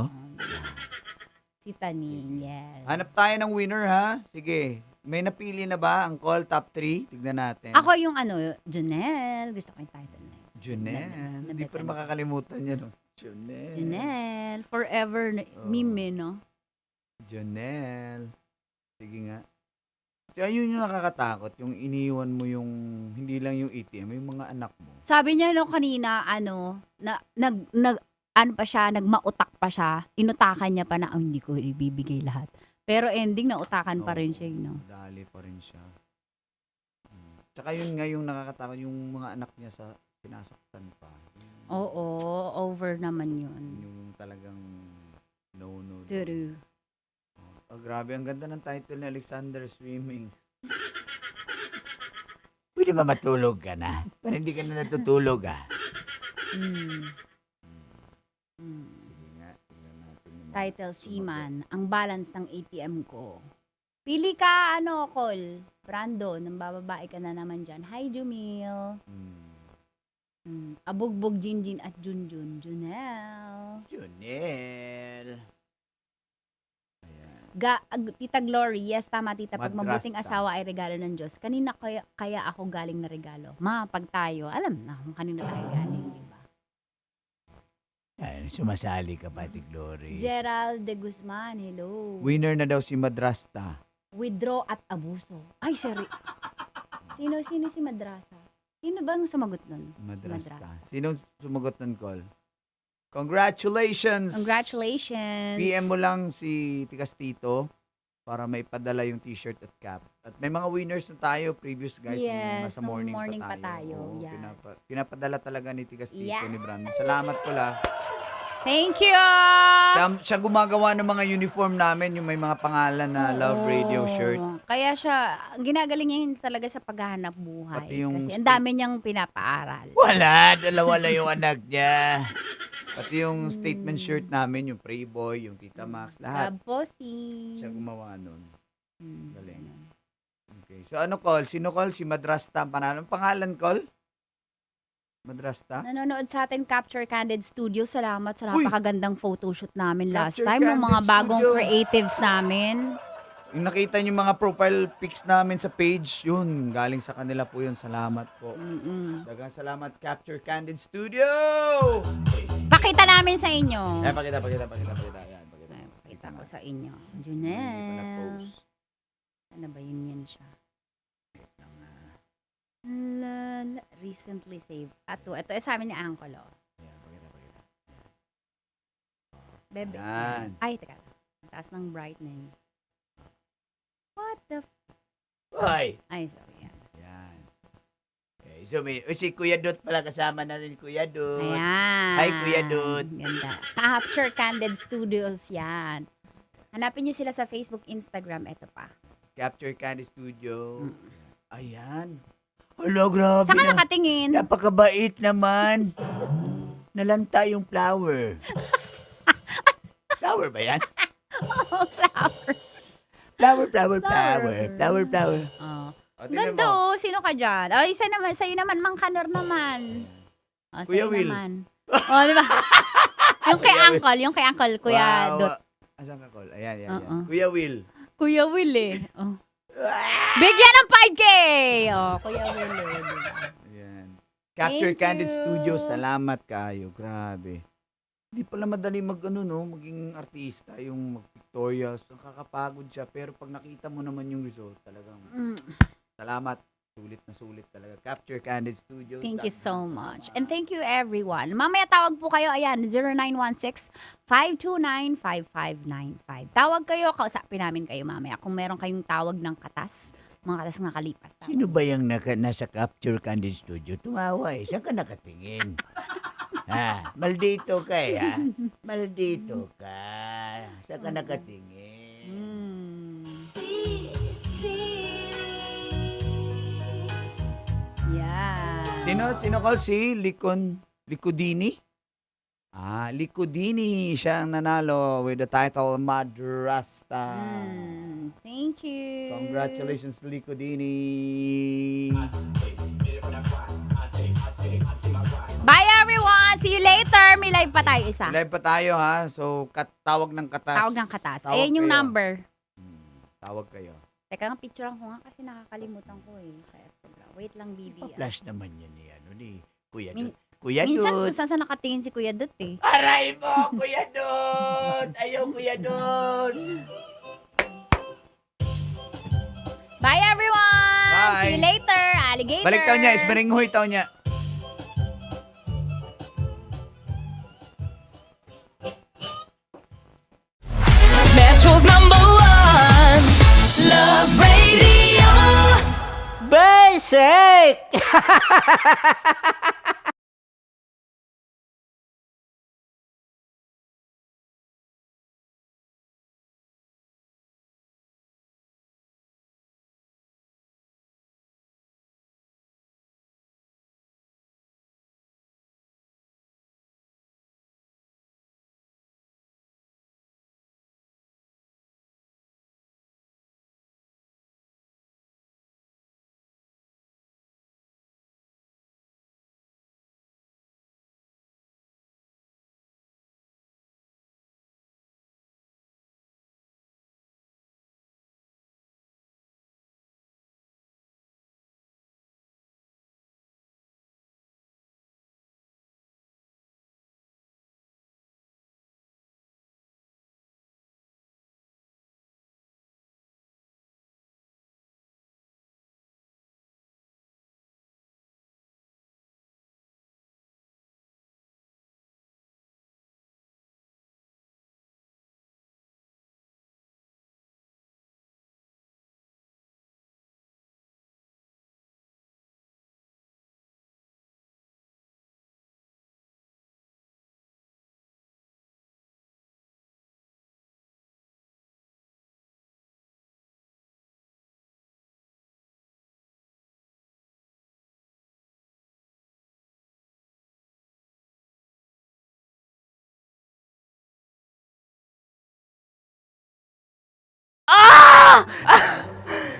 Si Taning, yes. Hanap tayo ng winner, ha? Sige. May napili na ba ang call top 3? Tignan natin. Ako yung Janelle. Gusto ko yung title na yun. Junel. Hindi pa rin makakalimutan niya, no? Junel. Janelle. Forever meme, no? Junel. Sige nga. Kaya yun yung nakakatakot, yung iniwan mo yung, hindi lang yung ATM, yung mga anak mo. Sabi niya kanina, nagmautak pa siya. Inutakan niya pa na, hindi ko ibibigay lahat. Pero ending, nautakan pa rin siya, no? Dali pa rin siya. Tsaka yun nga yung nakakatakot, yung mga anak niya sa sinasaktan pa. Oo, over naman yun. Yung talagang no. True. Oh, grabe, ang ganda ng title ni Alexander Swimming. Pwede ba matulog ka na? Parang hindi ka na natutulog, ah. Sige nga, tingnan natin yung mga Title, sumagot. Seaman. Ang balance ng ATM ko. Pili ka, Col. Brando, nang bababae ka na naman dyan. Hi, Jumil. Abugbog, Jinjin at Junjun. Junel. Junel. Tita Glory, yes, tama tita. Pag mabuting Madrasta. asawa ay regalo ng Diyos. Kanina kaya ako galing na regalo? Pag tayo, alam na kung kanina tayo galing, di ba? Yan, sumasali ka pa, Ate Glory. Gerald de Guzman, hello. Winner na daw si Madrasta. Withdraw at abuso. Ay, sorry. Sino si Madrasa? Sino bang sumagot nun? Si Madrasta. Sino sumagot ng call? Congratulations! Congratulations! PM mo lang si Tikas Tito para may padala yung t-shirt at cap. At may mga winners na tayo, previous guys, Yes, nasa morning pa tayo. Oo, Yes. pinapadala talaga ni Tikas Tito, Yeah. ni Brandon. Salamat pala. Thank you! Siya gumagawa ng mga uniform namin, yung may mga pangalan na Love Radio shirt. Kaya siya, ginagaling niya yun talaga sa paghahanap buhay. Pati yung Kasi ang dami niyang pinapaaral. Wala, dalawa lang yung anak niya. Pati yung statement shirt namin, yung Playboy, yung Tita Max, lahat. Love Posse. Siya gumawa nun. Galing. Okay. So ano, Col? Sino, Col? Si Madrasta ang pangalan. Ang pangalan, Col? Madrasta? Nanonood sa atin, Capture Candid Studio. Salamat sa Uy! napakagandang photoshoot namin last Capture time. Ng mga Candid bagong Studio. creatives namin. Yung nakita niyo mga profile pics namin sa page, yun, galing sa kanila po yun. Salamat po. Dagang salamat, Capture Candid Studio! Pakita namin sa inyo. Ayan, pakita. Ayan, pakita. Pakita ko sa inyo. Junel. Ano ba yun siya? Recently saved. Ito sa amin ni Uncle. Ayan, pakita. Bebe. Yan. Ay, teka. Taas ng brightness. What the Hoy! Ay, sorry. Yan. Yan. Okay, so si Kuya Dot pala kasama natin, Kuya Dot. Ayan. Hi, Kuya Dot. Ganda. Capture Candid Studios yan. Hanapin nyo sila sa Facebook, Instagram. Ito pa. Capture Candid Studio. Ayan. Hello, grabe Saan ka na. nakatingin? Napakabait naman. Nalanta yung flower. Flower ba yan? Flower. Oh. Tingnan Ganda mo. Sino ka dyan? Oh, isa naman, sa'yo naman, Mang Kanor naman. Oh, Kuya sa'yo Will. naman. Oh, di ba? yung kay Uncle, Kuya Wow. Dot. Asan ka, Col? Ayan. Oo. Kuya Will. Kuya Will eh. Oh. Bigyan ng 5K! Oh, Kuya Will eh. Diba? Ayan. Capture Thank Candid you. Studio. Salamat kayo. Grabe. Hindi pala madali maging artista, yung mag-pictorials. Nakakapagod siya. Pero pag nakita mo naman yung result, talagang salamat. Sulit talaga. Capture Candid Studio. Thank you so much. And thank you everyone. Mamaya tawag po kayo. Ayan, 0916-529-5595. Tawag kayo. Kausapin namin kayo mamaya. Kung meron kayong tawag ng katas, mga katas na nakalipas. Sino ba yung nasa Capture Candid Studio? Tumawa eh. Saan ka nakatingin? Maldito ka eh, ha? Maldito ka. Saan ka nakatingin? Yeah. Sino call? Si Licudini? Licudini. Siya ang nanalo with the title Madrasta. Thank you. Congratulations, Licudini. Bye everyone! See you later! May live pa tayo isa. Live pa tayo, ha? So, tawag ng katas. Tawag ng katas. Tawag Ayan yung kayo. number. Tawag kayo. Teka lang, picturean ko nga kasi nakakalimutan ko eh. Sa Instagram. Wait lang, Bibi. Flash naman yan ni Kuya Min- Dut. Kuya Minsan Dut. kung saan nakatingin si Kuya Dut eh. Aray mo, Kuya Dut! Ayaw, Kuya Dut! Bye everyone! Bye. See you later! Alligator! Balik taw niya, ismeringhoy taw niya. Metro's #1 Love Radio. Basic!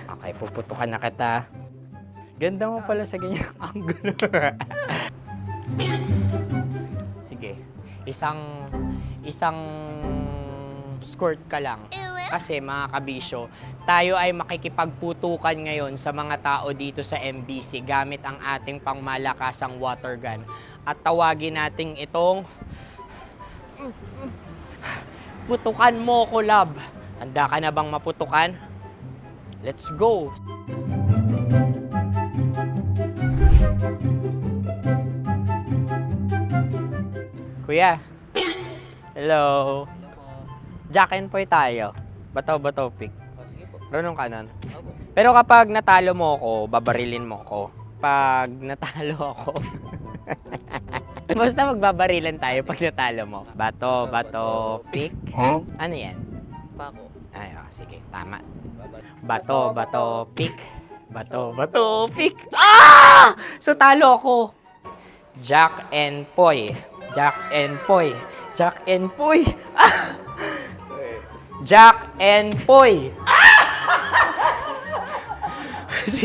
Okay, puputukan na kita. Ganda mo pala sa ganyang angulo. Sige. Isang Squirt ka lang. Kasi mga kabisyo, tayo ay makikipagputukan ngayon sa mga tao dito sa MBC gamit ang ating pangmalakasang water gun. At tawagin natin itong putukan mo ko, love. Handa ka na bang maputukan? Let's go! Kuya. Hello. Jack and Poy tayo. Bato-bato pick. Runong kanan. Pero kapag natalo mo ako, babarilin mo ako. Pag natalo ako, basta magbabarilan tayo pag natalo mo. Bato, pick. Ano yan? Bako. Ay, sige, tama. Bato, pick. Bato, pick. Ah! So talo ako. Jack and Poy. Jack and Poy. Jack and Poy. Ah! Jack and Poy.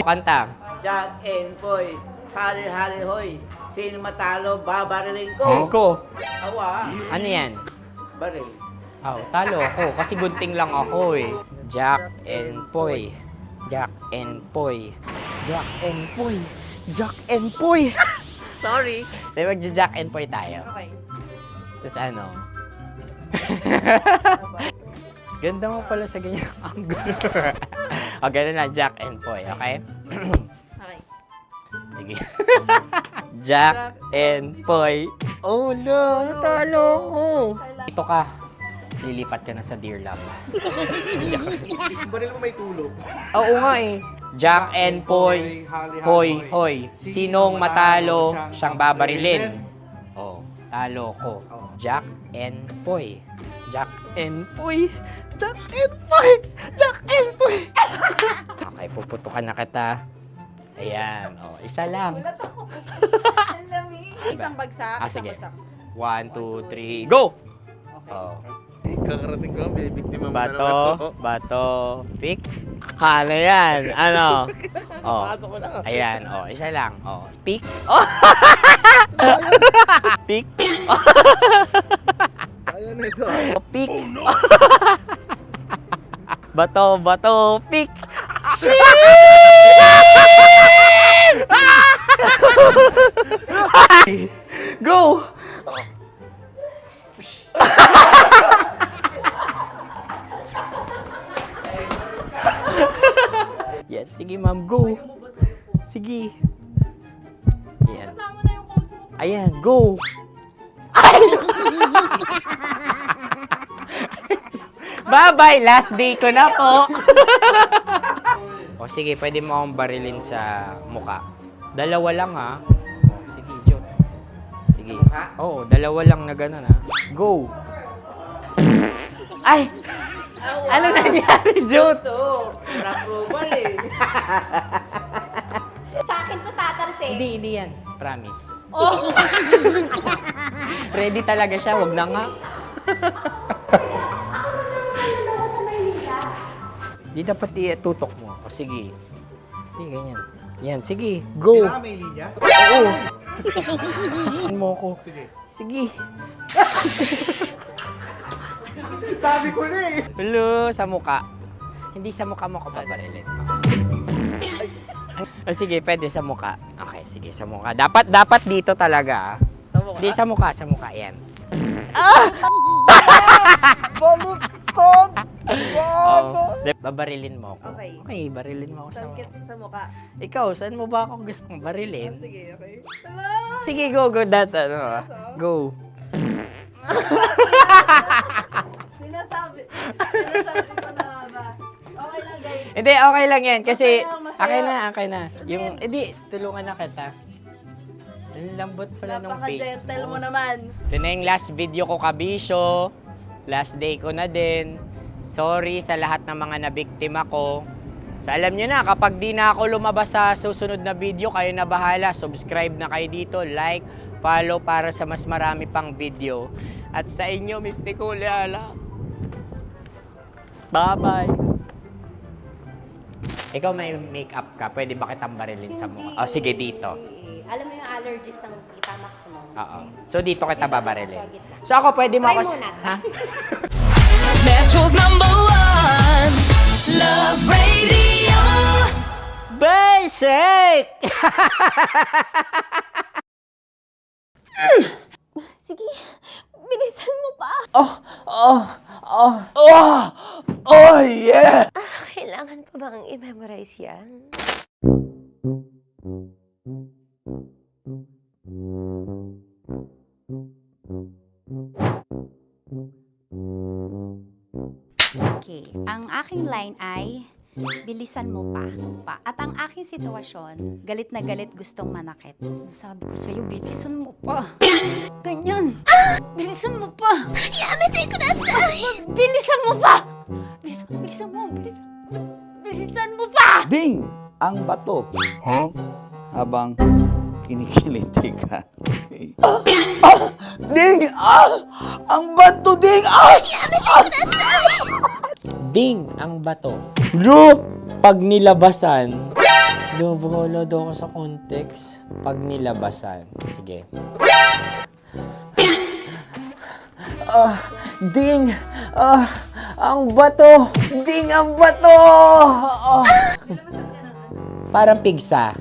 Kanta. Jack and Poy, hali-hali hoy. Sino matalo, babariling ko. Ko. Awa. Ano yan? Baril. Oh, talo ako kasi gunting lang ako eh. Jack and Poy. Jack and Poy. Jack and Poy. Jack and Poy. Sorry. Dahil magja-Jack and Poy tayo. Okay. Tapos ano? Ganda mo pala sa ganyan angle. O, ganun na, Jack and Poy, okay? Okay. Sige. Jack and Poy. Oh no, natalo ko. Dito ka. Lilipat ka na sa Dear Love. Baril mo may tulog. Oo nga eh. Jack and Poy. Hoy, hoy. Sinong matalo, siyang babarilin. Oh, talo ko. Jack and Poy. Jack and Poy. Jack and Poy. Jack and Poy. Okay, puputukan na kita. Ayan. Oh, isa lang. Isang bagsak. Ah, isang sige. bagsak. 1, 2, 3, go! Oh. Kakarating ko, bibiktima mo na naman Bato, bato, pick. Ano yan? Ano? Oh. Ayan, oh, isa lang. Oh, pick. Oh. Pick. Ayan na ito. Oh, pick. Bato, bato, pick. Go! Yan, sige ma'am, go. Sige. Ayan. Ayan, go. Bye-bye, last day ko na po. O sige, pwede mo akong barilin sa muka. Dalawa lang ha. O, sige, Jot. Sige. Oo, dalawa lang na gano'n ha. Go. Ay! Ano nangyari, Jot? Ito, approval eh. Sa akin to tatalsik. Hindi yan. Promise. Oh. Ready talaga siya, wag na nga. Di dapat tutok mo. O sige. Hindi, ganyan. Yan, sige. Go. Kailangan may linya? Oo. Mo ko. Sige. Sabi ko na eh. Hello, sa muka. Hindi sa muka mo ko paparilin. O sige, pwede sa muka. Okay, sige, sa muka. Dapat dito talaga. Sa mukha. Hindi sa muka, yan. Baluktot! Oh, babarilin mo ako. Okay. Okay, barilin mo ako sa Sangkit sa mukha. Ikaw, saan mo ba ako gustong barilin? Sige, okay. Sige, go, ano, go. Sinasabi ko na ba? Okay lang, guys. Hindi, okay lang yan. Kasi, Masaya. okay na. Yung, hindi, tulungan na kita. Ang lambot pala ng face Napaka-gentle mo mo. naman. Ito na yung last video ko, kabisyo. Last day ko na din. Sorry sa lahat ng mga nabiktima ko. So alam nyo na, kapag di na ako lumabas sa susunod na video, kayo na bahala. Subscribe na kayo dito, like, follow para sa mas marami pang video. At sa inyo, Miss Nicole Ala. Bye-bye. Ikaw may makeup ka, pwede ba kitang barilin sa mukha? Oh, sige, dito. Alam mo yung allergies ng tita Maximo? Oo. So dito kita babarilin. So ako, pwede mo Try ako... muna. Ha? Metro's #1 Love Radio. Basic! Sige, bilisan mo pa. Oh, yeah! Kailangan pa bang i-memorize yan? Okay, ang aking line ay, bilisan mo pa. At ang aking sitwasyon, galit na galit gustong manakit. Sabi ko sa'yo, bilisan mo pa. Ganyan. Bilisan mo pa. Yamitay ko na sa... Bilisan mo pa! Bilisan mo pa! Ding! Ang bato. Habang kinikiliti ka. Ding! Ang bato, Ding! Ding ang bato. Bro! Pag nilabasan. Wala daw ako sa context. Pag nilabasan. Sige. Ding! Ang bato! Ding ang bato! Parang pigsa.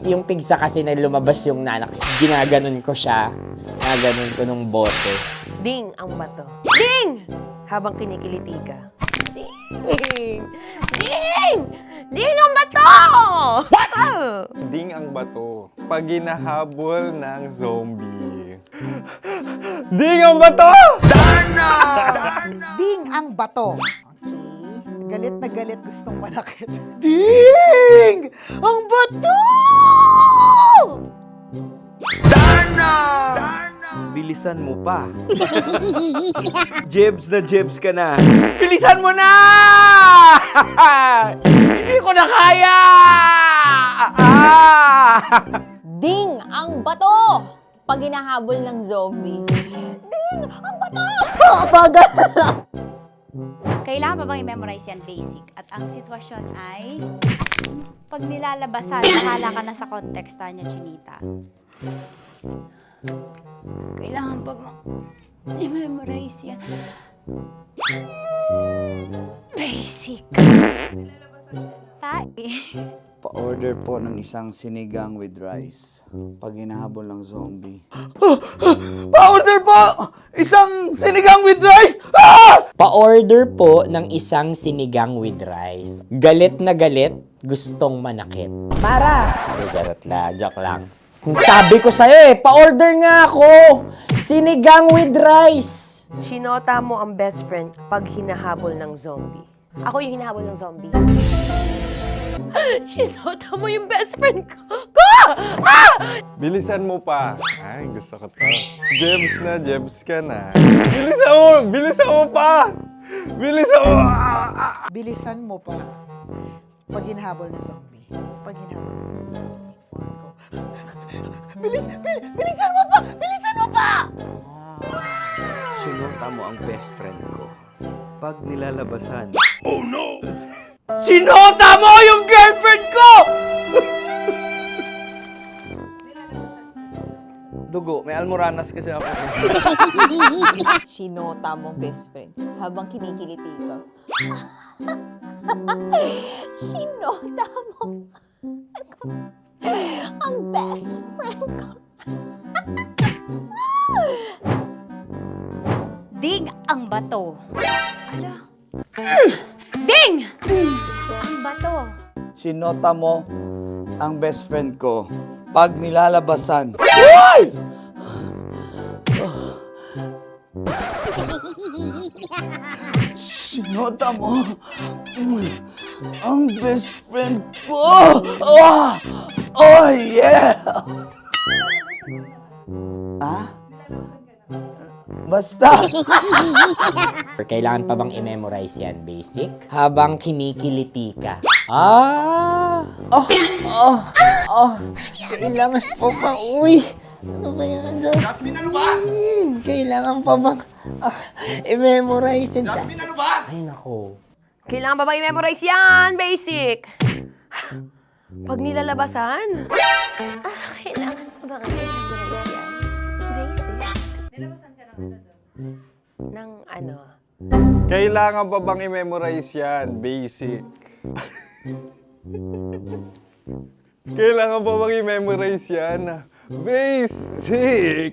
Yung pigsa kasi na lumabas yung nanak. Ginaganon ko siya. Ginaganon ko nung bote. Ding ang bato. Ding! Habang kinikiliti ka. Ding! Ding! Ding ang bato! What? Ding ang bato. Pag hinahabol ng zombie. Ding ang bato! Ding ang bato. Okay. Galit na galit gustong manakit. Ding! Ang bato! Bilisan mo pa. Jebs ka na. Bilisan mo na! Hindi ko na kaya! Ding ang bato! Pag hinahabol ng zombie. Ding ang bato! Bagal! Kailangan pa bang i-memorize yan, basic? At ang sitwasyon ay, pag nilalabasan, nakala ka na sa konteksta niya, Chinita. Kailangan pa bang i-memorize yan? Basic. Pa-order po ng isang sinigang with rice. Pag hinahabol ng zombie. Pa-order po! Isang sinigang with rice! Pa-order po ng isang sinigang with rice. Galit na galit, gustong manakit. Para! Charot na, joke lang. Sabi ko sa'yo pa-order nga ako! Sinigang with rice! Sinota mo ang best friend pag hinahabol ng zombie. Ako yung hinahabol ng zombie. Sinota mo yung best friend ko! Bilisan mo pa. Ay, gusto ko to. Jebs ka na. Bilisan mo pa! Bilisan mo pa. Pag hinahabol ng zombie. Pag hinahabol ng zombie. Bilisan mo pa! Bilisan mo pa! Sinota mo ang best friend ko. Pag nilalabasan. Sinota mo yung girlfriend ko! Dugo, may almoranas kasi ako. Sinota mo best friend habang kinikiliti ka. Sinota mo ang best friend ko. Ding ang bato. Ala. Ding! Ang bato. Sinota mo ang best friend ko. Pag nilalabasan. Hoy! Sinota mo ang best friend ko. Oh yeah! Basta. Kailangan pa bang i-memorize yan, basic? Habang kinikiliti ka. Kailangan pa bang, ano ba yan, Jasmine, ano ba? Kailangan pa bang i-memorize yan, Jasmine, ano ba? Ay, nako. Kailangan ba i-memorize yan? Basic! Pag nilalabasan? Kailangan pa bang i-memorize yan? Basic. Nilalabasan ka ng ano? Ng ano? Kailangan pa bang i-memorize yan? Basic. Kailangan pa bang i-memorize yan? Basic.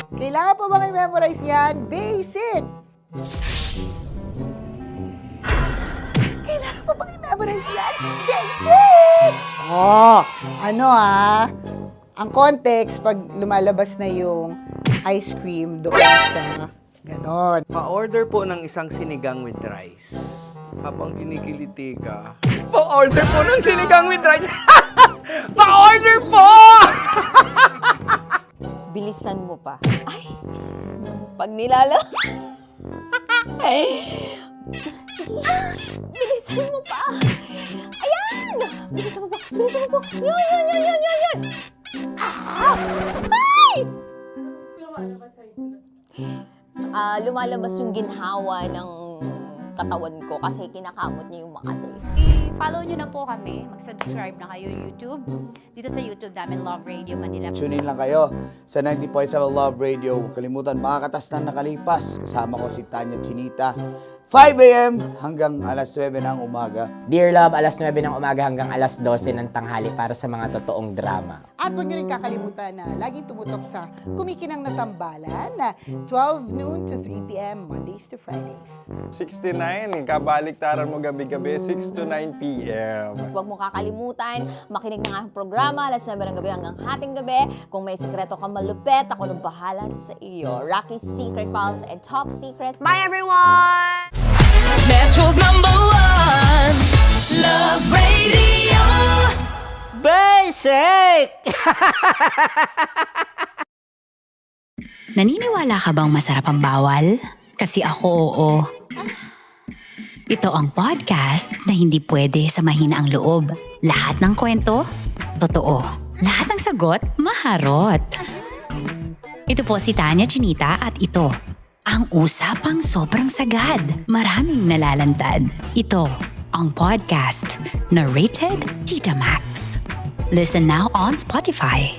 Kailangan pa bang i-memorize yan? Basic! Kailangan pa bang i-memorize yan? Basic! Oh, ano ang context pag lumalabas na yung ice cream doon sa ganon. Pa-order po ng isang sinigang with rice. Habang kinikiliti ka. Pa-order po ng sinigang with rice. Pa-order po! Bilisan mo pa. Ay, pag nilala... Bilisan mo pa. Ayan! Bilisan mo pa. Bilisan mo pa. Yan. Ay! Lumalabas yung ginhawa ng katawan ko kasi kinakamot niya yung Makati. I-follow nyo na po kami. Mag-subscribe na kayo YouTube. Dito sa YouTube namin, Love Radio Manila. Tune in lang kayo sa 90.7 Love Radio. Huwag kalimutan, makakatas na nakalipas. Kasama ko si Tanya Chinita. 5 a.m. hanggang alas 9 ng umaga. Dear Love, alas 9 ng umaga hanggang alas 12 ng tanghali para sa mga totoong drama. At huwag niyo rin kakalimutan na laging tumutok sa Kumikinang na Tambalan na 12 noon to 3 p.m. Mondays to Fridays. 69, kabaliktaran mo gabi-gabi, 6 to 9 p.m. Huwag mo kakalimutan, makinig ng aking programa, alas 9 ng gabi hanggang hating gabi. Kung may sikreto kang malupet, ako nang bahala sa iyo. Rocky's Secret Files and Top Secret. Bye, everyone! Metro's #1 Love Radio. Basic! Naniniwala ka bang masarap ang bawal? Kasi ako, oo. Ito ang podcast na hindi pwede sa mahina ang loob. Lahat ng kwento, totoo. Lahat ng sagot, maharot. Ito po si Tanya Chinita at ito, ang usapang sobrang sagad. Maraming nalalantad. Ito, ang podcast na rated Tita Max. Listen now on Spotify.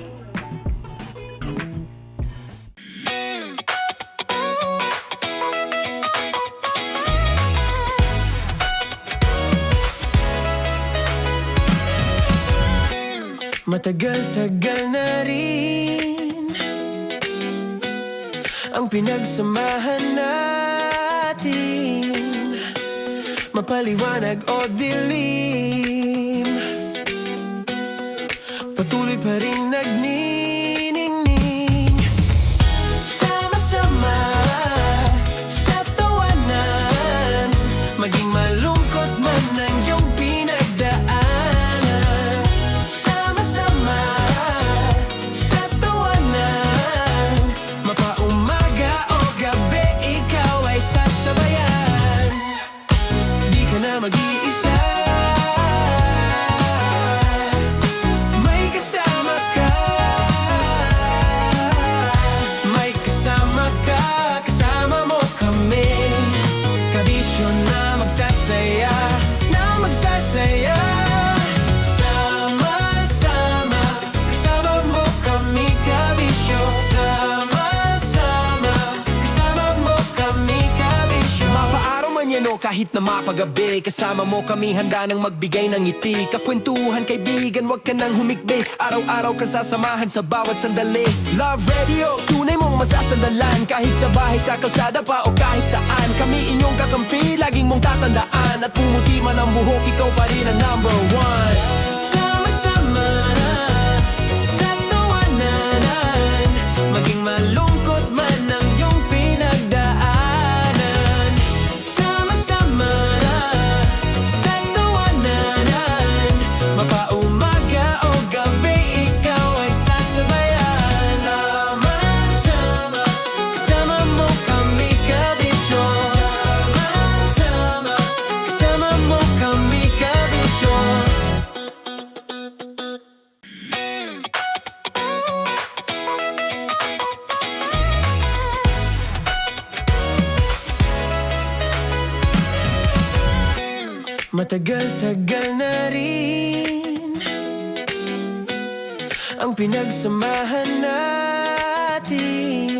Matagal-tagal na rin ang pinagsamahan natin, mapaliwanag o dilim, patuloy pa rin nagniningning. Sama-sama sa tawanan, maging malungkot man ang iyong pinagdaanan. Sama-sama sa tawanan, mapaumaga o gabi, ikaw ay sasabayan. Di ka na mag-iisa, may kasama ka. May kasama ka, kasama mo kami. Kabisyo na magsasaya, na magsasaya. Sama-sama, kasama mo kami, kabisyo. Sama-sama, kasama mo kami, kabisyo. Mapaaraw man yan o kahit na mapagabi, kasama mo kami, handa nang magbigay ng ngiti. Kakwentuhan, kaibigan, wag ka nang humikbi. Araw-araw ka sasamahan sa bawat sandali. Love Radio, tunay mong masasandalan. Kahit sa bahay, sa kalsada pa o kahit saan, kami inyong kakampi, laging mong tatandaan. At pumuti man ang buhok, ikaw pa rin ang #1. Sama-sama sa tawanan, maging malungkot man ang iyong pinagdaanan. Sama-sama sa tawanan, mapaumaga o gabi, ikaw ay sasabayan. Sama-sama, kasama mo kami, kabisyo. Sama-sama, kasama mo kami, kabisyo. Matagal-tagal na rin ang pinagsamahan natin,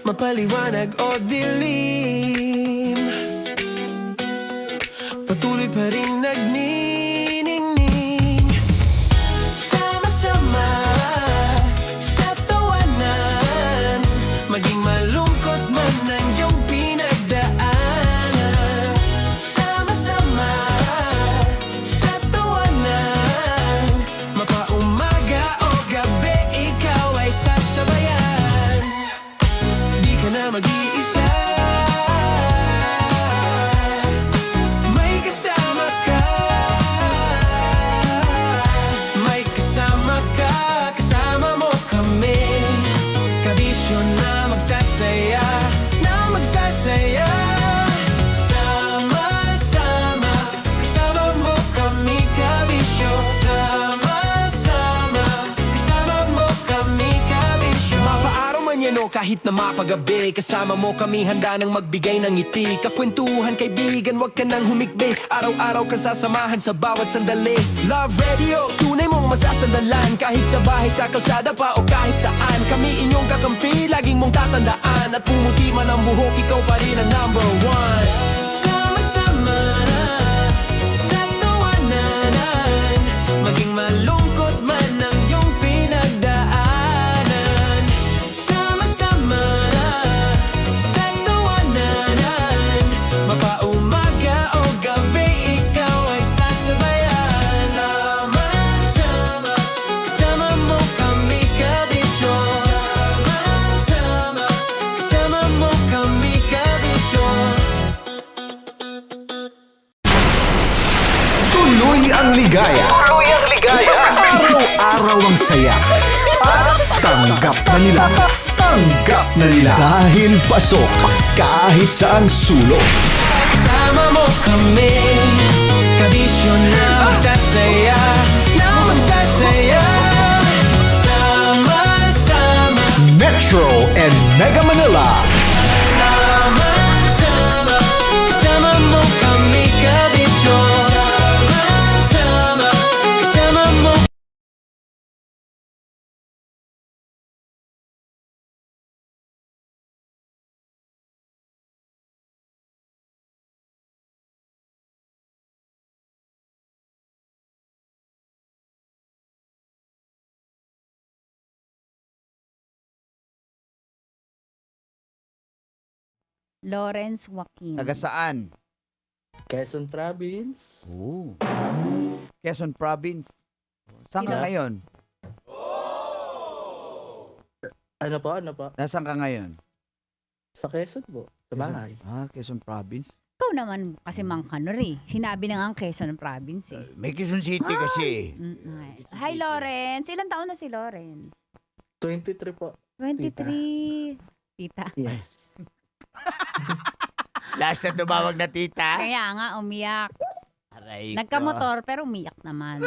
mapaliwanag o dilim, patuloy pa rin nagniningning. Sama-sama sa tawanan, maging malungkot man ang iyong pinagdaanan. Sama-sama sa tawanan, mapaumaga o gabi, ikaw ay sasabayan. Di ka na mag-iisa, may kasama ka. May kasama ka, kasama mo kami. Kabisyo na magsasaya, na magsasaya. Sama-sama, kasama mo kami, kabisyo. Sama-sama, kasama mo kami, kabisyo. Mapaaraw man yan o kahit na mapagabi, kasama mo kami, handa nang magbigay ng ngiti. Kakwentuhan, kaibigan, wag ka nang humikbi. Araw-araw ka sasamahan sa bawat sandali. Love Radio, tunay mong masasandalan. Kahit sa bahay, sa kalsada pa o kahit saan, kami inyong kakampi, laging mong tatandaan. At pumuti man ang buhok, ikaw pa rin ang number one. Sama-sama na sa tawanan, maging malungkot man ang iyong pinagdaanan. Sama-sama na sa tawanan, mapaumaga o gabi, ikaw ay sasabayan. Sama-sama, kasama mo kami, kabisyo. Sama-sama, kasama mo kami, kabisyo. Tuloy ang ligaya. Araw-araw ang saya. At tanggap na nila. Tanggap na nila. Dahil pasok kahit saang sulok. Kasama mo kami, kabisyo na magsasaya, na magsasaya. Sama-sama, Metro and Mega Manila. sama-sama, kasama mo kami, kabisyo. Sama-sama, kasama mo. Lawrence Joaquin. Taga saan? Quezon Province. Oh. Quezon Province. Saan ka Yeah. ngayon? Ano po? Nasaan ka ngayon? Sa Quezon po. Sa bahay. Quezon Province. Ikaw naman kasi Mang Kanori. Sinabi na nga ang Quezon Province eh. May Quezon City kasi. Hi Lawrence. Ilang taon na si Lawrence? 23 po. 23. Tita. Yes. Last na tumawag na tita. Kaya nga umiyak. Aray ko. Nagkamotor pero umiyak naman.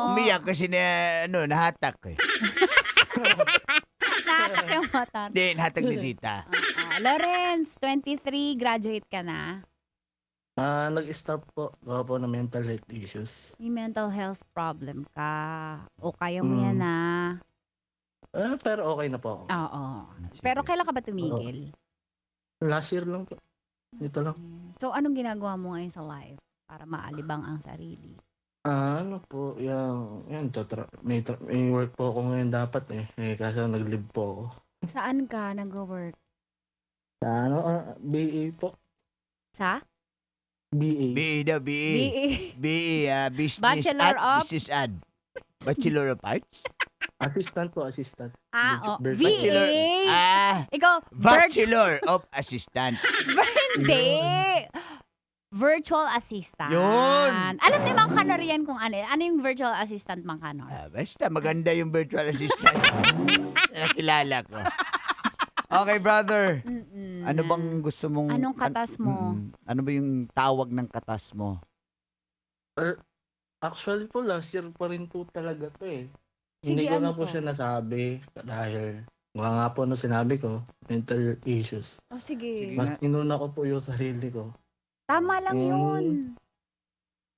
Umiyak kasi na, nahatak eh. Nakatak yung motor. Hindi, nahatak ni tita. Lawrence, 23, graduate ka na. Nag-stop po. Gawa po ng mental health issues. May mental health problem ka. O kaya mo yan na. Pero okay na po ako. Oo. Pero kailan ka ba tumigil? Last year lang po. Ito lang. So, anong ginagawa mo ngayon sa life para maalibang ang sarili? Ano po, yan may work po ako ngayon dapat kaso nag-leave po ako. Saan ka nag-work? Sa BA po. Sa? BA. BA daw, BA. BA, business Bachelor of? business ad. Bachelor of Arts? Assistant. Bachelor. VA! Ikaw, Bachelor of Assistant. Hindi! Virtual assistant. Yun. Alam ni Mang Kanor yan kung ano. Ano yung virtual assistant, Mang Kanor? Basta maganda yung virtual assistant. Nakilala ko. Okay, brother. Ano bang gusto mong... Anong katas mo? Ano ba yung tawag ng katas mo? Actually po, last year pa rin po talaga to eh. Sige, Hindi ko ano na po to? siya nasabi dahil nga po no sinabi ko, mental issues. Oh, sige. Mas inuna ko po yung sarili ko. Tama lang yun.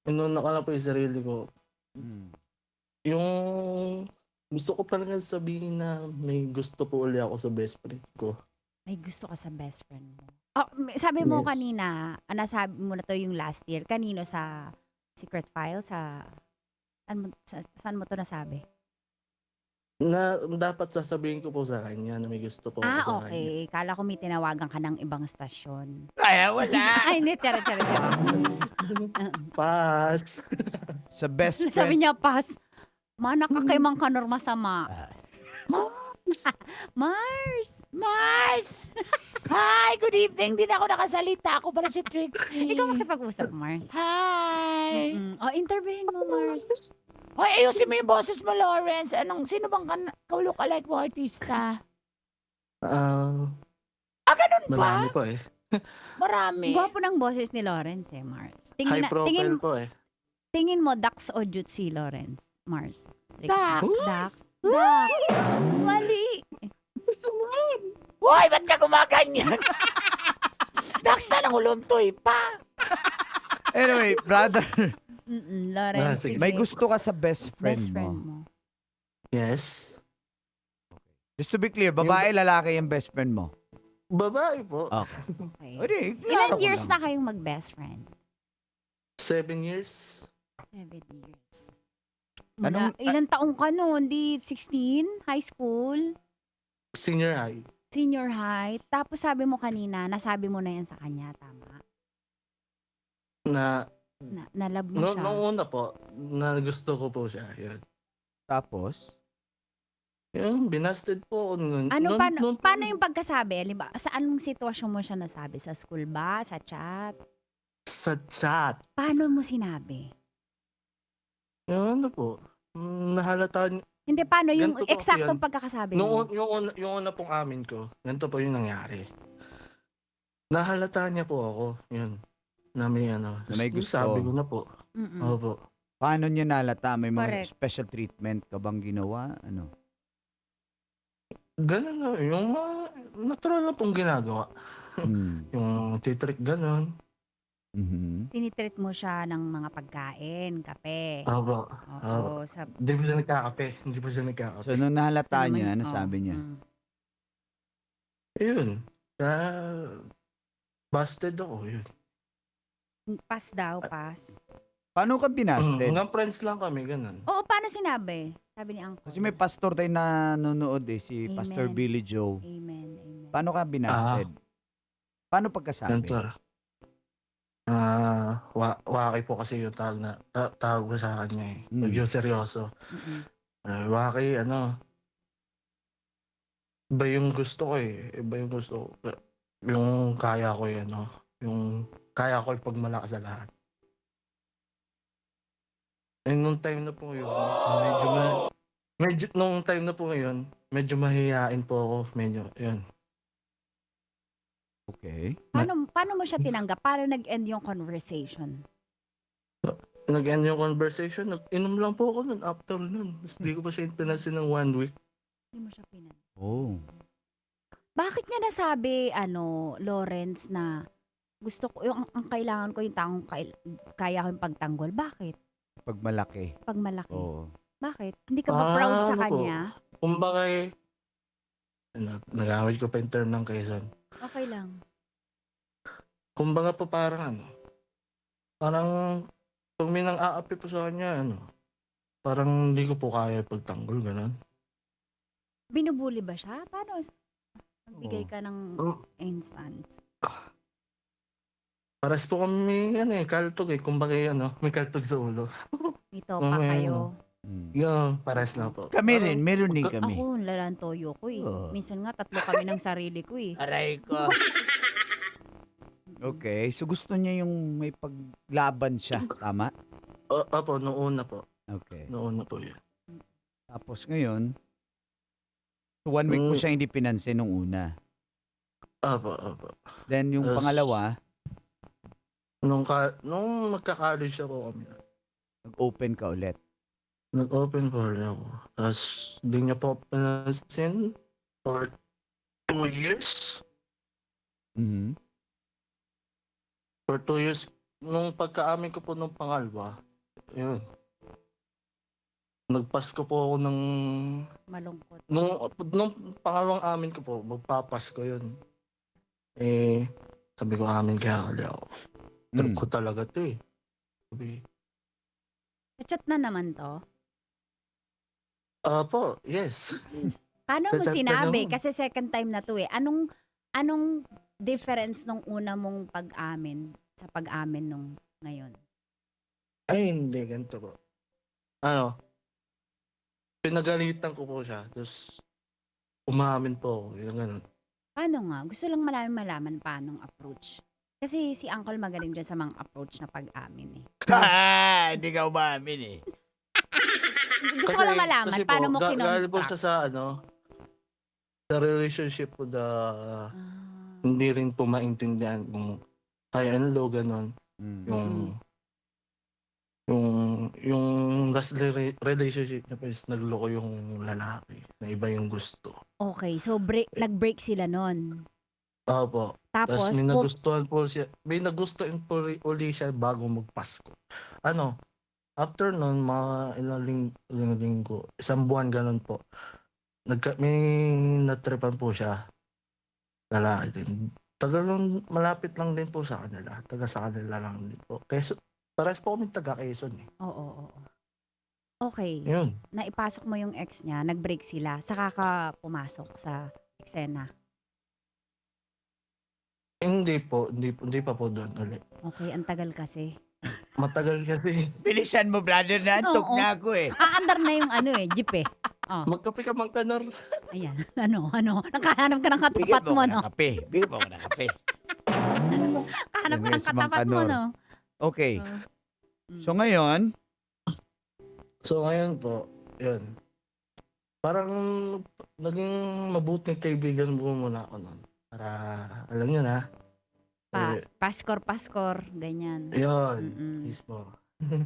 Inuna ko na po yung sarili ko. Yung Gusto ko talaga sabihin na may gusto po ulit ako sa best friend ko. May gusto ka sa best friend mo. Oh, sabi mo Yes. kanina, nasabi mo na to yung last year. Kanino sa Secret File? Saan mo to nasabi? Na dapat sasabihin ko po sa kanya na may gusto po ako sa kanya. Okay. Kala ko may tinawagan ka ng ibang stasyon. Ay, wala. Ay, hindi. Tara. Pass. Sa best Sabi friend. niya, pas. Mana ka kay Mang Kanor masama. Mars! Hi, good evening. Di na ako nakasalita. Ako pala si Trixie. Ikaw makipag-usap, Mars. Hi. O, interviewin mo, Mars. Hoy, ayusin mo yung boses mo, Lawrence. Sino bang look-alike mo artista? Ganun ba? Marami po eh. Marami. Gwapo ng boses ni Lawrence Mars. High profile po eh. Tingin mo, Dax o Jutsi Lawrence? Mars. Dax. Dax. Mali. Hoy, ba't ka gumaganyan? Dax na ng uluntoy pa. Anyway, brother, Lawrence. sige. may gusto ka sa best friend, Best friend mo. mo. Yes. Just to be clear, babae, lalaki yung best friend mo. Babae po. Okay. Okay. O di, klaro Ilan ko years lang. na kayong mag-best friend? 7 years. 7 years. Anong- Ilan taong ka noon? Di 16? High school? Senior high. Senior high? Tapos sabi mo kanina, nasabi mo na yan sa kanya, tama? Nalab mo siya. Noong una po, na gusto ko po siya. Yun. Tapos, Yun, binasted po ako nun. Ano, Nun- paano yung pagkasabi? Halimbawa, saan mong sitwasyon mo siya nasabi? Sa school ba? Sa chat? Sa chat. Paano mo sinabi? Yung ano po, nahalata niya. Hindi, paano yung Ganito po eksaktong yan. pagkakasabi mo? Yung una pong amin ko, ganito po yung nangyari. Nahalata niya po ako. Yun. Na may ano. Na may gusto. Sabi ko na po. Mm-mm. Opo. paano niya nalata? May mga Correct. special treatment ka bang ginawa? Ano? Ganun na. Yung natural na pong ginagawa. Hmm. Yung titrick ganun. Mhm. Tinitreat mo siya ng mga pagkain, kape. Opo. Oo. Sa, Hindi po siya nagkakape. Hindi po siya nagkakape. So, nung nahalata Ano niya, naman- ano sabi niya? Yun. Busted ako. Yun. Pass daw, pass. Paano ka binasted? Hanggang friends lang kami. Ganun. Oo, paano sinabi? Sabi ni Uncle. Kasi may pastor tayo na nanonood si Amen. Pastor Billy Joe. Amen, amen. Paano ka binasted? Paano pagkasabi? Ganito. Waki po kasi yung tawag ko sa kanya eh. Mm. Yung seryoso. Mm-mm. Waki, iba yung gusto ko eh. Iba yung gusto ko. Yung kaya ko eh, yung kaya ko ipagmalaki sa lahat. Eh, nung time na po yun, nung time na po yun, medyo mahihain po ako. Medyo, yun. Okay. Paano mo siya tinanggap? Paano nag-end yung conversation? Nag-end yung conversation, inom lang po ako nun after nun. Tapos di ko pa siya pinansin ng 1 week. Hindi mo siya pinan. Oh. Bakit niya nasabi, Lawrence, na gusto ko, ang kailangan ko yung taong kaya ko yung pagtanggol? Bakit? Pag malaki. Pag malaki. Oo. Bakit? Hindi ka ba proud sa Ano po? kanya? Kumbaga nagamit ko pa yung term ng Quezon. Okay lang. Kumbaga po parang pag may nang aapi po sa kanya, parang hindi ko po kaya pagtanggol, gano'n. Binubuli ba siya? Paano? Magbigay Oo. ka ng instance. Pares po kami, kaltog eh. Kumbaga, may kaltog sa ulo. Ito pa Mamaya, kayo. Yun, pares na po. Kami rin, meron din kami. Ako, lalang toyo ko eh. Oo. Minsan nga, 3 kami ng sarili ko eh. Aray ko. Okay, so gusto niya yung may paglaban siya, tama? Opo, noong una po. Okay. Noong una po yun. Tapos ngayon, so 1 week mo siya hindi pinansin nung una. Opo. Then yung Yes. pangalawa, Nung magka-college ako kami, nag-open ka ulit. nag-open for ako. Tapos, di niya po pinansin for 2 years. Mhm. For 2 years, nung pagka-amin ko po nung pangalawa, yun. Nagpasko po ako ng... Malungkot. Nung pangalawang amin ko po, magpapasko yun. Eh, sabi ko amin kaya kali ako. Trip ko talaga to eh. Sabi, Chat na naman to. po, yes. Paano mo Sa chat na sinabi? naman. Kasi second time na to eh. Anong difference nung una mong pag-amin sa pag-amin nung ngayon? Ay, hindi, ganito po. Ano, pinagalitan ko po siya, tapos umamin po ako, yung ganun. Paano nga? Gusto lang malaman paanong approach. Kasi si Uncle magaling dyan sa mga approach na pag-amin eh. Hindi ka umamin eh. Gusto ko lang malaman kasi paano mo galing po kinonstruct. siya sa sa relationship po hindi rin po maintindihan kung high and low, ganun. Yung last relationship niya po is nagloko yung lalaki na iba yung gusto. Okay, so nag-break sila nun. Opo. Tapos, Tapos may nagustuhan po uli siya bago magpasko. Ano, after nun, mga ilang linggo, isang buwan ganun po, may natripan po siya. Lalaki din. Malapit lang din po sa kanila. Taga sa kanila lang din po. Pares po kami taga Quezon eh. Oo. Okay. Yun. Naipasok mo yung ex niya, nag-break sila, saka ka pumasok sa eksena. Hindi pa po doon ulit. Okay, ang tagal kasi. Matagal kasi. Bilisan mo, brother, na antok Oo. na ako eh. Aandar na yung jeep eh. Oh. Magkape ka, Kanor. Ayan, ano, nakahanap ka ng katapat mo, no? Bigyan mo ng kape. Kahanap ka ng Yes, Mang katapat mo, Kanor. no? Okay. So ngayon, So ngayon po, yun. Parang naging mabuting kaibigan mo muna ako nun. Para, alam niyo na. Paskor, ganyan. Yun, Mm-mm. mismo.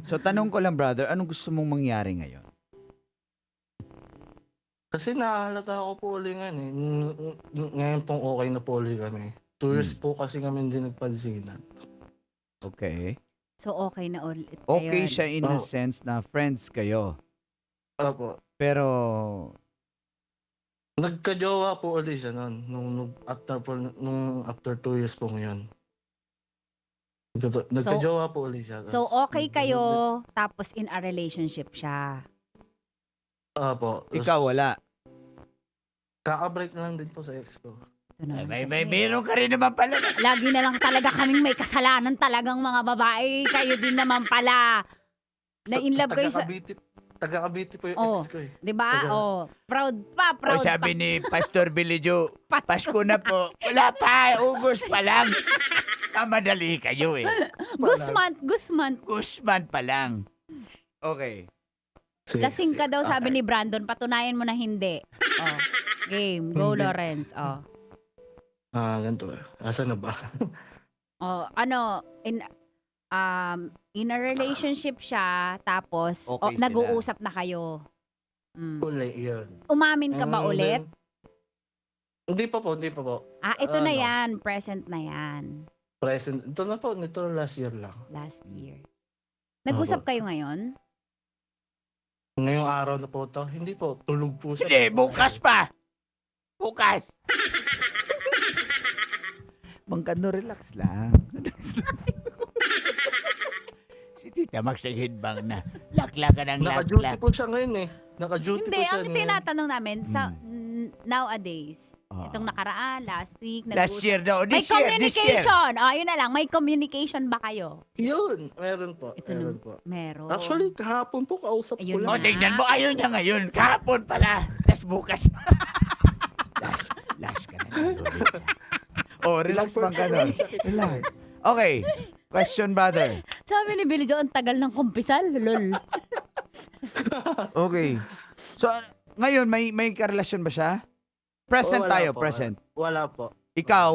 so tanong ko lang, brother, anong gusto mong mangyari ngayon? Kasi nahalata ako po uli nga eh. Ngayon pong okay na po uli kami. 2 years po kasi kami hindi nagpansinan. Okay. So, okay na ulit kayo. Okay siya in the Oo. sense na friends kayo. Opo. Pero, Nagka-jowa po uli siya nun. Nung after 2 years po ngayon. Nagka-jowa po uli siya. So, Tas- okay kayo, tapos in a relationship siya. Opo. Tas ikaw wala. Kaka-break na lang din po sa ex ko. Ito naman May kasi. meron ka rin naman pala. Lagi na lang talaga kaming may kasalanan talagang mga babae. Kayo din naman pala. Na in love kayo sa... Taga-Cavite po yung Oh. ex ko eh. Diba? Taga- Oh, proud O pa. sabi ni Pastor Bilijo, Pasko na po. Wala pa, August pa lang. Madali kayo eh. Guzman pa lang. Okay. Sige. Lasing ka daw, sabi ni Brandon. Patunayan mo na hindi. Oh, game. Go, Hindi. Lawrence. Oh. Ganito eh. Asan na ba? Oh, in a relationship siya, tapos Okay sila. nag-uusap na kayo. Uli, yun. Umamin ka ba And ulit? then- Hindi pa po. Ito na ano? yan. Present na yan. Present. Ito na po. Nito last year lang. Last year. Nag-usap kayo ngayon? Ngayong araw na po ito. Hindi po. Tulog po siya. Hindi, bukas pa. Bukas. Mangkano, relax lang. Relax lang. Si Tita Max ay headbang na. Lakla ka ng Naka-duty lakla. po siya ngayon eh. Naka-duty Hindi, po siya ang ngayon. tinatanong namin, sa nowadays, Ah. itong nakaraan, last week, Last year daw. may This year. communication. Yun na lang. May communication ba kayo? Yun. Meron po. Ito meron na- po. Meron. Actually, kahapon po kausap Ayun ko O, lang. na. tignan mo. Ayaw niya ngayon. Kahapon pala. Tas bukas. last ka na. Oh, relax bang ka nun? Relax. Okay. Question, brother. Sabi ni Billy Joe, ang tagal ng kumpisal. Lol. Okay. So, ngayon, may karelasyon ba siya? Present Wala tayo, po. present. Wala po. Ikaw,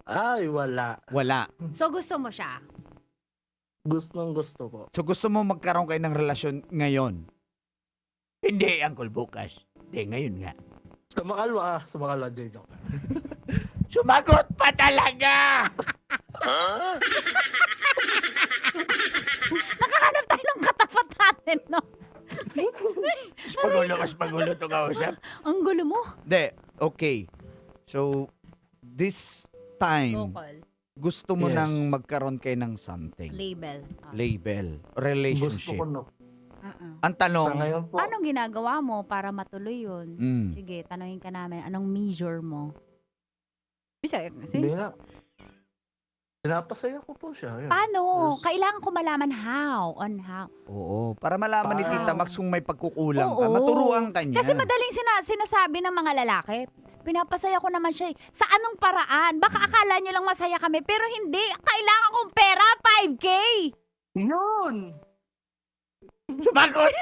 Ay, wala. wala. So, gusto mo siya? Gustong gusto po. So, gusto mo magkaroon kayo ng relasyon ngayon? Hindi, Uncle, bukas. Hindi, ngayon nga. Sa Makalwa din ako. Sumagot pa talaga! Nakahanap tayo ng katapat natin, no? Mas pagulo to kausap. Ang gulo mo. Hindi, okay. So, this time, Vocal. gusto mo Yes. nang magkaroon kayo ng something. Label. Label. Gusto Relationship. ko na. Ang tanong, Sa ngayon po, Anong ginagawa mo para matuloy yun? Mm. Sige, tanongin ka namin. Anong measure mo? Bisa, kasi. hindi na. Pinapasaya ko po siya. Yun. Paano? Yes. Kailangan ko malaman how. On how. oo, para malaman ni Tita Max kung may pagkukulang ka, Oo. maturuan ka niya. Kasi madaling sinasabi ng mga lalaki. Pinapasaya ko naman siya. Sa anong paraan? Baka akala nyo lang masaya kami, pero hindi. Kailangan kong pera, 5K! Yun! Sumagot!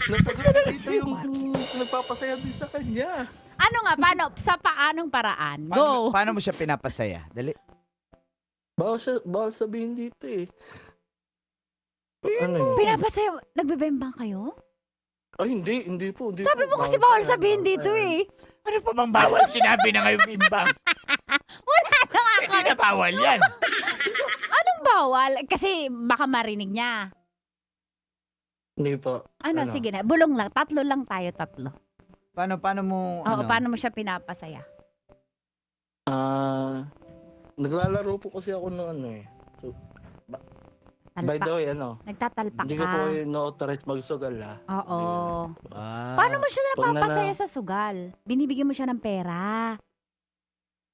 Nasagot na dito yung nagpapasaya din sa kanya. Ano nga, paano? Sa paanong paraan? Go! Paano mo siya pinapasaya? Dali. Bawal sabihin dito eh. Ano yun? Pinapasaya, nagbebembang kayo? Ay, hindi po. Hindi Sabi po. mo kasi bawal sabihin dito eh. Ano pa bang bawal sinabi na ngayon bimbang? Wala na nga ako. Hindi na bawal yan. Anong bawal? Kasi baka marinig niya. Hindi po. Ano, sige na. Bulong lang. Tatlo lang tayo, tatlo. Paano mo, Oo, paano mo siya pinapasaya? Naglalaro po kasi ako ng ano eh. So, by the Talpak. way, Nagtatalpak hindi ko ka. po no-authorize magsugal ha. Oo. Ah, Paano mo siya Pag napapasaya sa sugal? Binibigyan mo siya ng pera.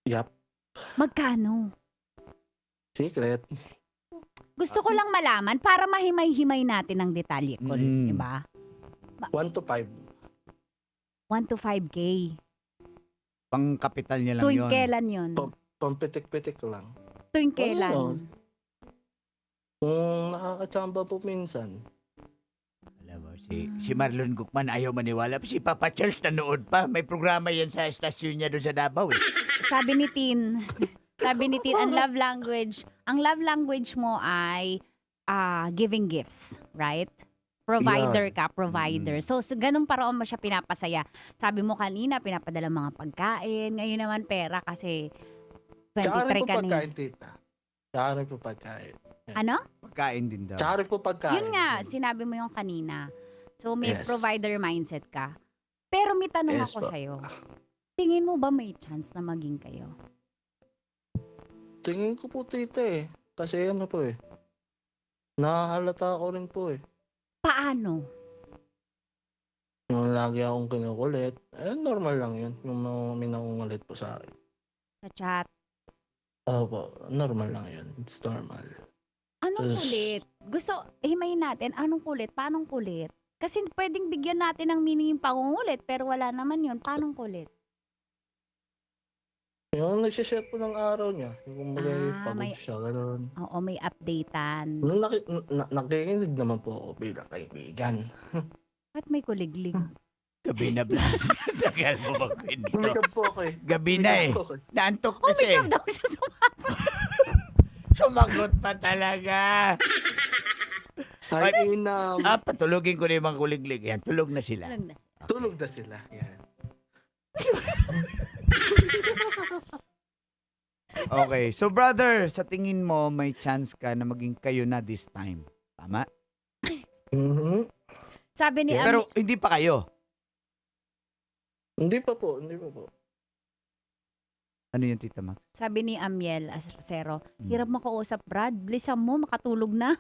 Yup. Magkano? Secret. Gusto ko lang malaman para mahimay-himay natin ang detalye ko, Mm. di ba? 1 to 5. 1 to 5K. pang kapital niya lang Tuwing yun. kailan yun? Pampitik-pitik lang. Tuwing kailan? Oo. Kung nakakatsamba po minsan. Alam mo, si Marlon Gukman ayaw maniwala. Si Papa Charles nanood pa. May programa yan sa estasyon niya doon sa Davao. Eh. Sabi ni Tin, ang love language mo ay giving gifts, right? Provider ka, provider. So, ganun paraan mo siya pinapasaya. Sabi mo kanina, pinapadala mga pagkain. Ngayon naman pera kasi 23 ka pagkain, tita. Tsaka po pagkain. Ano? Pagkain din daw. Tsaka po pagkain. Yun nga, sinabi mo yung kanina. So, may Yes. provider mindset ka. Pero may tanong Yes ako po. sa'yo. Tingin mo ba may chance na maging kayo? Tingin ko po, tita eh. Kasi ano po eh. Nahahalata ako rin po eh. Paano? Yung lagi akong kinukulit. Normal lang yun. Yung may nangungulit po sa akin. Sa chat? Opo, normal lang yun. It's normal. Anong Tapos- kulit? Gusto, himayin natin, anong kulit? Paanong kulit? Kasi pwedeng bigyan natin ng meaning yung pangungulit, pero wala naman yun. Paanong kulit? Yung nagsishare po ng araw niya. Yung kumbaga pagod may- siya, gano'n. Oo, may updatean. Nung nakikinig naman po ako bilang kaibigan. At may kuliglig. Gabi na, Brad. Tagal mo ba kwento? Kumikab po ako eh. Gabi na eh. Kumikab po ako eh. Naantok na siya Umikap eh. daw siya Sumagot pa talaga. Ay, inam. Patulogin ko na yung mga kuliglig. Yan, tulog na sila. Tulog na sila. Yan. Okay. So, brother, sa tingin mo, may chance ka na maging kayo na this time. Tama? Mhm. Sabi ni Pero hindi pa kayo. Hindi pa po. Hindi pa po. Ano yung Tita Max? Sabi ni Amiel Asero, hirap makausap, Brad. Bilisan mo, makatulog na.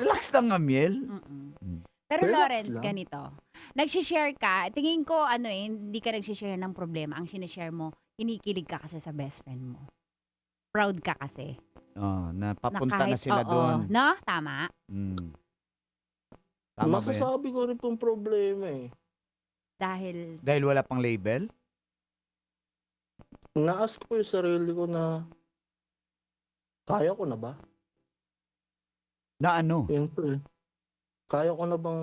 Relax lang, Amiel. Pero Relax Lawrence, lang. ganito. Nagsishare ka. Tingin ko, hindi ka nagsishare ng problema. Ang sinishare mo, kinikilig ka kasi sa best friend mo. Proud ka kasi. Oh, napapunta kahit- na sila oo. doon. No? Tama? Mm. Tama ba yan? Masasabi ko rin pong problema eh. Dahil, Dahil wala pang label? Na-ask ko yung sarili ko na kaya ko na ba? Na ano? Yun po eh. Kaya ko na bang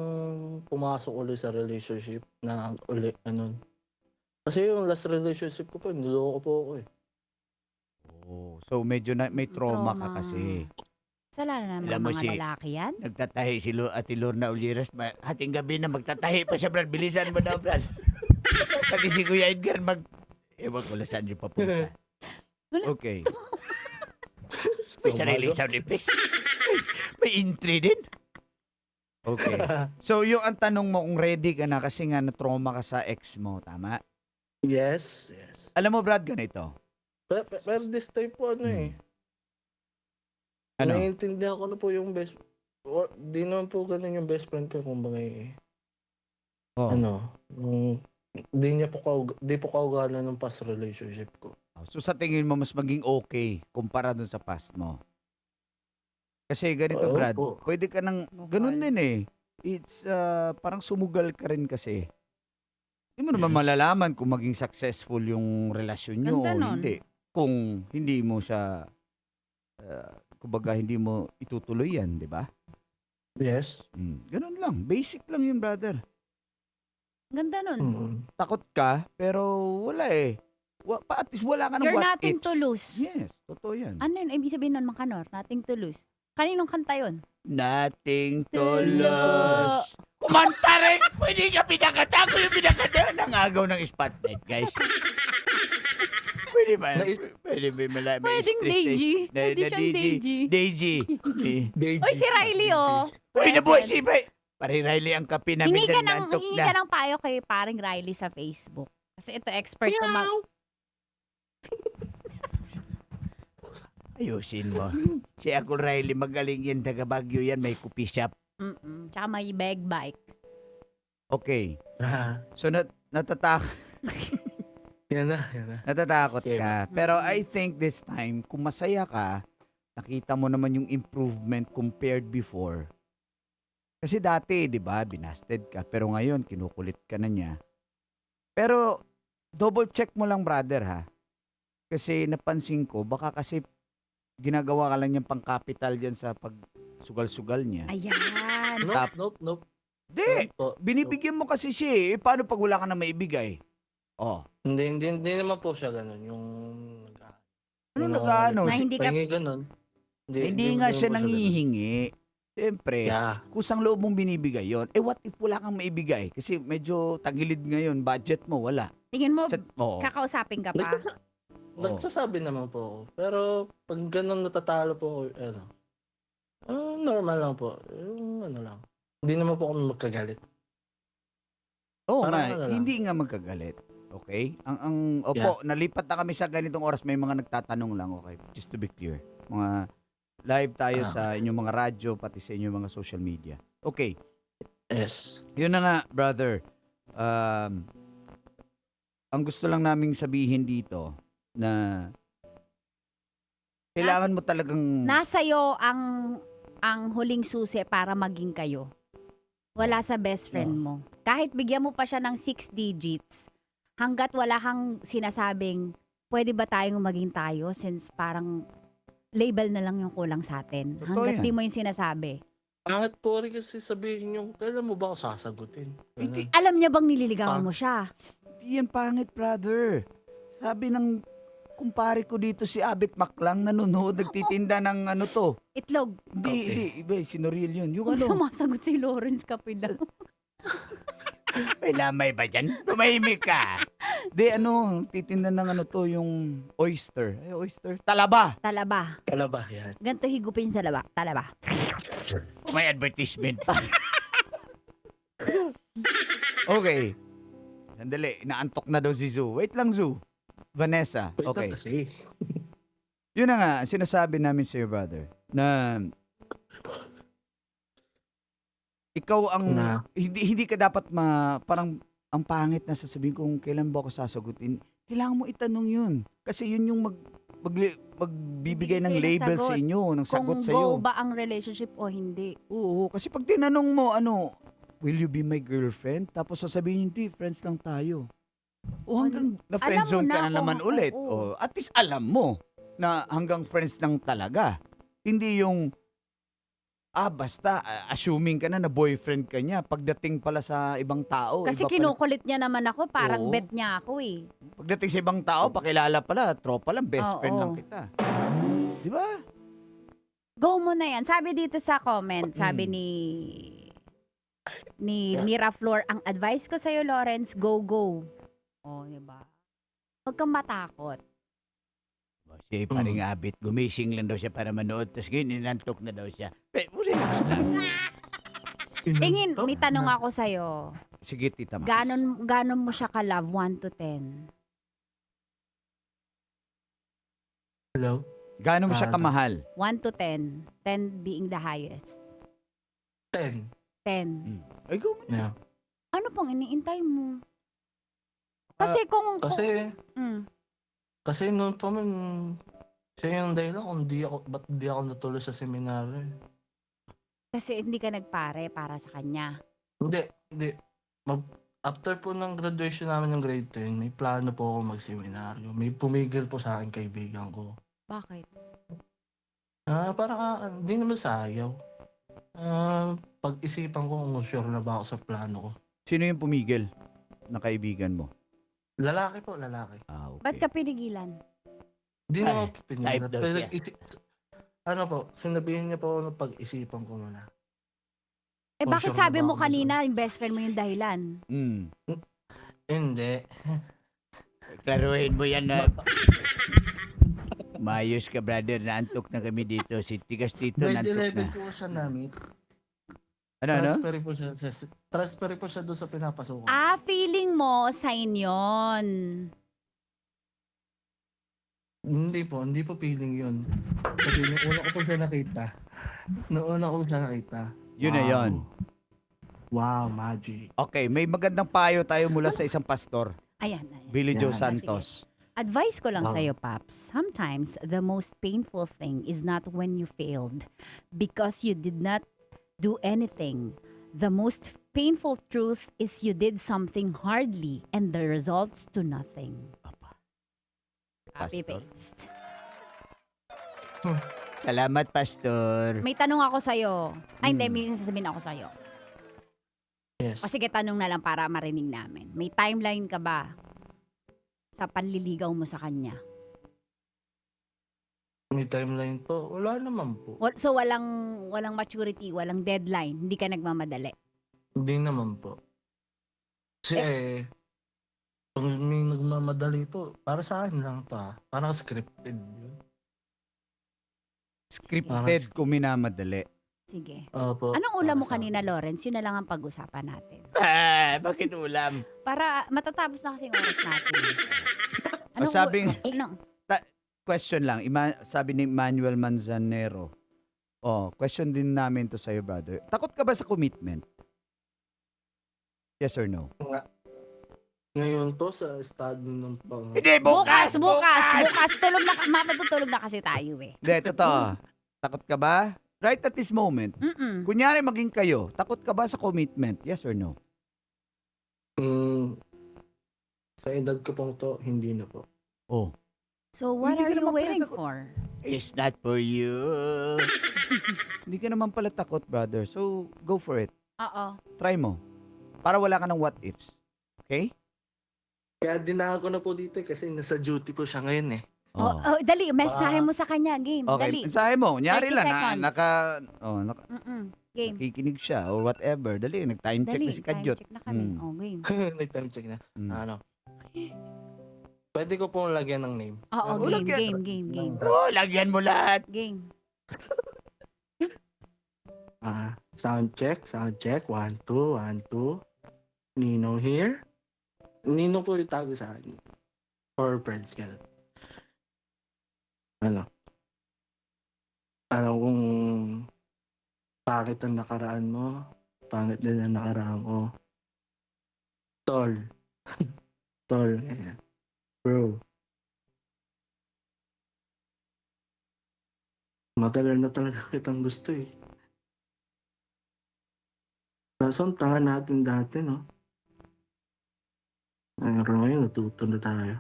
pumasok ulit sa relationship na ulit ano? Kasi yung last relationship ko po, niloko po ako eh. Oh, so medyo may trauma ka Trauma. kasi. kasalanan ng Alam mo mga lalaki yan? Nagtatahi si Ate Lorna Ulieras. Hating gabi na magtatahi pa siya, Brad. Bilisan mo na, Brad. Pati si Kuya Edgar ewan ko lang saan yung papunta. Okay. May sariling sound effects. May entry din. Okay. So, yung ang tanong mo kung ready ka na kasi nga na-trauma ka sa ex mo, tama? Yes. Alam mo, Brad, ganito. Pero this time po, Ano? naiintindihan ko na po yung di naman po ganun yung best friend ko, kumbaga Oh. di po kaugala ng past relationship ko. So, sa tingin mo, mas maging okay kumpara dun sa past mo? Kasi ganito, Oo Brad, po. pwede ka nang, ganun din eh. It's, parang sumugal ka rin kasi. Hindi mo naman malalaman kung maging successful yung relasyon nyo o Ganda nun. hindi. Kung hindi mo siya, kumbaga hindi mo itutuloy yan, di ba? Yes. Ganun lang. Basic lang yun, brother. Ganda nun. Takot ka, pero wala eh. At least wala ka ng You're what nothing ifs. to lose. Yes, totoo yan. Ano yun? Ibig sabihin nun, Makanor? Nothing to lose. Kaninong kanta yun? Nothing to lose. Kumanta rin! Pwede ka pinakata ko yung pinakata. Nangagaw ng spotlight, guys. Pwede ba? Pwede ba? Pwedeng Deji. Pwede siyang Deji. Deji. Uy, si Riley, oh. Uy, nabuhay si Bay. Pare Riley ang kape na Hingi ka nantok hingi na. ka ng payo kay paring Riley sa Facebook. Kasi ito, expert ko Ayusin mo. Si Uncle Riley, magaling yan. Taga Baguio yan. May coffee shop. Tsaka may bag bike. Okay. So, natatakot. Yan na. Natatakot ka. Pero I think this time, kung masaya ka, nakita mo naman yung improvement compared before. Kasi dati, di ba, binasted ka. Pero ngayon, kinukulit ka na niya. Pero, double check mo lang, brother, ha? Kasi napansin ko, baka kasi ginagawa ka lang niyang pang-capital dyan sa pag-sugal-sugal niya. Ayan. Nope. Di, binibigyan mo kasi siya eh. Paano pag wala ka na maibigay? Oh. Hindi naman po siya ganun. Ano nag-ano? Na hindi ka... Pahingi ganun. Hindi nga siya nangihingi. Siyempre, Yeah. kusang loob mong binibigay yon. What if wala kang maibigay? Kasi medyo tagilid ngayon, budget mo, wala. Tingin mo, Oo. kakausapin ka pa. Nagsasabi naman po ako. Pero pag ganun natatalo po ako, normal lang po. Yung lang. Hindi naman po ako magkagalit. Oo Parang nga, ano lang. hindi nga magkagalit. Okay? Opo, nalipat na kami sa ganitong oras. May mga nagtatanong lang, okay? Just to be clear. Mga live tayo sa inyong mga radyo, pati sa inyong mga social media. Okay. Yes. Yun na nga, brother. Ang gusto lang naming sabihin dito na kailangan mo talagang... Nasa iyo ang huling susi para maging kayo. Wala sa best friend mo. Kahit bigyan mo pa siya ng 6 digits, hanggat wala kang sinasabing, pwede ba tayong maging tayo since parang label na lang yung kulang sa atin. Hanggat di mo yung sinasabi. Pangit po rin kasi sabihin yung, kailan mo ba ako sasagutin? Ganun. Alam niya bang nililigawan mo siya? Hindi yan pangit, brother. Sabi ng kumpare ko dito si Abit Maklang, nanonood, nagtitinda ng ano to. Itlog. Hindi, iba, si Noriel yun. Yung ano? Sumasagot si Lawrence Capida. May lamay ba dyan? Tumahimik ka. Di, titinda ng ano to, yung oyster. Oyster? Talaba. Talaba. Talaba, yan. Ganito higupin sa laba. Talaba. May advertisement pa. Okay. Sandali, inaantok na daw si Zoo. Wait lang, Zoo. Vanessa. Okay. Yun na nga, sinasabi namin sa'yo, brother, na ikaw ang, hindi ka dapat parang ang pangit na sasabihin kung kailan ba ako sasagutin. Kailangan mo itanong yun. Kasi yun yung magbibigay ng label sa inyo, ng sagot sa iyo. Kung go ba ang relationship o hindi. Oo, kasi pag tinanong mo, will you be my girlfriend? Tapos sasabihin, hindi, friends lang tayo. O hanggang na friendzone ka na naman ulit. O, at least alam mo na hanggang friends lang talaga. Hindi yung, basta, assuming ka na boyfriend ka niya. Pagdating pala sa ibang tao. Kasi iba pala. kinukulit niya naman ako, parang Oo. bet niya ako eh. Pagdating sa ibang tao, pakilala pala, tropa lang, best friend lang kita. Di ba? Go mo na yan. Sabi dito sa comment, sabi ni Mira Flor, ang advice ko sa'yo, Lawrence, go. Di ba? Huwag kang matakot. Si paring Abit, gumising lang daw siya para manood. Tapos ngayon, inantok na daw siya. Pero relax lang. Tingin, may tanong ako sa'yo. Sige, Tita Max. Ganon mo siya ka-love, 1 to 10? Hello? Gaano mo siya kamahal? 1 to 10. 10 being the highest. 10. 10. Ay, go mo na. Yeah. Ano pang iniintay mo? Kasi kung... Kasi noon pa man, siya yung dahilan kung ba't di ako natuloy sa seminaryo. Kasi hindi ka nagpare para sa kanya. Hindi. After po ng graduation namin ng grade 10, may plano po ako magseminaryo. May pumigil po sa akin kaibigan ko. Bakit? Hindi naman sayaw. Pag-isipan ko kung sure na ba ako sa plano ko. Sino yung pumigil na kaibigan mo? Lalaki po, lalaki. Okay. Ba't ka pinigilan? Hindi naman po type daw siya. Ano po, sinabihin niya po ako na pag-isipan ko muna. Eh Oh, bakit sure na sabi ba mo ako kanina, yung best friend mo yung dahilan? Hindi. Klaruhin mo yan na. Mayos ka, brother. Naantok na kami dito. Si Tigas Tito Grade naantok 11 na. po siya namin. Ano? Transfer po siya doon sa pinapasukan. Feeling mo, sign yun. Hindi po feeling yun. Kasi nung una ko po siya nakita. Yun na yun. Wow, magic. Okay, may magandang payo tayo mula sa isang pastor. Ayan. Billy Joe Yan. Santos. Advice ko lang Wow. sa'yo, Paps. Sometimes, the most painful thing is not when you failed because you did not do anything. The most painful truth is you did something hardly and the results to nothing. Copy Pastor. paste. Salamat, pastor. May tanong ako sa'yo. Ay, hindi. May sasabihin ako sa'yo. Yes. O sige, tanong na lang para marinig namin. May timeline ka ba sa panliligaw mo sa kanya? May timeline po. Wala naman po. So, walang maturity, walang deadline. Hindi ka nagmamadali. Hindi naman po. Kasi pag may nagmamadali po, para sa akin lang to Parang scripted yun. Scripted kung minamadali. Sige. Opo. Anong ulam mo kanina, Lawrence? Yun na lang ang pag-usapan natin. Bakit ulam? Para matatapos na kasi yung oras natin. Ano? Question lang. Sabi ni Manuel Manzanero. Question din namin to sa'yo, brother. Takot ka ba sa commitment? Yes or no? Ngayon po sa estado ng Hindi, Bukas! Matutulog na kasi tayo eh. Hindi, totoo. Takot ka ba? Right at this moment. Kunyari maging kayo, takot ka ba sa commitment? Yes or no? Sa edad ko pong to, hindi na po. So what Hindi are ka you naman pala waiting takot. for? It's not for you. Hindi ka naman pala takot, brother. So, go for it. Oo. Try mo. Para wala ka ng what ifs. Okay? Kaya dinahan ko na po dito kasi nasa duty po siya ngayon eh. Dali, mensahe mo sa kanya. Game, Okay, dali. mensahe mo. Kunyari 30 lang, seconds. Game. nakikinig siya or whatever. Dali, nag-time check Dali, na si Kadyot. time check na kami. Game. Nag-time check na. Pwede ko pong lagyan ng name. Oo, game. Lagyan mo lahat. Game. Sound check. 1, 2, 1, 2. Nino here. Nino po yung tawag sa akin. For friends, gano'n. Kung pangit ang nakaraan mo, pangit din ang nakaraan ko. Tol. Ganyan. Bro. Matagal na talaga kitang gusto eh. Kaso ang tanga natin dati, no? Pero ngayon, natuto na tayo.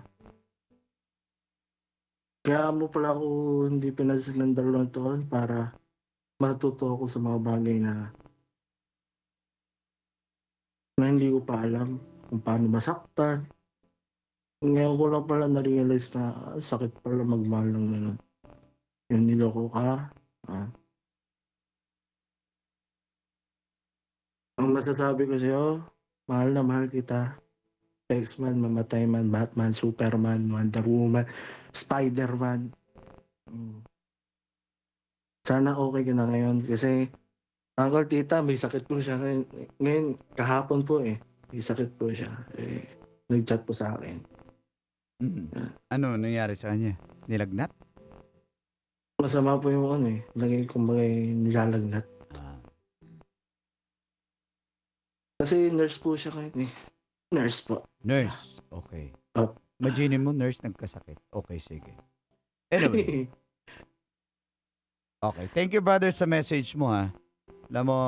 Kaya mo pala ako hindi pinasal ng 2 taon para matuto ako sa mga bagay na hindi ko pa alam kung paano masaktan. Ngayon ko lang pala na-realize na sakit pala magmahal ng gano'n. Yung niloko ka. Ang masasabi ko sa'yo, mahal na mahal kita. X-Man, mamatay man, Batman, Superman, Wonder Woman, Spider-Man. Sana okay ka na ngayon kasi Uncle, tita, may sakit po siya ngayon. Ngayon, kahapon po may sakit po siya. Nag-chat po sa akin. Ano nangyari sa kanya? Nilagnat? Masama po yung lagi kumbaga nilalagnat. Kasi nurse po siya ngayon Nurse po. Nurse. Okay. Oh. Imagine mo, nurse nagkasakit. Okay, sige. Anyway. Okay. Thank you, brother, sa message mo, ha. Alam mo,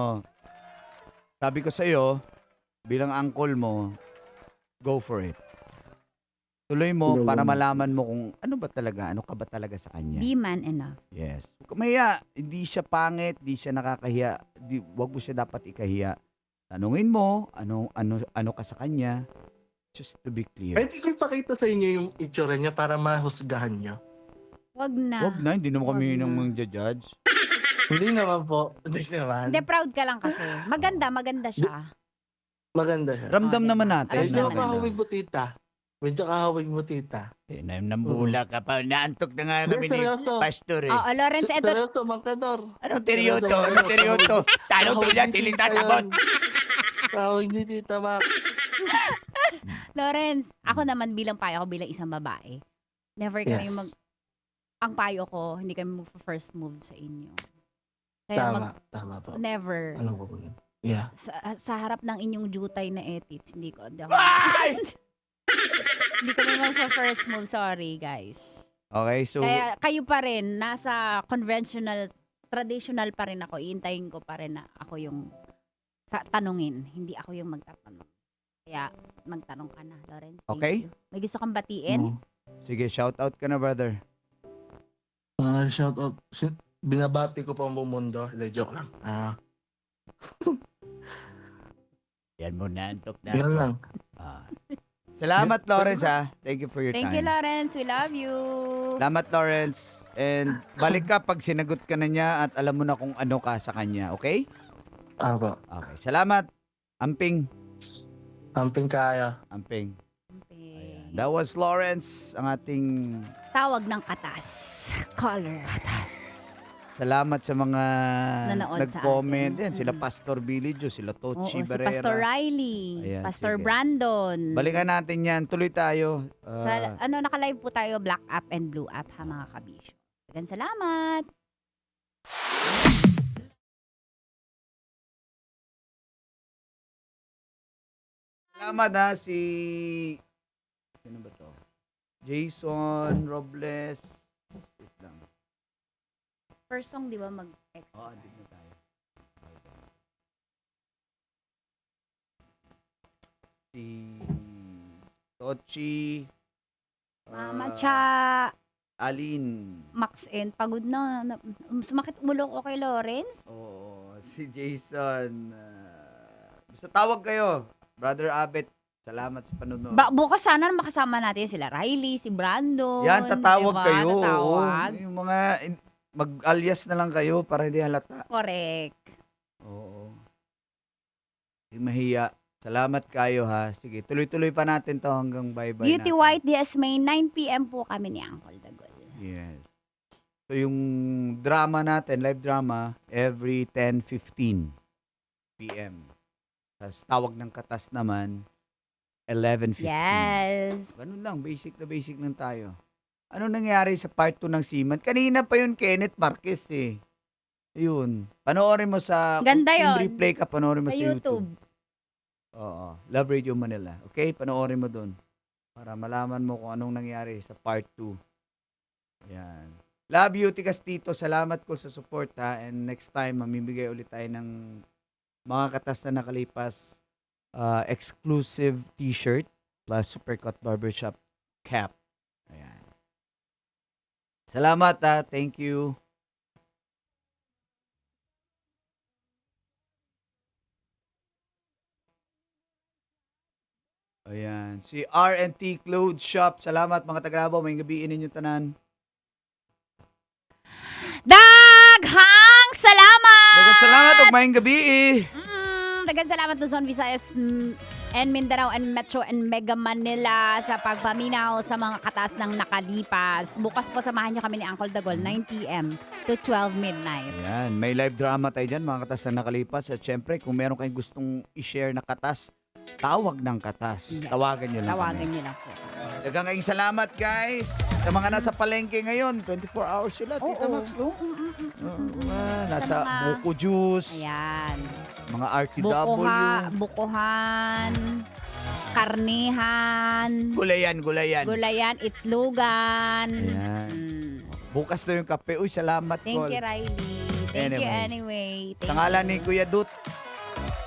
sabi ko sa iyo, bilang uncle mo, go for it. Tuloy mo para malaman mo kung ano ka ba talaga sa kanya. Be man enough. Yes. Kumaya, hindi siya pangit, hindi siya nakakahiya, wag mo siya dapat ikahiya. Tanungin mo, ano ka sa kanya, just to be clear. Pwede ko ipakita sa inyo yung itsura niya para mahusgahan niyo. Wag na. Wag na, hindi naman kami nang mag-judge. Hindi naman po. Hindi naman. Hindi, proud ka lang kasi. Maganda siya. Maganda siya. Ramdam naman natin. Medyo kahawig mo, tita. Medyo kahawig mo, tita. Nambula ka pa. Naantok na nga kami ni Pastor eh. Oo, Lawrence, eto. Teryoto, Mangkador. Anong teryoto? Anong teryoto? Talong tulad, tilita-tabot. Kahawig ni tita, Max. Lawrence, ako naman bilang payo ko bilang isang babae. Never kami Yes. ang payo ko, hindi kami first move sa inyo. Kaya Tama po. never. Ano po? Yeah. Sa harap ng inyong jutay na ethics, hindi kami mag-first move. Sorry, guys. Okay, so... Kaya kayo pa rin, nasa traditional pa rin ako. Iintayin ko pa rin na ako yung tanungin. Hindi ako yung magtatanong. Kaya magtanong ka na, Lawrence. Thank Okay. you. May gusto kang batiin? Sige, shout out ka na, brother. Shout out. Binabati ko po ang buong mundo. Joke lang. Yan mo na, antok na. Yan lang. Salamat, Lawrence, ha. Thank you for your Thank time. you, Lawrence. We love you. Salamat, Lawrence. And balik ka pag sinagot ka na niya at alam mo na kung ano ka sa kanya, okay? Apo. Okay, salamat. Amping. Amping kaya. Amping. That was Lawrence, ang ating... Tawag ng katas. Caller. Katas. Salamat sa mga Nanood sa nag-comment. atin. Yan, sila Pastor Billy Jo, sila Tochi Oo, si Barrera. Pastor Riley. Ayan, Pastor sige. Brandon. Balikan natin yan. Tuloy tayo. Naka-live po tayo, Black App and Blue App, ha, mga kabisyo. Maraming salamat. Salamat, ha, Sino ba to? Jason Robles. Wait lang. First song, di ba, mag-extra? Oo, di na tayo. Si Tochi. Mama Cha. Alin. Max N. Pagod na. Sumakit ulo ko kay Lawrence. Oo, si Jason. Basta tawag kayo. Brother Abet, salamat sa panonood. Bukas sana makasama natin sila Riley, si Brandon. Yan, tatawag diba? kayo. Tatawag. Oo. Yung mga, mag-alias na lang kayo para hindi halata. Correct. Oo. Hindi mahiya. Salamat kayo, ha. Sige, tuloy-tuloy pa natin to hanggang bye-bye Beauty natin. White, DS May, 9 p.m. po kami ni Uncle Dagol. Yes. So, yung drama natin, live drama, every 10:15 p.m. Tapos tawag ng katas naman, 11:15. Yes. Ganun lang, basic na basic lang tayo. Ano nangyari sa part 2 ng Seaman? Kanina pa yun, Kenneth Marquez eh. Ayun. Panoorin mo sa... Ganda kung yun. in-replay ka, panoorin mo Sa sa YouTube. YouTube. Oo. Love Radio Manila. Okay? Panoorin mo dun. Para malaman mo kung anong nangyari sa part 2. Yan. Love you, Tikas Tito. Salamat ko sa support, ha. And next time, mamimigay ulit tayo ng mga katas na nakalipas exclusive t-shirt plus Supercut Barbershop cap. Ayan. Salamat, ha. Thank you. Ayan. Si R&T Clothes Shop. Salamat mga taga-Davao. May gabiin ninyo tanan. Daghang salamat! Daghang salamat. Ug maayong gabi. daghang salamat Luzon, Visayas, and Mindanao, and Metro, and Mega Manila sa pagpaminaw sa mga katas ng nakalipas. Bukas po samahan nyo kami ni Uncle Dagol, 9 p.m. to 12 midnight. Yan, may live drama tayo dyan, mga katas na nakalipas. At syempre, kung meron kayong gustong i-share na katas, tawag ng katas. Yes, Tawagan nyo lang tawagan kami. nyo lang po. Daghang kayong salamat, guys. Sa mga nasa palengke ngayon, 24 hours sila, Tita Max, no? Nasa mga- Buko Juice, Ayan. mga RTW, Bukuhan, karnihan, gulayan. gulayan, itlogan. Ayan. Mm. Bukas na yung kape. Uy, salamat, Thank Col. you, Riley. Thank you anyway. Sa ngalan ni Kuya Dut,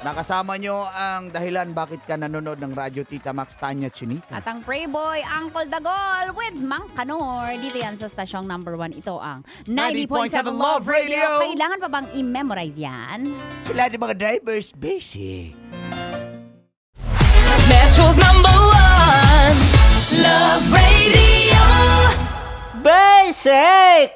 nakasama nyo ang dahilan bakit ka nanonood ng Radyo Tita Max, Tanya Chinita. At ang Pray Boy, Uncle Dagol with Mang Kanor. Dito yan sa stasyong number 1. Ito ang 90.7 Love Radio. Kailangan pa bang i-memorize yan? Sila di mga drivers, basic. Metro's number 1 Love Radio. Basic!